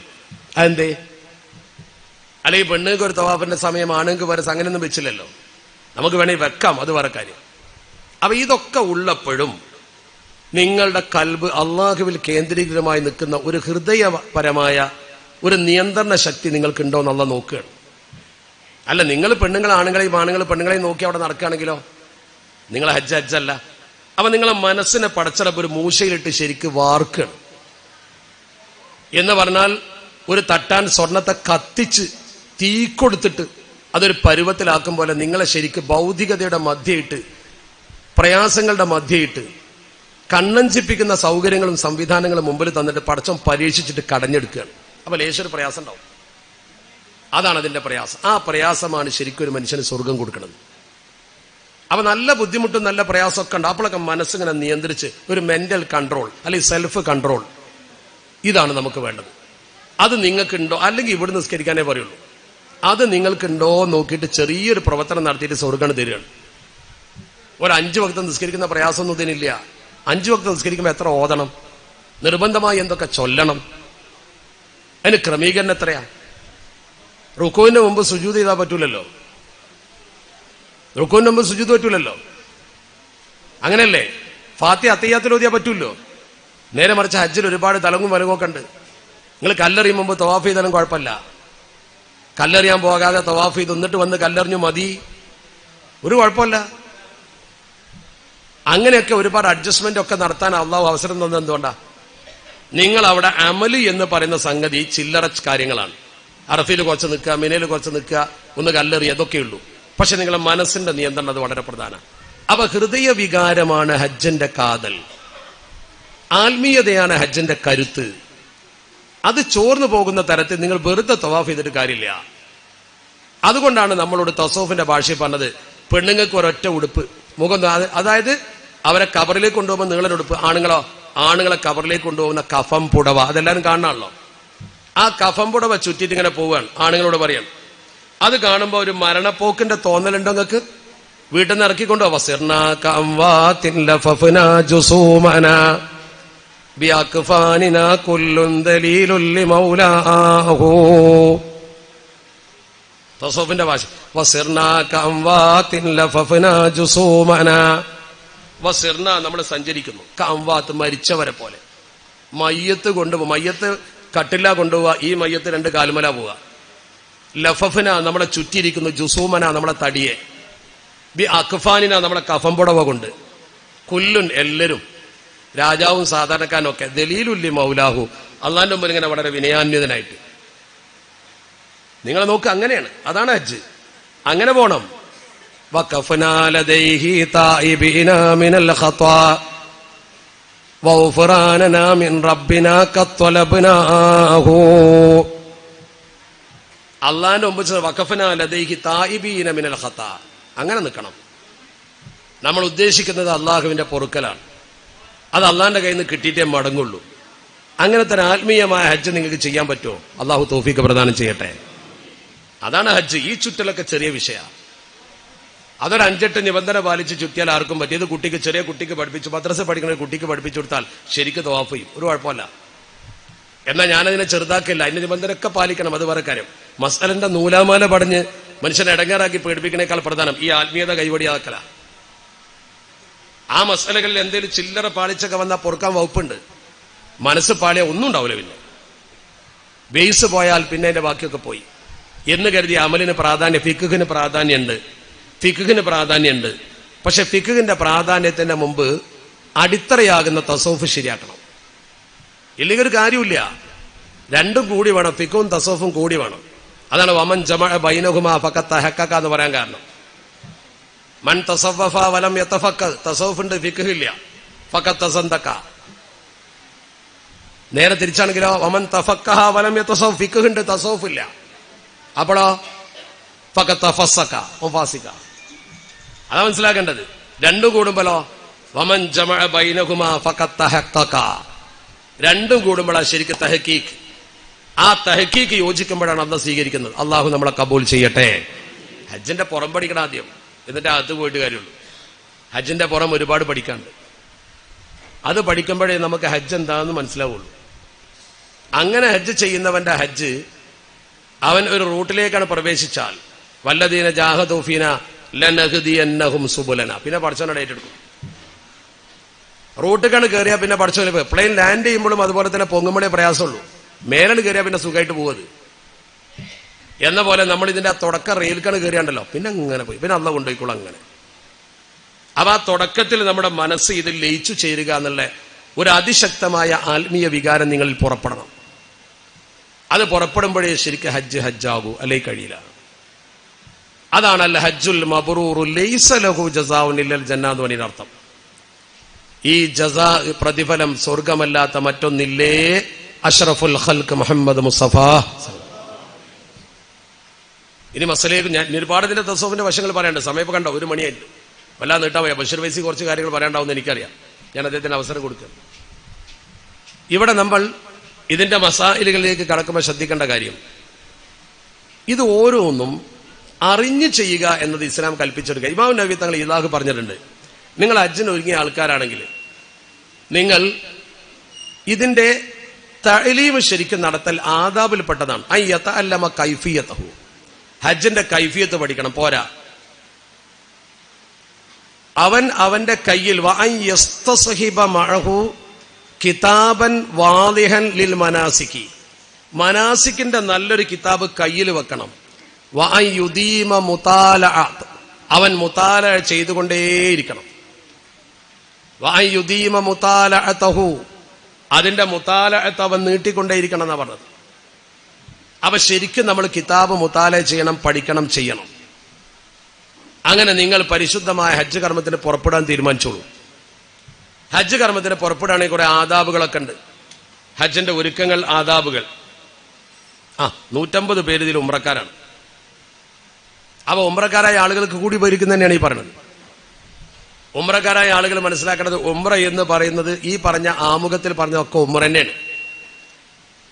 അതെന്തേ? അല്ലെങ്കിൽ പെണ്ണുങ്ങൾക്ക് ഒരു തവാഫിന്റെ സമയം ആണുങ്ങൾക്ക് വേറെ അങ്ങനെയൊന്നും വെച്ചില്ലല്ലോ. നമുക്ക് വേണമെങ്കിൽ വെക്കാം, അത് വേറെ കാര്യം. അപ്പൊ ഇതൊക്കെ ഉള്ളപ്പോഴും നിങ്ങളുടെ കൽബ് അള്ളാഹുവിൽ കേന്ദ്രീകൃതമായി നിൽക്കുന്ന ഒരു ഹൃദയപരമായ ഒരു നിയന്ത്രണ ശക്തി നിങ്ങൾക്കുണ്ടോ എന്നുള്ള നോക്കുകയാണ്. അല്ല, നിങ്ങൾ പെണ്ണുങ്ങൾ ആണുങ്ങളെയും ആണുങ്ങൾ പെണ്ണുങ്ങളെയും നോക്കി അവിടെ നടക്കുകയാണെങ്കിലോ നിങ്ങൾ ഹജ്ജല്ല. അപ്പൊ നിങ്ങളെ മനസ്സിനെ പടച്ചറപ്പ് ഒരു മൂശയിലിട്ട് ശരിക്ക് വാർക്കുകയാണ്. എന്ന് പറഞ്ഞാൽ ഒരു തട്ടാൻ സ്വർണത്തെ കത്തിച്ച് തീ കൊടുത്തിട്ട് അതൊരു പരുവത്തിലാക്കും പോലെ നിങ്ങളെ ശരിക്ക് ഭൗതികതയുടെ മധ്യയിട്ട്, പ്രയാസങ്ങളുടെ മധ്യയിട്ട്, കണ്ണഞ്ചിപ്പിക്കുന്ന സൗകര്യങ്ങളും സംവിധാനങ്ങളും മുമ്പിൽ തന്നിട്ട് പടച്ചം പരീക്ഷിച്ചിട്ട് കടഞ്ഞെടുക്കുകയാണ്. അപ്പൊ ലേശൊരു പ്രയാസം ഉണ്ടാവും. അതാണ് അതിന്റെ പ്രയാസം. ആ പ്രയാസമാണ് ശരിക്കും ഒരു മനുഷ്യന് സ്വർഗം കൊടുക്കുന്നത്. അപ്പൊ നല്ല ബുദ്ധിമുട്ടും നല്ല പ്രയാസമൊക്കെ ഉണ്ട്. അപ്പോഴൊക്കെ മനസ്സിങ്ങനെ നിയന്ത്രിച്ച് ഒരു മെന്റൽ കൺട്രോൾ അല്ലെങ്കിൽ സെൽഫ് കൺട്രോൾ, ഇതാണ് നമുക്ക് വേണ്ടത്. അത് നിങ്ങൾക്കുണ്ടോ? അല്ലെങ്കിൽ ഇവിടെ നിസ്കരിക്കാനേ പറയുള്ളൂ. അത് നിങ്ങൾക്കുണ്ടോ നോക്കിയിട്ട് ചെറിയൊരു പ്രവർത്തനം നടത്തിയിട്ട് സ്വർഗം തരികയാണ്. ഒരു 5 വക്ത് നിസ്കരിക്കുന്ന പ്രയാസമൊന്നും ഇതിനില്ല. 5 വക്ത് നിസ്കരിക്കുമ്പോൾ എത്ര ഓതണം, നിർബന്ധമായി എന്തൊക്കെ ചൊല്ലണം, അതിന് ക്രമീകരണം എത്രയാ? റുക്കുവിന്റെ മുമ്പ് സുജൂദ് ചെയ്താൽ പറ്റൂലല്ലോ. റുക്കുവിന്റെ മുമ്പ് സുജൂദ് പറ്റൂലല്ലോ. അങ്ങനെയല്ലേ? ഫാത്തിഹ അത്തഹിയ്യാത്തിൽ ഓതിയാൽ പറ്റൂല്ലോ. നേരെ മറിച്ച് ഹജ്ജിൽ ഒരുപാട് തലങ്ങും വലങ്ങുമൊക്കെ ഉണ്ട്. നിങ്ങൾ കല്ലെറിയും മുമ്പ് തവാഫ് ചെയ്താലും കുഴപ്പമില്ല. കല്ലെറിയാൻ പോകാതെ തവാഫ് ചെയ്ത് എന്നിട്ട് വന്ന് കല്ലെറിഞ്ഞു മതി, ഒരു കുഴപ്പമില്ല. അങ്ങനെയൊക്കെ ഒരുപാട് അഡ്ജസ്റ്റ്മെന്റ് ഒക്കെ നടത്താൻ അള്ളാഹു അവസരം തന്നത് എന്തുകൊണ്ടാ? നിങ്ങൾ അവിടെ അമല് എന്ന് പറയുന്ന സംഗതി ചില്ലറ കാര്യങ്ങളാണ്. അറഫയിൽ കുറച്ച് നിൽക്കുക, മിനയിൽ കുറച്ച് നിൽക്കുക, ഒന്ന് കല്ലെറിയ, അതൊക്കെയുള്ളൂ. പക്ഷെ നിങ്ങളുടെ മനസ്സിന്റെ നിയന്ത്രണം അത് വളരെ പ്രധാനമാണ്. അപ്പൊ ഹൃദയ വികാരമാണ് ഹജ്ജിന്റെ കാതൽ, ആത്മീയതയാണ് ഹജ്ജിന്റെ കരുത്ത്. അത് ചോർന്നു പോകുന്ന തരത്തിൽ നിങ്ങൾ വെറുതെ തവാഫ് ചെയ്തിട്ട് കാര്യമില്ല. അതുകൊണ്ടാണ് നമ്മളോട് തസോഫിന്റെ ഭാഷയിൽ പറഞ്ഞത് പെണ്ണുങ്ങൾക്ക് ഒരൊറ്റ ഉടുപ്പ്, മുഖം, അതായത് അവരെ കബറിലേക്ക് കൊണ്ടുപോകുമ്പോൾ നീളൻ ഉടുപ്പ്. ആണുങ്ങളെ കബറിലേക്ക് കൊണ്ടുപോകുന്ന കഫം പുടവ, അതെല്ലാവരും കാണാണല്ലോ. ആ കഫം പുടവ ചുറ്റിട്ട് ഇങ്ങനെ പോവുകയാണ്. ആണുങ്ങളോട് പറയാം, അത് കാണുമ്പോ ഒരു മരണപ്പോക്കിന്റെ തോന്നലുണ്ടോ നിങ്ങൾക്ക്? വീട്ടിൽ നിന്ന് ഇറക്കിക്കൊണ്ടോ തസോഫിന്റെ ഭാഷ നമ്മൾ സഞ്ചരിക്കുന്നു. കംവാത്ത് മരിച്ചവരെ പോലെ. മയ്യത്ത് കൊണ്ടുപോകും, മയ്യത്ത് കട്ടില്ല കൊണ്ടുപോവുക, ഈ മയ്യത്ത് 2 കാലുമല പോവുക. ലഫഫിന നമ്മളെ ചുറ്റിയിരിക്കുന്നു, ജുസൂമന നമ്മളെ തടിയെ, ബി അക്ഫാനിന നമ്മളെ കഫംപുടവ കൊണ്ട്. കുല്ലുൻ എല്ലാവരും, രാജാവും സാധാരണക്കാരനൊക്കെ, ദലീലുല്ലി മൗലാഹു അള്ളാന്റെ മുമ്പിൽ ഇങ്ങനെ വളരെ വിനയാന്വിതനായിട്ട്. നിങ്ങൾ നോക്ക്, അങ്ങനെയാണ്, അതാണ് ഹജ്ജ്. അങ്ങനെ പോണം. അള്ളാന്റെ മുമ്പ് അങ്ങനെ നിൽക്കണം. നമ്മൾ ഉദ്ദേശിക്കുന്നത് അള്ളാഹുവിന്റെ പൊറുക്കലാണ്. അത് അള്ളാന്റെ കയ്യിൽ നിന്ന് കിട്ടിയിട്ടേ മടങ്ങുള്ളൂ. അങ്ങനത്തെ ആത്മീയമായ ഹജ്ജ് നിങ്ങൾക്ക് ചെയ്യാൻ പറ്റുമോ? അള്ളാഹു തൗഫീഖ് പ്രദാനം ചെയ്യട്ടെ. അതാണ് ഹജ്ജ്. ഈ ചുറ്റലൊക്കെ ചെറിയ വിഷയമാണ്. അതൊരു 5-8 നിബന്ധന പാലിച്ച് ചുറ്റിയാൽ ആർക്കും പറ്റിയത്. കുട്ടിക്ക്, ചെറിയ കുട്ടിക്ക് പഠിപ്പിച്ചു, മദ്രസ പഠിക്കുന്ന കുട്ടിക്ക് പഠിപ്പിച്ചു കൊടുത്താൽ ശരിക്ക് തവാഫ് ചെയ്യും, ഒരു കുഴപ്പമില്ല. എന്നാൽ ഞാനതിനെ ചെറുതാക്കില്ല. അതിന്റെ നിബന്ധനയൊക്കെ പാലിക്കണം. അത് വേറെ കാര്യം. മസ്അലന്റെ നൂലാമാല പടഞ്ഞ് മനുഷ്യനെ ഇടങ്ങേറാക്കി പേടിപ്പിക്കുന്നേക്കാൾ പ്രധാനം ഈ ആത്മീയത കൈവടിയാക്കല. ആ മസ്അലകളിൽ എന്തെങ്കിലും ചില്ലറ പാളിച്ചൊക്കെ വന്നാൽ പൊറുക്കാൻ വകുപ്പുണ്ട്. മനസ്സ് പാളിയാൽ ഒന്നും ഉണ്ടാവില്ല. പിന്നെ ബേസ് പോയാൽ പിന്നെ അതിന്റെ ബാക്കിയൊക്കെ പോയി എന്ന് കരുതി അമലിന് പ്രാധാന്യം, ഫിഖ്ഹിന് പ്രാധാന്യമുണ്ട്. പക്ഷെ ഫിഖ്ഹിന്റെ പ്രാധാന്യത്തിന്റെ മുമ്പ് അടിത്തറയാകുന്ന തസൗഫ് ശരിയാക്കണം. ഇല്ലെങ്കിൽ ഒരു കാര്യമില്ല. രണ്ടും കൂടി വേണം. ഫിഖും തസൗഫും കൂടി വേണം. അതാണ് വമൻ ജമഅ ബൈനഹുമാ ഫഖദ് തഹഖഖ എന്ന് പറയാൻ കാരണം. മൻ തസവ്വഫ വലം യതഫഖഹ്, തസൗഫുണ്ട് ഫിഖ് ഇല്ല, ഫഖദ് തസന്തക. നേരെ തിരിച്ചാണെങ്കിലോ വമൻ തഫഖഹ വലം യതസവ്വഫ്, ഫിഖ് ഉണ്ട് തസൗഫ് ഇല്ല. അപ്പോഴോ ഫഖദ് തഫസ്സക, മുഫാസിക. അതാ മനസ്സിലാക്കേണ്ടത്. രണ്ടും കൂടുമ്പോഴോ വമൻ ജമഅ ബൈനഹുമാ ഫഖദ് തഹഖഖ. രണ്ടും കൂടുമ്പോഴാണ് ശരിക്കും തഹക്കീക്ക്. ആ തഹക്കീക്ക് യോജിക്കുമ്പോഴാണ് അള്ളാഹ് സ്വീകരിക്കുന്നത്. അള്ളാഹു നമ്മളെ കബൂൽ ചെയ്യട്ടെ. ഹജ്ജിന്റെ പുറം പഠിക്കണം ആദ്യം, എന്നിട്ട് അകത്ത് പോയിട്ട് കാര്യമുള്ളൂ. ഹജ്ജിന്റെ പുറം ഒരുപാട് പഠിക്കാണ്ട്. അത് പഠിക്കുമ്പോഴേ നമുക്ക് ഹജ്ജ് എന്താണെന്ന് മനസ്സിലാവുള്ളൂ. അങ്ങനെ ഹജ്ജ് ചെയ്യുന്നവന്റെ ഹജ്ജ്, അവൻ ഒരു റൂട്ടിലേക്കാണ് പ്രവേശിച്ചാൽ വല്ലദീന ജാഹദൂ ഫീനാ ലനഹ്ദിയന്നഹും സുബുലനാ, പിന്നെ പടച്ചവനോട് ഏറ്റെടുക്കും. റൂട്ടിക്കാണ് കയറിയാൽ പിന്നെ പടച്ചവന് പോയി. പ്ലെയിൻ ലാൻഡ് ചെയ്യുമ്പോഴും അതുപോലെ തന്നെ പൊങ്ങുമ്പോഴേ പ്രയാസമുള്ളൂ. മേലാണ് കയറിയാൽ പിന്നെ സുഖമായിട്ട് പോകുന്നത്. എന്ന പോലെ നമ്മൾ ഇതിന്റെ ആ തുടക്കം റെയിൽക്കാണ് കയറിയാണ്ടല്ലോ, പിന്നെ അങ്ങനെ പോയി, പിന്നെ അള്ളാഹ് കൊണ്ടുപോയിക്കോളും അങ്ങനെ. അപ്പൊ ആ തുടക്കത്തിൽ നമ്മുടെ മനസ്സ് ഇതിൽ ലയിച്ചു ചേരുക എന്നുള്ള ഒരു അതിശക്തമായ ആത്മീയ വികാരം നിങ്ങളിൽ പുറപ്പെടണം. അത് പുറപ്പെടുമ്പോഴേ ശരിക്കും ഹജ്ജാകൂ, അല്ലെങ്കിൽ കഴിയില്ല. അതാണ് അൽ ഹജ്ജുൽ മബ്റൂറു ലൈസ ലഹു ജസാഉൻ ഇല്ലൽ ജന്ന എന്ന് പറഞ്ഞ അർത്ഥം. ഈ ജസാ, പ്രതിഫലം സ്വർഗമല്ലാത്ത മറ്റൊന്നില്ലേ. അഷ്റഫുൽ ഖൽഖ് മുഹമ്മദ് മുസ്തഫ. ഇനി മസലേക്ക് ഞാൻ ഒരുപാട് ഇതിന്റെ തസൗഫിന്റെ വശങ്ങൾ പറയാണ്ട്. സമയം കണ്ടോ, 1 മണിയായിട്ട്. വല്ലാതെ നീട്ടാൻ വയ്യ. ബഷീർ വൈസി കുറച്ച് കാര്യങ്ങൾ പറയാണ്ടാവുമെന്ന് എനിക്കറിയാം. ഞാൻ അദ്ദേഹത്തിന് അവസരം കൊടുക്കുക. ഇവിടെ നമ്മൾ ഇതിന്റെ മസായിലുകളിലേക്ക് കടക്കുമ്പോൾ ശ്രദ്ധിക്കേണ്ട കാര്യം, ഇത് ഓരോന്നും അറിഞ്ഞു ചെയ്യുക എന്നത് ഇസ്ലാം കൽപ്പിച്ചെടുക്കുക. ഇമാം നബവി തങ്ങൾ ഇലാഹ് പറഞ്ഞിട്ടുണ്ട്, നിങ്ങൾ ഹജ്ജിന് ഒരുങ്ങിയ ആൾക്കാരാണെങ്കിൽ നിങ്ങൾ ഇതിന്റെ തഅലീം ശരിക്കും നടത്തൽ ആദാബിൽപ്പെട്ടതാണ്. അയ്യതഅല്ലമ കൈഫിയതഹു, ഹജ്ജിന്റെ കൈഫിയത്ത് പഠിക്കണം. പോരാ, അവന്റെ കയ്യിൽ വഅയസ്തസ്ഹിബ മഅഹു കിതാബൻ വാദിഹൻ ലിൽ മനാസികി, മനാസിക്കിന്റെ നല്ലൊരു കിതാബ് കയ്യിൽ വെക്കണം. വഅയുദീമ മുതാലഅ, അവൻ മുതാല ചെയ്തുകൊണ്ടേയിരിക്കണം. വഅയുദീമ മുതാലഅതഹു, അതിന്റെ മുതാലഅത്ത് അവൻ നീട്ടിക്കൊണ്ടേയിരിക്കണം എന്നാ പറഞ്ഞത്. അപ്പൊ ശരിക്കും നമ്മൾ കിതാബ് മുതാല ചെയ്യണം, പഠിക്കണം, ചെയ്യണം. അങ്ങനെ നിങ്ങൾ പരിശുദ്ധമായ ഹജ്ജ് കർമ്മത്തിന് പുറപ്പെടാൻ തീരുമാനിച്ചോളൂ. ഹജ്ജ് കർമ്മത്തിന് പുറപ്പെടുകയാണെങ്കിൽ കുറെ ആദാബുകളൊക്കെ ഉണ്ട്. ഹജ്ജിന്റെ ഒരുക്കങ്ങൾ, ആദാബുകൾ. 150 പേര് ഇതിൽ ഉംറക്കാരാണ്. അപ്പൊ ഉംറക്കാരായ ആളുകൾക്ക് കൂടി ഭരിക്കുന്നത് തന്നെയാണ് ഈ പറയുന്നത്. ഉംറക്കാരായ ആളുകൾ മനസ്സിലാക്കേണ്ടത്, ഉംറ എന്ന് പറയുന്നത് ഈ പറഞ്ഞ ആമുഖത്തിൽ പറഞ്ഞതൊക്കെ ഉംറ തന്നെയാണ്.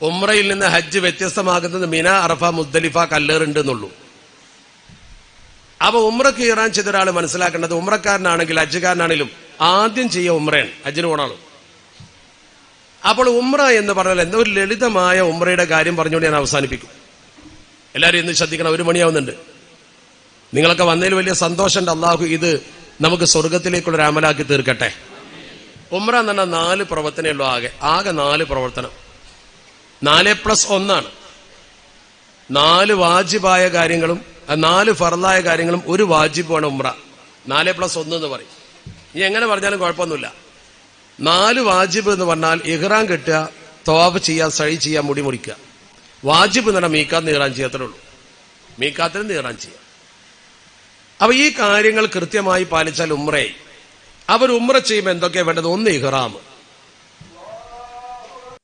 ഉംറയിൽ നിന്ന് ഹജ്ജ് വ്യത്യസ്തമാകുന്നത് മിന, അറഫ, മുസ്ദലിഫ, കല്ലേറുണ്ട് എന്നുള്ളൂ. അപ്പൊ ഉംറക്ക് ഇറാൻ ചെയ്ത ഒരാൾ മനസ്സിലാക്കേണ്ടത്, ഉംറക്കാരനാണെങ്കിൽ ഹജ്ജുകാരനാണെങ്കിലും ആദ്യം ചെയ്യുക ഉംറയാണ്, ഹജ്ജിന് പോണാളും. അപ്പോൾ ഉംറ എന്ന് പറഞ്ഞാൽ എന്താ, ഒരു ലളിതമായ ഉംറയുടെ കാര്യം പറഞ്ഞുകൊണ്ട് ഞാൻ അവസാനിപ്പിക്കും. എല്ലാവരും ഇന്ന് ശ്രദ്ധിക്കണം, 1 മണിയാവുന്നുണ്ട്. നിങ്ങളൊക്കെ വന്നതിൽ വലിയ സന്തോഷമുണ്ട്. അള്ളാഹു ഇത് നമുക്ക് സ്വർഗത്തിലേക്കുള്ളൊരു അമലാക്കി തീർക്കട്ടെ. ഉംറ എന്ന് പറഞ്ഞാൽ 4 പ്രവർത്തനമേ ഉള്ളൂ. ആകെ 4 പ്രവർത്തനം. 4+1 4 വാജിബായ കാര്യങ്ങളും 4 ഫർളായ കാര്യങ്ങളും 1 വാജിബാണ് ഉംറ. 4+1 എന്ന് പറയും. ഇനി എങ്ങനെ പറഞ്ഞാലും കുഴപ്പമൊന്നുമില്ല. 4 വാജിബ് എന്ന് പറഞ്ഞാൽ ഇഹ്റാം കെട്ടുക, തവാഫ് ചെയ്യുക, സഅയ് ചെയ്യുക, മുടി മുറിക്കുക. വാജിബ് എന്ന് പറഞ്ഞാൽ മീഖാത്ത് ഇഹ്റാം ചെയ്യാത്തേ ഉള്ളൂ. മീഖാത്തിൽ നിന്ന് ഇഹ്റാം ചെയ്യുക. അപ്പൊ ഈ കാര്യങ്ങൾ കൃത്യമായി പാലിച്ചാൽ ഉംറയായി. അവർ ഉംറ ചെയ്യുമ്പോൾ എന്തൊക്കെയാണ് വേണ്ടത്? 1 ഇഹ്റാം,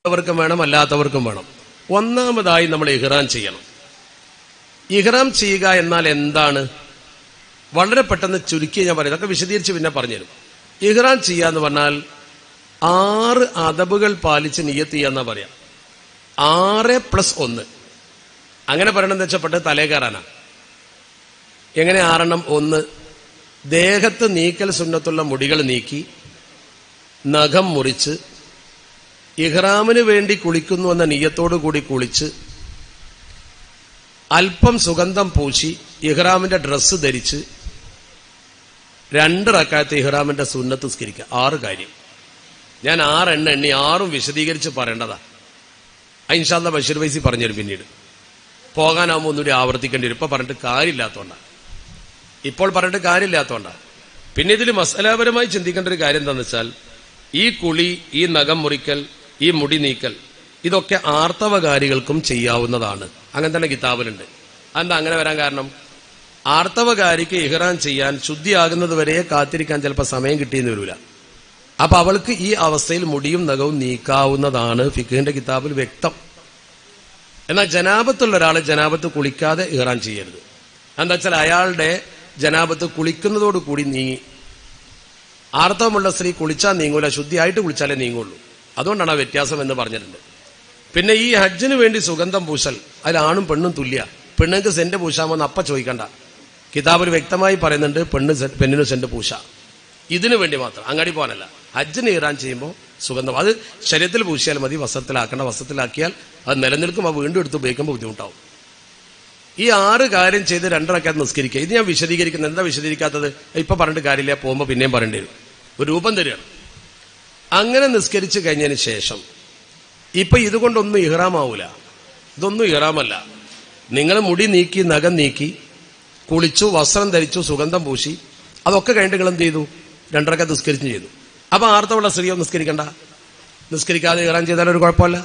അവർക്കും വേണം, അല്ലാത്തവർക്കും വേണം. ഒന്നാമതായി നമ്മൾ ഇഹ്റാം ചെയ്യണം. ഇഹ്റാം ചെയ്യുക എന്നാൽ എന്താണ്? വളരെ പെട്ടെന്ന് ചുരുക്കി ഞാൻ പറയും, ഇതൊക്കെ വിശദീകരിച്ച് പിന്നെ പറഞ്ഞുതരും. ഇഹ്റാം ചെയ്യുക എന്ന് പറഞ്ഞാൽ 6 അദബുകൾ പാലിച്ച് നിയ്യത്ത് ചെയ്യാന്നാ പറയാം. 6+1 അങ്ങനെ പറയണമെന്ന് വെച്ചപ്പെട്ട് തലേ കയറാനാണ്. എങ്ങനെ 6? 1, ദേഹത്ത് നീക്കൽ സുന്നത്തുള്ള മുടികൾ നീക്കി നഖം മുറിച്ച് ഇഹ്റാമിന് വേണ്ടി കുളിക്കുന്നു എന്ന നിയ്യത്തോടു കൂടി കുളിച്ച് അല്പം സുഗന്ധം പൂശി ഇഹ്റാമിന്റെ ഡ്രസ്സ് ധരിച്ച് 2 റക്അത്ത് ഇഹ്റാമിന്റെ സുന്നത്ത് നിസ്കരിക്കുക. 6 കാര്യം. ഞാൻ 6 എണ്ണി 6ഉം വിശദീകരിച്ച് പറയേണ്ടതാ. ഇൻഷാ അല്ലാഹ് ബഷീർ വൈസി പറഞ്ഞുതരും. പിന്നീട് പോകാനാവുമ്പോൾ ഒന്നുകൂടി ആവർത്തിക്കേണ്ടി വരും. ഇപ്പൊ പറഞ്ഞിട്ട് കാര്യമില്ലാത്തതുകൊണ്ടാണ്. പിന്നെ ഇതിൽ മസലാപരമായി ചിന്തിക്കേണ്ട ഒരു കാര്യം എന്താണെന്ന് വെച്ചാൽ, ഈ കുളി, ഈ നഖം മുറിക്കൽ, ഈ മുടി നീക്കൽ, ഇതൊക്കെ ആർത്തവകാരികൾക്കും ചെയ്യാവുന്നതാണ്. അങ്ങനെ തന്നെ കിതാബിലുണ്ട്. അതെന്താ അങ്ങനെ വരാൻ കാരണം? ആർത്തവകാരിക്ക് ഇഹ്റാം ചെയ്യാൻ ശുദ്ധിയാകുന്നത് വരെ കാത്തിരിക്കാൻ ചിലപ്പോൾ സമയം കിട്ടിയെന്ന് വരില്ല. അപ്പൊ അവൾക്ക് ഈ അവസ്ഥയിൽ മുടിയും നഖവും നീക്കാവുന്നതാണ്. ഫിഖിന്റെ കിതാബിൽ വ്യക്തം. എന്നാൽ ജനാബത്തുള്ള ഒരാൾ ജനാബത്ത് കുളിക്കാതെ ഇഹ്റാം ചെയ്യരുത്. എന്താ വെച്ചാൽ അയാളുടെ ജനാബത്ത് കുളിക്കുന്നതോട് കൂടി നീങ്ങി. ആർത്തവമുള്ള സ്ത്രീ കുളിച്ചാൽ നീങ്ങൂല, ശുദ്ധിയായിട്ട് കുളിച്ചാലേ നീങ്ങുള്ളൂ. അതുകൊണ്ടാണ് ആ വ്യത്യാസം എന്ന് പറഞ്ഞിട്ടുണ്ട്. പിന്നെ ഈ ഹജ്ജിന് വേണ്ടി സുഗന്ധം പൂശൽ, അതിൽ ആണും പെണ്ണും തുല്യ. പെണ്ണുങ്ങൾക്ക് സെന്റ് പൂശാമെന്ന് അപ്പ ചോദിക്കണ്ട. കിതാബിൽ വ്യക്തമായി പറയുന്നുണ്ട് പെണ്ണിന് സെന്റ് പൂശ. ഇതിനു വേണ്ടി മാത്രം, അങ്ങാടി പോകാനല്ല. ഹജ്ജിന് ഇഹ്റാം ചെയ്യുമ്പോൾ സുഗന്ധം അത് ശരീരത്തിൽ പൂശിയാൽ മതി. വസ്ത്രത്തിലാക്കേണ്ട, വസ്ത്രത്തിലാക്കിയാൽ അത് നിലനിൽക്കും. അത് വീണ്ടും എടുത്ത് ഉപയോഗിക്കുമ്പോൾ ബുദ്ധിമുട്ടാവും. ഈ 6 കാര്യം ചെയ്ത് 2 റക്അത്ത് നിസ്കരിക്കുക. ഇത് ഞാൻ വിശദീകരിക്കുന്നത്. എന്താ വിശദീകരിക്കാത്തത്? ഇപ്പൊ പറഞ്ഞിട്ട് കാര്യമില്ല, പോകുമ്പോൾ പിന്നെയും പറയേണ്ടി വരും. ഒരു രൂപം തരികയാണ്. അങ്ങനെ നിസ്കരിച്ചു കഴിഞ്ഞതിന് ശേഷം ഇപ്പൊ ഇതുകൊണ്ടൊന്നും ഇഹ്റാമാവൂല. ഇതൊന്നും ഇഹ്റാമല്ല. നിങ്ങൾ മുടി നീക്കി, നഖം നീക്കി, കുളിച്ചു, വസ്ത്രം ധരിച്ചു, സുഗന്ധം പൂശി, അതൊക്കെ കഴിഞ്ഞിട്ട് നിങ്ങൾ എന്ത് ചെയ്തു? 2 റക്അത്ത് നിസ്കരിച്ചും ചെയ്തു. അപ്പൊ ആർത്തവമുള്ള സ്ത്രീയോ നിസ്കരിക്കണ്ട. നിസ്കരിക്കാതെ ഇഹ്റാം ചെയ്താൽ ഒരു കുഴപ്പമില്ല.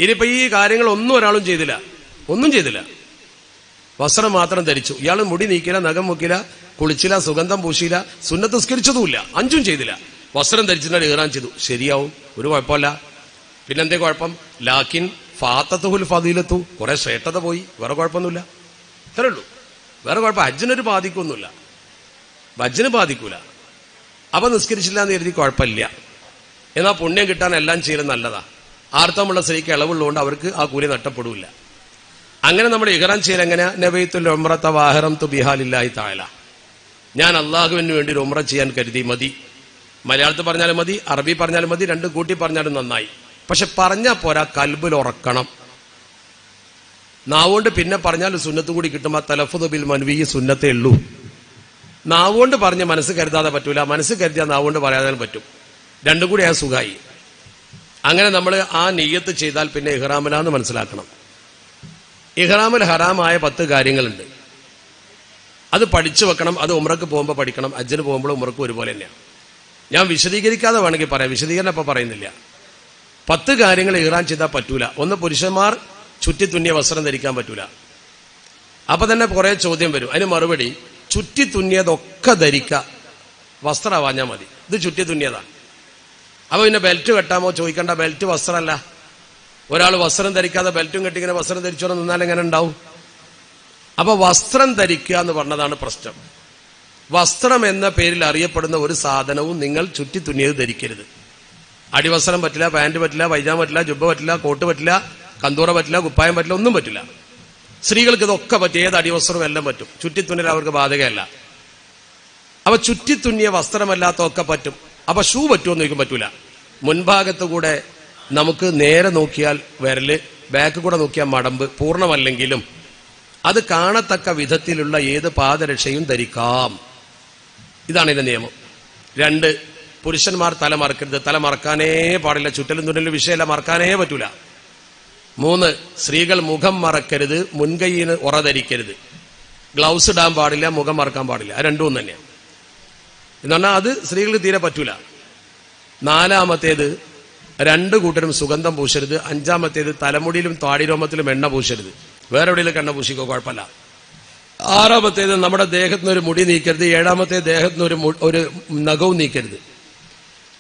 ഇനിയിപ്പോ ഈ കാര്യങ്ങളൊന്നും ഒരാളും ചെയ്തില്ല, ഒന്നും ചെയ്തില്ല, വസ്ത്രം മാത്രം ധരിച്ചു. ഇയാൾ മുടി നീക്കില്ല, നഖം മുക്കില്ല, കുളിച്ചില്ല, സുഗന്ധം പൂശിയില്ല, സുന്നത്ത് നിസ്കരിച്ചതുമില്ല, 5ഉം ചെയ്തില്ല. വസ്ത്രം ധരിച്ചാൽ ഇഹ്റാം ചെയ്തു, ശരിയാവും, ഒരു കുഴപ്പമില്ല. പിന്നെന്തേ കുഴപ്പം? ലാക്കിൻ ഫാത്തത്തുൽ ഫദീലത്തു, കുറെ ശ്രേഷ്ഠത പോയി, വേറെ കുഴപ്പമൊന്നുമില്ല. ഇത്രേ ഉള്ളൂ, വേറെ കുഴപ്പം. ഹജ്ജിനൊരു ബാധിക്കൊന്നുമില്ല, ഹജ്ജിന് ബാധിക്കൂല. അപ്പൊ നിസ്കരിച്ചില്ല എന്ന് കരുതി കുഴപ്പമില്ല. എന്നാൽ പുണ്യം കിട്ടാൻ എല്ലാം ചെയ്യലും നല്ലതാ. ആർത്തവമുള്ള സ്ത്രീക്ക് ഇളവുള്ളതുകൊണ്ട് അവർക്ക് ആ കൂലി നഷ്ടപ്പെടില്ല. അങ്ങനെ നമ്മൾ ഇഹ്റാം ചെയ്യൽ എങ്ങനെയാ? നബൈത്തുൽ ഉംറത വഹറംതു ബിഹാ ലില്ലാഹി തആല, ഞാൻ അള്ളാഹുവിന് വേണ്ടി ഒരു ഉംറ ചെയ്യാൻ കരുതി. മതി, മലയാളത്തിൽ പറഞ്ഞാലും മതി, അറബി പറഞ്ഞാലും മതി, 2 കൂട്ടി പറഞ്ഞാലും നന്നായി. പക്ഷെ പറഞ്ഞാൽ പോരാ, കൽബിൽ ഉറക്കണം. നാവുകൊണ്ട് പിന്നെ പറഞ്ഞാൽ സുന്നത്ത് കൂടി കിട്ടുമ്പോൾ തലഫുദ് ബിൽ മൻവി സുന്നത്തേ ഉള്ളൂ. നാവുകൊണ്ട് പറഞ്ഞ് മനസ്സ് കരുതാതെ പറ്റൂല, മനസ്സ് കരുതിയാൽ നാവുകൊണ്ട് പറയാതെ പറ്റും. 2 കൂടി ആ സുഖമായി. അങ്ങനെ നമ്മൾ ആ നിയ്യത്ത് ചെയ്താൽ പിന്നെ ഇഹ്റാമിലാന്ന് മനസ്സിലാക്കണം. ഇഹ്റാമിൽ ഹറാമായ 10 കാര്യങ്ങളുണ്ട്. അത് പഠിച്ചു വെക്കണം. അത് ഉംറക്ക് പോകുമ്പോൾ പഠിക്കണം, ഹജ്ജിന് പോകുമ്പോൾ ഉംറക്ക് ഒരുപോലെ തന്നെയാണ്. ഞാൻ വിശദീകരിക്കാതെ വേണമെങ്കിൽ പറയാം, വിശദീകരണം ഇപ്പൊ പറയുന്നില്ല. 10 കാര്യങ്ങൾ ഇഹ്റാം ചെയ്താൽ പറ്റൂല. ഒന്ന്, പുരുഷന്മാർ ചുറ്റി തുന്നിയ വസ്ത്രം ധരിക്കാൻ പറ്റൂല. അപ്പൊ തന്നെ കുറെ ചോദ്യം വരും. അതിന് മറുപടി, ചുറ്റി തുന്നിയതൊക്കെ ധരിക്കുക, വസ്ത്രം വാഞ്ഞാൽ മതി. ഇത് ചുറ്റി തുന്നിയതാണ്. അപ്പൊ പിന്നെ ബെൽറ്റ് കെട്ടാമോ ചോദിക്കണ്ട, ബെൽറ്റ് വസ്ത്രമല്ല. ഒരാൾ വസ്ത്രം ധരിക്കാതെ ബെൽറ്റും കെട്ടി ഇങ്ങനെ വസ്ത്രം ധരിച്ചോടെ നിന്നാൽ എങ്ങനെ ഉണ്ടാവും? അപ്പൊ വസ്ത്രം ധരിക്കുക എന്ന് പറഞ്ഞതാണ് പ്രശ്നം. വസ്ത്രം എന്ന പേരിൽ അറിയപ്പെടുന്ന ഒരു സാധനവും നിങ്ങൾ ചുറ്റി തുന്നിയത് ധരിക്കരുത്. അടിവസ്ത്രം പറ്റില്ല, പാന്റ് പറ്റില്ല, പൈജാമ പറ്റില്ല, ജുബ്ബ പറ്റില്ല, കോട്ട് പറ്റില്ല, കന്തൂറ പറ്റില്ല, കുപ്പായം പറ്റില്ല, ഒന്നും പറ്റില്ല. സ്ത്രീകൾക്ക് ഇതൊക്കെ പറ്റും, ഏത് അടിവസ്ത്രവും എല്ലാം പറ്റും. ചുറ്റിത്തുന്നൽ അവർക്ക് ബാധകമല്ല. അപ്പൊ ചുറ്റിത്തുന്നിയ വസ്ത്രമല്ലാത്തൊക്കെ പറ്റും. അപ്പൊ ഷൂ പറ്റുമെന്ന് ചോദിക്കും, പറ്റൂല. മുൻഭാഗത്ത് കൂടെ നമുക്ക് നേരെ നോക്കിയാൽ വിരല്, ബാക്ക് കൂടെ നോക്കിയാൽ മടമ്പ്, പൂർണ്ണമല്ലെങ്കിലും അത് കാണത്തക്ക വിധത്തിലുള്ള ഏത് പാദരക്ഷയും ധരിക്കാം. ഇതാണ് ഇതിന്റെ നിയമം. 2, പുരുഷന്മാർ തല മറക്കരുത്, തല മറക്കാനേ പാടില്ല. ചുറ്റലും തുന്നലും വിഷയമല്ല, മറക്കാനേ പറ്റൂല. 3, സ്ത്രീകൾ മുഖം മറക്കരുത്, മുൻകൈയിന് ഉറ ധരിക്കരുത്. ഗ്ലൗസ് ഇടാൻ പാടില്ല, മുഖം മറക്കാൻ പാടില്ല. അത് 2 തന്നെയാണ്. എന്ന് പറഞ്ഞാൽ അത് സ്ത്രീകൾക്ക് തീരെ പറ്റൂല. 4, 2 കൂട്ടരും സുഗന്ധം പൂശരുത്. 5, തലമുടിയിലും താടിരോമത്തിലും എണ്ണ പൂശരുത്. വേറെ എവിടെയെങ്കിലും എണ്ണ പൂശിക്കോ, കുഴപ്പമില്ല. 6, നമ്മുടെ ദേഹത്തിനൊരു മുടി നീക്കരുത്. 7, ദേഹത്തിനൊരു ഒരു നഖവും നീക്കരുത്.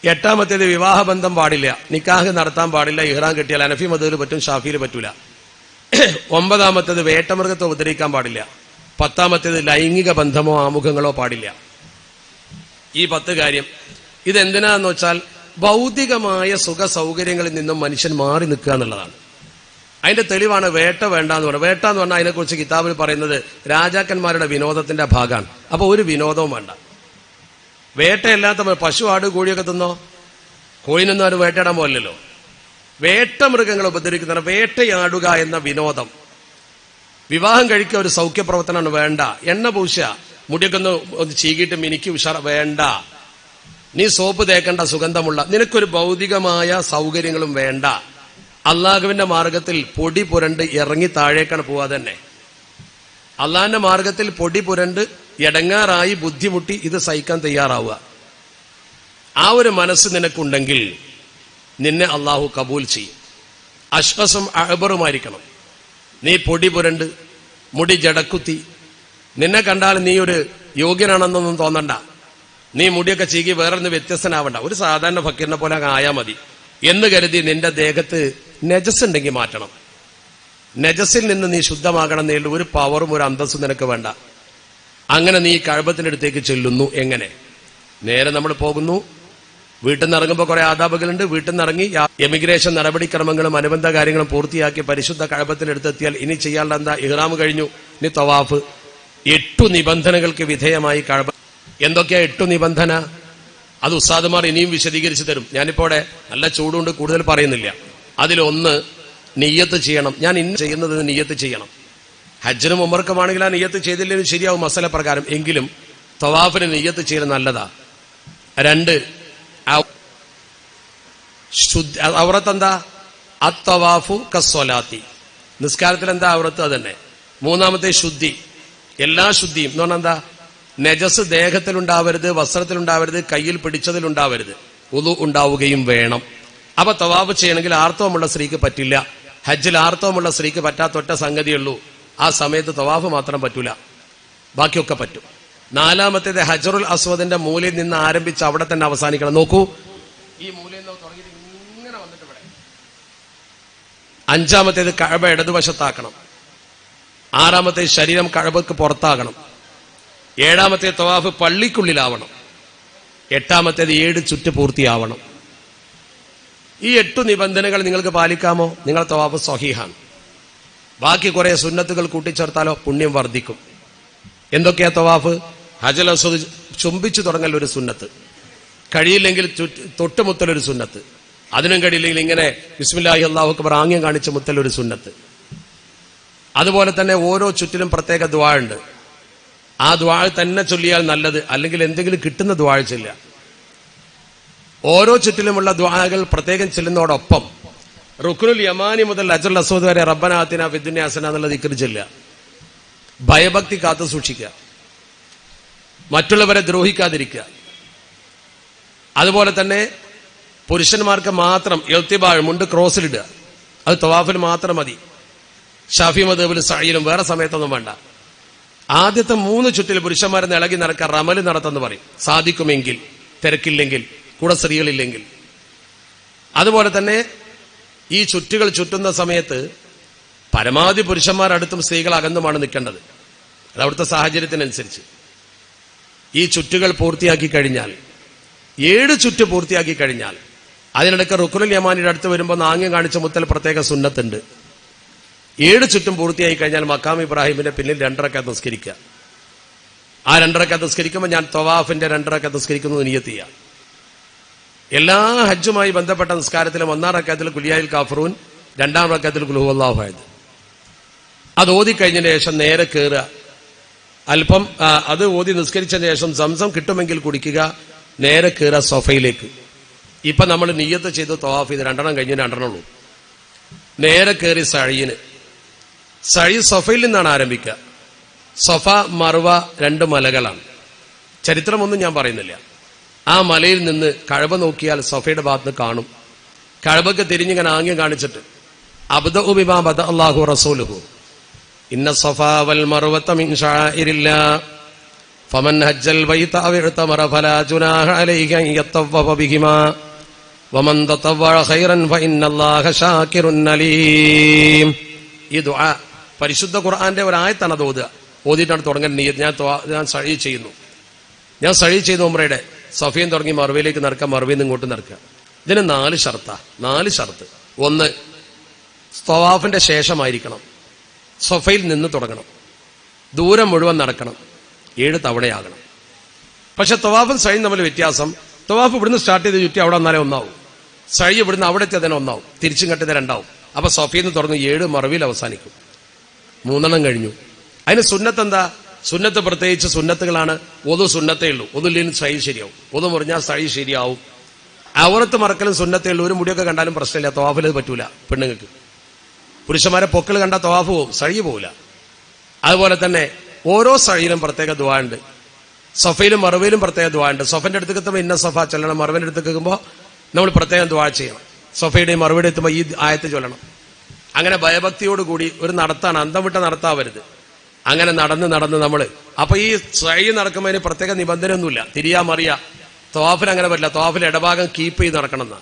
8, വിവാഹബന്ധം പാടില്ല, നിക്കാഹ് നടത്താൻ പാടില്ല. ഇഹ്റാം കെട്ടിയാൽ ഹനഫി മദ്ഹബിൽ പറ്റും, ഷാഫിയിൽ പറ്റൂല. 9, വേട്ടമൃഗത്തെ ഉപദ്രവിക്കാൻ പാടില്ല. 10, ലൈംഗിക ബന്ധമോ ആമുഖങ്ങളോ പാടില്ല. ഈ 10 കാര്യം ഇതെന്തിനാന്ന് വെച്ചാൽ ഭൗതികമായ സുഖ സൗകര്യങ്ങളിൽ നിന്നും മനുഷ്യൻ മാറി നിൽക്കുക എന്നുള്ളതാണ്. അതിന്റെ തെളിവാണ് വേട്ട വേണ്ട എന്ന് പറയുന്നത്. വേട്ട എന്ന് പറഞ്ഞാൽ അതിനെക്കുറിച്ച് കിതാബിൽ പറയുന്നത് രാജാക്കന്മാരുടെ വിനോദത്തിന്റെ ഭാഗമാണ്. അപ്പൊ ഒരു വിനോദവും വേണ്ട. വേട്ടയല്ലാത്ത പശു, ആട്, കോഴിയൊക്കെ തിന്നോ? കോഴിനൊന്നും ആരും വേട്ടയിടാൻ പോലല്ലോ. വേട്ട മൃഗങ്ങളെ ഉപദ്രവിക്കുന്ന വേട്ടയാടുക എന്ന വിനോദം. വിവാഹം കഴിക്കുക ഒരു സൗഖ്യപ്രവർത്തനമാണ്, വേണ്ട. എണ്ണ പൂശ, മുടിയൊക്കെ ഒന്ന് ചീകിയിട്ട് മിനിക്ക് ഉഷാർ, വേണ്ട. നീ സോപ്പ് തേക്കേണ്ട, സുഗന്ധമുള്ള, നിനക്കൊരു ഭൗതികമായ സൗകര്യങ്ങളും വേണ്ട. അള്ളാഹുവിന്റെ മാർഗത്തിൽ പൊടി പുരണ്ട് ഇറങ്ങി താഴേക്കാണ് പോവാ തന്നെ. അള്ളാഹിന്റെ മാർഗത്തിൽ പൊടി പുരണ്ട് എടങ്ങാറായി ബുദ്ധിമുട്ടി ഇത് സഹിക്കാൻ തയ്യാറാവുക. ആ ഒരു മനസ്സ് നിനക്കുണ്ടെങ്കിൽ നിന്നെ അള്ളാഹു കബൂൽ ചെയ്യും. അശ്വസും അഅബറുമായിരിക്കണം. നീ പൊടി പുരണ്ട് മുടി ജടക്കുത്തി, നിന്നെ കണ്ടാൽ നീ ഒരു യോഗ്യനാണെന്നൊന്നും തോന്നണ്ട. നീ മുടിയൊക്കെ ചീകി വേറൊന്ന് വ്യത്യസ്തനാവണ്ട. ഒരു സാധാരണ ഫക്കീറിനെ പോലെ അങ്ങ് ആയാൽ മതി എന്ന് കരുതി നിന്റെ ദേഹത്ത് നജസ് ഉണ്ടെങ്കിൽ മാറ്റണം. നജസിൽ നിന്ന് നീ ശുദ്ധമാകണം എന്നതിൽ ഒരു പവറും ഒരു അന്തസ്സും നിനക്ക് വേണ്ട. അങ്ങനെ നീ കഅബത്തിന്റെ അടുത്തേക്ക് ചെല്ലുന്നു. എങ്ങനെ? നേരെ നമ്മൾ പോകുന്നു. വീട്ടിൽ നിന്ന് ഇറങ്ങുമ്പോൾ കുറെ ആദാബുകളുണ്ട്. വീട്ടിൽ നിന്ന് ഇറങ്ങി എമിഗ്രേഷൻ നടപടിക്രമങ്ങളും അനുബന്ധ കാര്യങ്ങളും പൂർത്തിയാക്കി പരിശുദ്ധ കഅബത്തിന്റെ അടുത്തെത്തിയാൽ ഇനി ചെയ്യാനുള്ള എന്താ? ഇഹ്റാം കഴിഞ്ഞു, ഇനി തവാഫ്. 8 നിബന്ധനകൾക്ക് വിധേയമായി കഅബ. എന്തൊക്കെയാ 8 നിബന്ധന? അത് ഉസ്താദുമാർ ഇനിയും വിശദീകരിച്ചു തരും. ഞാനിപ്പോ ഇവിടെ നല്ല ചൂടുകൊണ്ട് കൂടുതൽ പറയുന്നില്ല. അതിലൊന്ന് നിയ്യത്ത് ചെയ്യണം. ഞാൻ ഇന്ന് ചെയ്യുന്നത് നിയ്യത്ത് ചെയ്യണം. ഹജ്ജിനും ഉംറക്കുമാണെങ്കിൽ ആ നിയ്യത്ത് ചെയ്തില്ലെങ്കിൽ ശരിയാവും മസല പ്രകാരം. എങ്കിലും തവാഫിന് നിയ്യത്ത് ചെയ്യൽ നല്ലതാ. 2, ഔറത്ത് എന്താ? അത്തവാഫു കസ്വലാത്തി. നിസ്കാരത്തിൽ എന്താ ഔറത്ത്? അതന്നെ. 3-ാമത്തെ ശുദ്ധി. എല്ലാ ശുദ്ധിയും എന്ന് പറഞ്ഞാൽ എന്താ? നജസ് ദേഹത്തിലുണ്ടാവരുത്, വസ്ത്രത്തിലുണ്ടാവരുത്, കയ്യിൽ പിടിച്ചതിലുണ്ടാവരുത്. ഉളു ഉണ്ടാവുകയും വേണം. അപ്പൊ തവാഫ് ചെയ്യണമെങ്കിൽ ആർത്തവമുള്ള സ്ത്രീക്ക് പറ്റില്ല. ഹജ്ജിൽ ആർത്തവമുള്ള സ്ത്രീക്ക് പറ്റാത്തൊറ്റ സംഗതിയുള്ളൂ, ആ സമയത്ത് തവാഫ് മാത്രം പറ്റൂല, ബാക്കിയൊക്കെ പറ്റും. 4-ാമത്തേത് ഹജറുൽ അസ്വദിന്റെ മൂലയിൽ നിന്ന് ആരംഭിച്ച് അവിടെ തന്നെ അവസാനിക്കണം. നോക്കൂ, ഈ മൂലയിൽ നിന്ന് തുടങ്ങിയിട്ട് ഇങ്ങനെ വന്നിട്ട് ഇവിടെ. 5-ാമത്തേത് കഅബ ഇടതുവശത്താക്കണം. 6-ാമത്തേത് ശരീരം കഅബക്ക് പുറത്താകണം. 7-ാമത്തെ തവാഫ് പള്ളിക്കുള്ളിലാവണം. 8-ാമത്തേത് 7 ചുറ്റ് പൂർത്തിയാവണം. ഈ 8 നിബന്ധനകൾ നിങ്ങൾക്ക് പാലിക്കാമോ? നിങ്ങളുടെ തവാഫ് സ്വഹീഹാണ്. ബാക്കി കുറെ സുന്നത്തുകൾ കൂട്ടിച്ചേർത്താലോ പുണ്യം വർദ്ധിക്കും. എന്തൊക്കെയാ തവാഫ്? ഹജറുൽ അസ്വദ് ചുംബിച്ചു തുടങ്ങൽ ഒരു സുന്നത്ത്. കഴിയില്ലെങ്കിൽ തൊട്ടുമുത്തലൊരു സുന്നത്ത്. അതിനും കഴിയില്ലെങ്കിൽ ഇങ്ങനെ ബിസ്മില്ലാഹി അല്ലാഹു അക്ബർ ആംഗ്യം കാണിച്ച് മുത്തലൊരു സുന്നത്ത്. അതുപോലെ തന്നെ ഓരോ ചുറ്റിലും പ്രത്യേക ദുആ ഉണ്ട്. ആ ദുആ തന്നെ ചൊല്ലിയാൽ നല്ലത്, അല്ലെങ്കിൽ എന്തെങ്കിലും കിട്ടുന്ന ദുആ ചൊല്ലുക. ഓരോ ചുറ്റിലുമുള്ള ദുആകൾ പ്രത്യേകം ചെല്ലുന്നതോടൊപ്പം റുക്നുൽ യമാനി മുതൽ ഹജറുൽ അസ്വദ് വരെ റബ്ബന ആതിനാ ഫിദ്ദുനിയ ഹസന എന്നുള്ള ദിക്ർ ചൊല്ലുക. ഭയഭക്തി കാത്തു സൂക്ഷിക്കുക, മറ്റുള്ളവരെ ദ്രോഹിക്കാതിരിക്കുക. അതുപോലെ തന്നെ പുരുഷന്മാർക്ക് മാത്രം ഇൽത്തിബാഴ്, മുണ്ട് ക്രോസിലിടുക. അത് തവാഫിൽ മാത്രം മതി. ഷാഫി മദ്ഹബിലും സഈലും വേറെ സമയത്തൊന്നും വേണ്ട. ആദ്യത്തെ 3 ചുറ്റിൽ പുരുഷന്മാരെ ഇളകി നടക്കാൻ റമല് നടത്തെന്ന് പറയും, സാധിക്കുമെങ്കിൽ, തിരക്കില്ലെങ്കിൽ, കൂടെ സ്ത്രീകളില്ലെങ്കിൽ. അതുപോലെ തന്നെ ഈ ചുറ്റുകൾ ചുറ്റുന്ന സമയത്ത് പരമാവധി പുരുഷന്മാരടുത്തും സ്ത്രീകൾ അകന്നുമാണ് നിൽക്കേണ്ടത്. അത് അവിടുത്തെ സാഹചര്യത്തിനനുസരിച്ച്. ഈ ചുറ്റുകൾ പൂർത്തിയാക്കി കഴിഞ്ഞാൽ, 7 ചുറ്റ് പൂർത്തിയാക്കി കഴിഞ്ഞാൽ, അതിനിടയ്ക്ക് റുക്നുൽ യമാനിയുടെ അടുത്ത് വരുമ്പോൾ ആംഗ്യം കാണിച്ച മുത്തൽ പ്രത്യേക സുന്നത്തുണ്ട്. 7 ചുറ്റും പൂർത്തിയായി കഴിഞ്ഞാൽ മക്കാം ഇബ്രാഹിമിന്റെ പിന്നിൽ 2 റക്അത്ത് നിസ്കരിക്കുക. ആ 2 റക്അത്ത് നിസ്കരിക്കുമ്പോൾ ഞാൻ തവാഫിന്റെ 2 റക്അത്ത് നിസ്കരിക്കുന്നത് നിയ്യത്ത് ചെയ്യുക. എല്ലാ ഹജ്ജുമായി ബന്ധപ്പെട്ട നിസ്കാരത്തിലും 1-ാം റക്അത്തിൽ കുലിയായിൽ കാഫറൂൻ, 2-ാം റക്അത്തിൽ ഖുൽ ഹുവല്ലാഹു അഹദ്. അത് ഓതിക്കഴിഞ്ഞതിന് ശേഷം നേരെ കയറുക. അല്പം അത് ഓതി നിസ്കരിച്ചതിന് ശേഷം സംസം കിട്ടുമെങ്കിൽ കുടിക്കുക. നേരെ കയറുക സൊഫയിലേക്ക്. ഇപ്പൊ നമ്മൾ നിയ്യത്ത് ചെയ്ത് തവാഫ് ചെയ്ത് 2 കഴിഞ്ഞ് 2 ഉള്ളൂ. നേരെ കയറി സഅയിന്. സഅയ് സൊഫയിൽ നിന്നാണ് ആരംഭിക്കുക. സൊഫ മർവ 2 മലകളാണ്. ചരിത്രമൊന്നും ഞാൻ പറയുന്നില്ല. ആ മലയിൽ നിന്ന് കഅബ നോക്കിയാൽ സൊഫയുടെ ഭാഗത്ത് കാണും. കഅബക്ക് തിരിഞ്ഞിങ്ങനെ ആംഗ്യം കാണിച്ചിട്ട് അബ്ദഉ ബിമാ ബദഅ അല്ലാഹു റസൂലുഹു ഇന്ന സഫാ വൽ മർവത മിൻ ശആഇരില്ലാഹ് ഫമൻ ഹജ്ജൽ ബൈത അവ ഇഅ്തമറ ഫലാ ജുനാഹ അലൈഹി അൻ യതവഫ ബിഹിമാ വമൻ തതവ്വഅ ഖൈറൻ ഫഇന്നല്ലാഹ ശാകിറുൻ അലീം. ഈ ദുആ പരിശുദ്ധ ഖുർആന്റെ ഒരു ആയത്താണ്. അത് ഓതിയിട്ടാണ് തുടങ്ങാൻ നിയ്യത്ത്. ഞാൻ സഅയ് ചെയ്യുന്നു. ഞാൻ സഅയ് ചെയ്യുന്നു ഉംറയുടെ. സഫീൻ തുടങ്ങി മർവയിലേക്ക് നടക്കുക, മർവയിൽ നിന്ന് ഇങ്ങോട്ട് നടക്കുക. ഇതിന് 4 ഷർത്ത്. 1, തവാഫിന്റെ ശേഷമായിരിക്കണം. സൊഫയിൽ നിന്ന് തുടങ്ങണം. ദൂരം മുഴുവൻ നടക്കണം. 7 തവണയാകണം. പക്ഷെ തവാഫും സഴിയും തമ്മിൽ വ്യത്യാസം. തവാഫ് ഇവിടുന്ന് സ്റ്റാർട്ട് ചെയ്ത് ചുറ്റി അവിടെ വന്നാലേ ഒന്നാവും. സഴി ഇവിടുന്ന് അവിടെ എത്തിയതിനെ ഒന്നാവും. തിരിച്ചും കെട്ടിയത് 2 അപ്പൊ സൊഫയിൽ നിന്ന് തുറന്ന് 7 മറവിൽ അവസാനിക്കും. 3 കഴിഞ്ഞു. അതിന് സുന്നത്ത് എന്താ? സുന്നത്ത് പ്രത്യേകിച്ച് സുന്നത്തുകളാണ്. ഒതു സുന്നത്തേ ഉള്ളൂ. ഒതുല്ലിനും സഴി ശരിയാവും. ഒതു മുറിഞ്ഞാൽ സഴി ശരിയാവും. ഔറത്ത് മറക്കലും സുന്നത്തേ ഉള്ളൂ. ഒരു മുടിയൊക്കെ കണ്ടാലും പ്രശ്നമില്ല. തവാഫിൽ അത് പറ്റൂല പെണ്ണുങ്ങൾക്ക്. പുരുഷന്മാരെ പൊക്കൾ കണ്ടാൽ തവാഫ് പോവും, സഴി പോവില്ല. അതുപോലെ തന്നെ ഓരോ സഴിയിലും പ്രത്യേക ദുആ ഉണ്ട്. സഫയിലും മറവയിലും പ്രത്യേക ദുആ ഉണ്ട്. സഫന്റെ അടുത്തേക്ക് എത്തുമ്പോൾ ഇന്ന സഫ ചൊല്ലണം. മറവിന്റെ അടുത്തേക്ക് എത്തുമ്പോൾ നമ്മൾ പ്രത്യേകം ദുആ ചെയ്യണം. സഫയുടെയും മറവിയുടെ എത്തുമ്പോൾ ഈ ആയത്ത് ചൊല്ലണം. അങ്ങനെ ഭയഭക്തിയോടുകൂടി ഒരു നടത്താണ്, അന്തം വിട്ട നടത്താവരുത്. അങ്ങനെ നടന്ന് നമ്മൾ അപ്പൊ ഈ സഴി നടക്കുമ്പോൾ പ്രത്യേക നിബന്ധനയൊന്നുമില്ല. തിരിയാ മറിയ. തവാഫിൽ അങ്ങനെ പറ്റില്ല. തവാഫിൽ ഇടഭാഗം കീപ്പ് ചെയ്ത് നടക്കണം എന്നാ.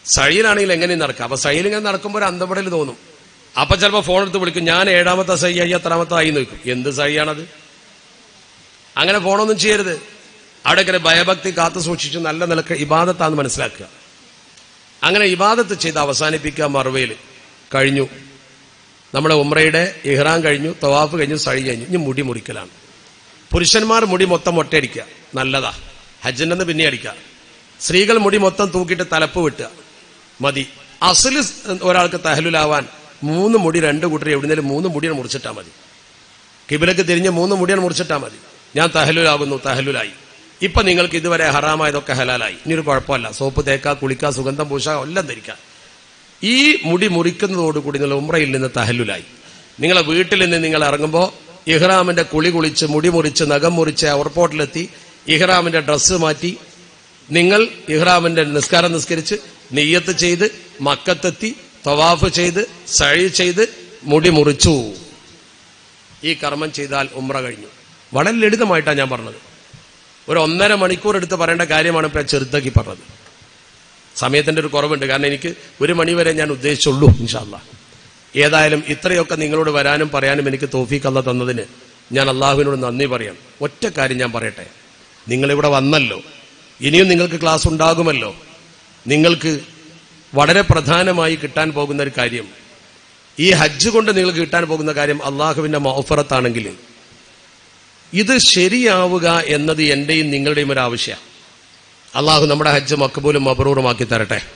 സഴിയിലാണെങ്കിൽ എങ്ങനെയും നടക്കാം. അപ്പൊ സഴിയിൽ ഇങ്ങനെ നടക്കുമ്പോൾ ഒരു അന്തപ്പെടൽ തോന്നും. അപ്പൊ ചിലപ്പോൾ ഫോൺ എടുത്ത് വിളിക്കും, ഞാൻ 7ാമത്തെ സഴി ആയി 8ാമത്തെ ആയി നോക്കും. എന്ത് സഴിയാണത്? അങ്ങനെ ഫോണൊന്നും ചെയ്യരുത്. അവിടെയൊക്കെ ഭയഭക്തി കാത്തു സൂക്ഷിച്ച് നല്ല നിലക്ക് ഇബാദത്താന്ന് മനസ്സിലാക്കുക. അങ്ങനെ ഇബാദത്ത് ചെയ്ത് അവസാനിപ്പിക്കുക. മറുവയിൽ കഴിഞ്ഞു. നമ്മുടെ ഉംറയുടെ ഇഹ്റാം കഴിഞ്ഞു, തവാഫ് കഴിഞ്ഞു, സഴി കഴിഞ്ഞു. ഇനി മുടി മുറിക്കലാണ്. പുരുഷന്മാർ മുടി മൊത്തം മൊട്ടയടിക്കുക, നല്ലതാ. ഹജ്ജിന്റെ പിന്നെ അടിക്കുക. സ്ത്രീകൾ മുടി മൊത്തം തൂക്കിയിട്ട് തലപ്പ് വിട്ടുക, മതി. അസ്ല് ഒരാൾക്ക് തഹലുലാവാൻ 3 മുടി 2 കൂട്ടർ എവിടുന്നേലും 3 മുടിയാണ് മുറിച്ചിട്ടാ മതി. കിബിലക്ക് തിരിഞ്ഞ് 3 മുടിയാണ് മുറിച്ചിട്ടാ മതി. ഞാൻ തഹലുലാകുന്നു, തഹലുലായി. ഇപ്പൊ നിങ്ങൾക്ക് ഇതുവരെ ഹറാമായതൊക്കെ ഹലാലായി. ഇനി ഒരു കുഴപ്പമില്ല. സോപ്പ് തേക്ക, കുളിക്ക, സുഗന്ധം പൂശ, എല്ലാം ധരിക്കാം. ഈ മുടി മുറിക്കുന്നതോടുകൂടി നിങ്ങൾ ഉംറയിൽ നിന്ന് തഹല്ലുലായി. നിങ്ങളെ വീട്ടിൽ നിന്ന് നിങ്ങൾ ഇറങ്ങുമ്പോൾ ഇഹ്റാമിന്റെ കുളി കുളിച്ച്, മുടി മുറിച്ച്, നഖം മുറിച്ച് എയർപോർട്ടിലെത്തി ഇഹ്റാമിന്റെ ഡ്രസ്സ് മാറ്റി നിങ്ങൾ ഇഹ്റാമിന്റെ നിസ്കാരം നിസ്കരിച്ച് നിയ്യത്ത് ചെയ്ത് മക്കത്തെത്തി തവാഫ് ചെയ്ത് സഴി ചെയ്ത് മുടി മുറിച്ചു. ഈ കർമ്മം ചെയ്താൽ ഉംറ കഴിഞ്ഞു. വളരെ ലളിതമായിട്ടാണ് ഞാൻ പറഞ്ഞത്. ഒരു 1.5 മണിക്കൂർ എടുത്ത് പറയേണ്ട കാര്യമാണ് ഇപ്പൊ ചെറുതാക്കി പറഞ്ഞത്. സമയത്തിന്റെ ഒരു കുറവുണ്ട്. കാരണം എനിക്ക് 1 മണി വരെ ഞാൻ ഉദ്ദേശിച്ചുള്ളൂ ഇൻഷാ അല്ലാഹ്. ഏതായാലും ഇത്രയൊക്കെ നിങ്ങളോട് വരാനും പറയാനും എനിക്ക് തൗഫീഖ് അല്ലാഹ് തന്നതിന് ഞാൻ അള്ളാഹുവിനോട് നന്ദി പറയാം. ഒറ്റ കാര്യം ഞാൻ പറയട്ടെ. നിങ്ങളിവിടെ വന്നല്ലോ, ഇനിയും നിങ്ങൾക്ക് ക്ലാസ് ഉണ്ടാകുമല്ലോ. നിങ്ങൾക്ക് വളരെ പ്രധാനമായി കിട്ടാൻ പോകുന്ന ഒരു കാര്യം, ഈ ഹജ്ജ് കൊണ്ട് നിങ്ങൾക്ക് കിട്ടാൻ പോകുന്ന കാര്യം അള്ളാഹുവിന്റെ മഗ്ഫിറത്താണെങ്കിൽ ഇത് ശരിയാവുക എന്നത് എന്റെയും നിങ്ങളുടെയും ഒരു ആവശ്യമാണ്. അള്ളാഹു നമ്മുടെ ഹജ്ജ് മഖ്ബൂലും മബ്റൂറുമാക്കി തരട്ടെ.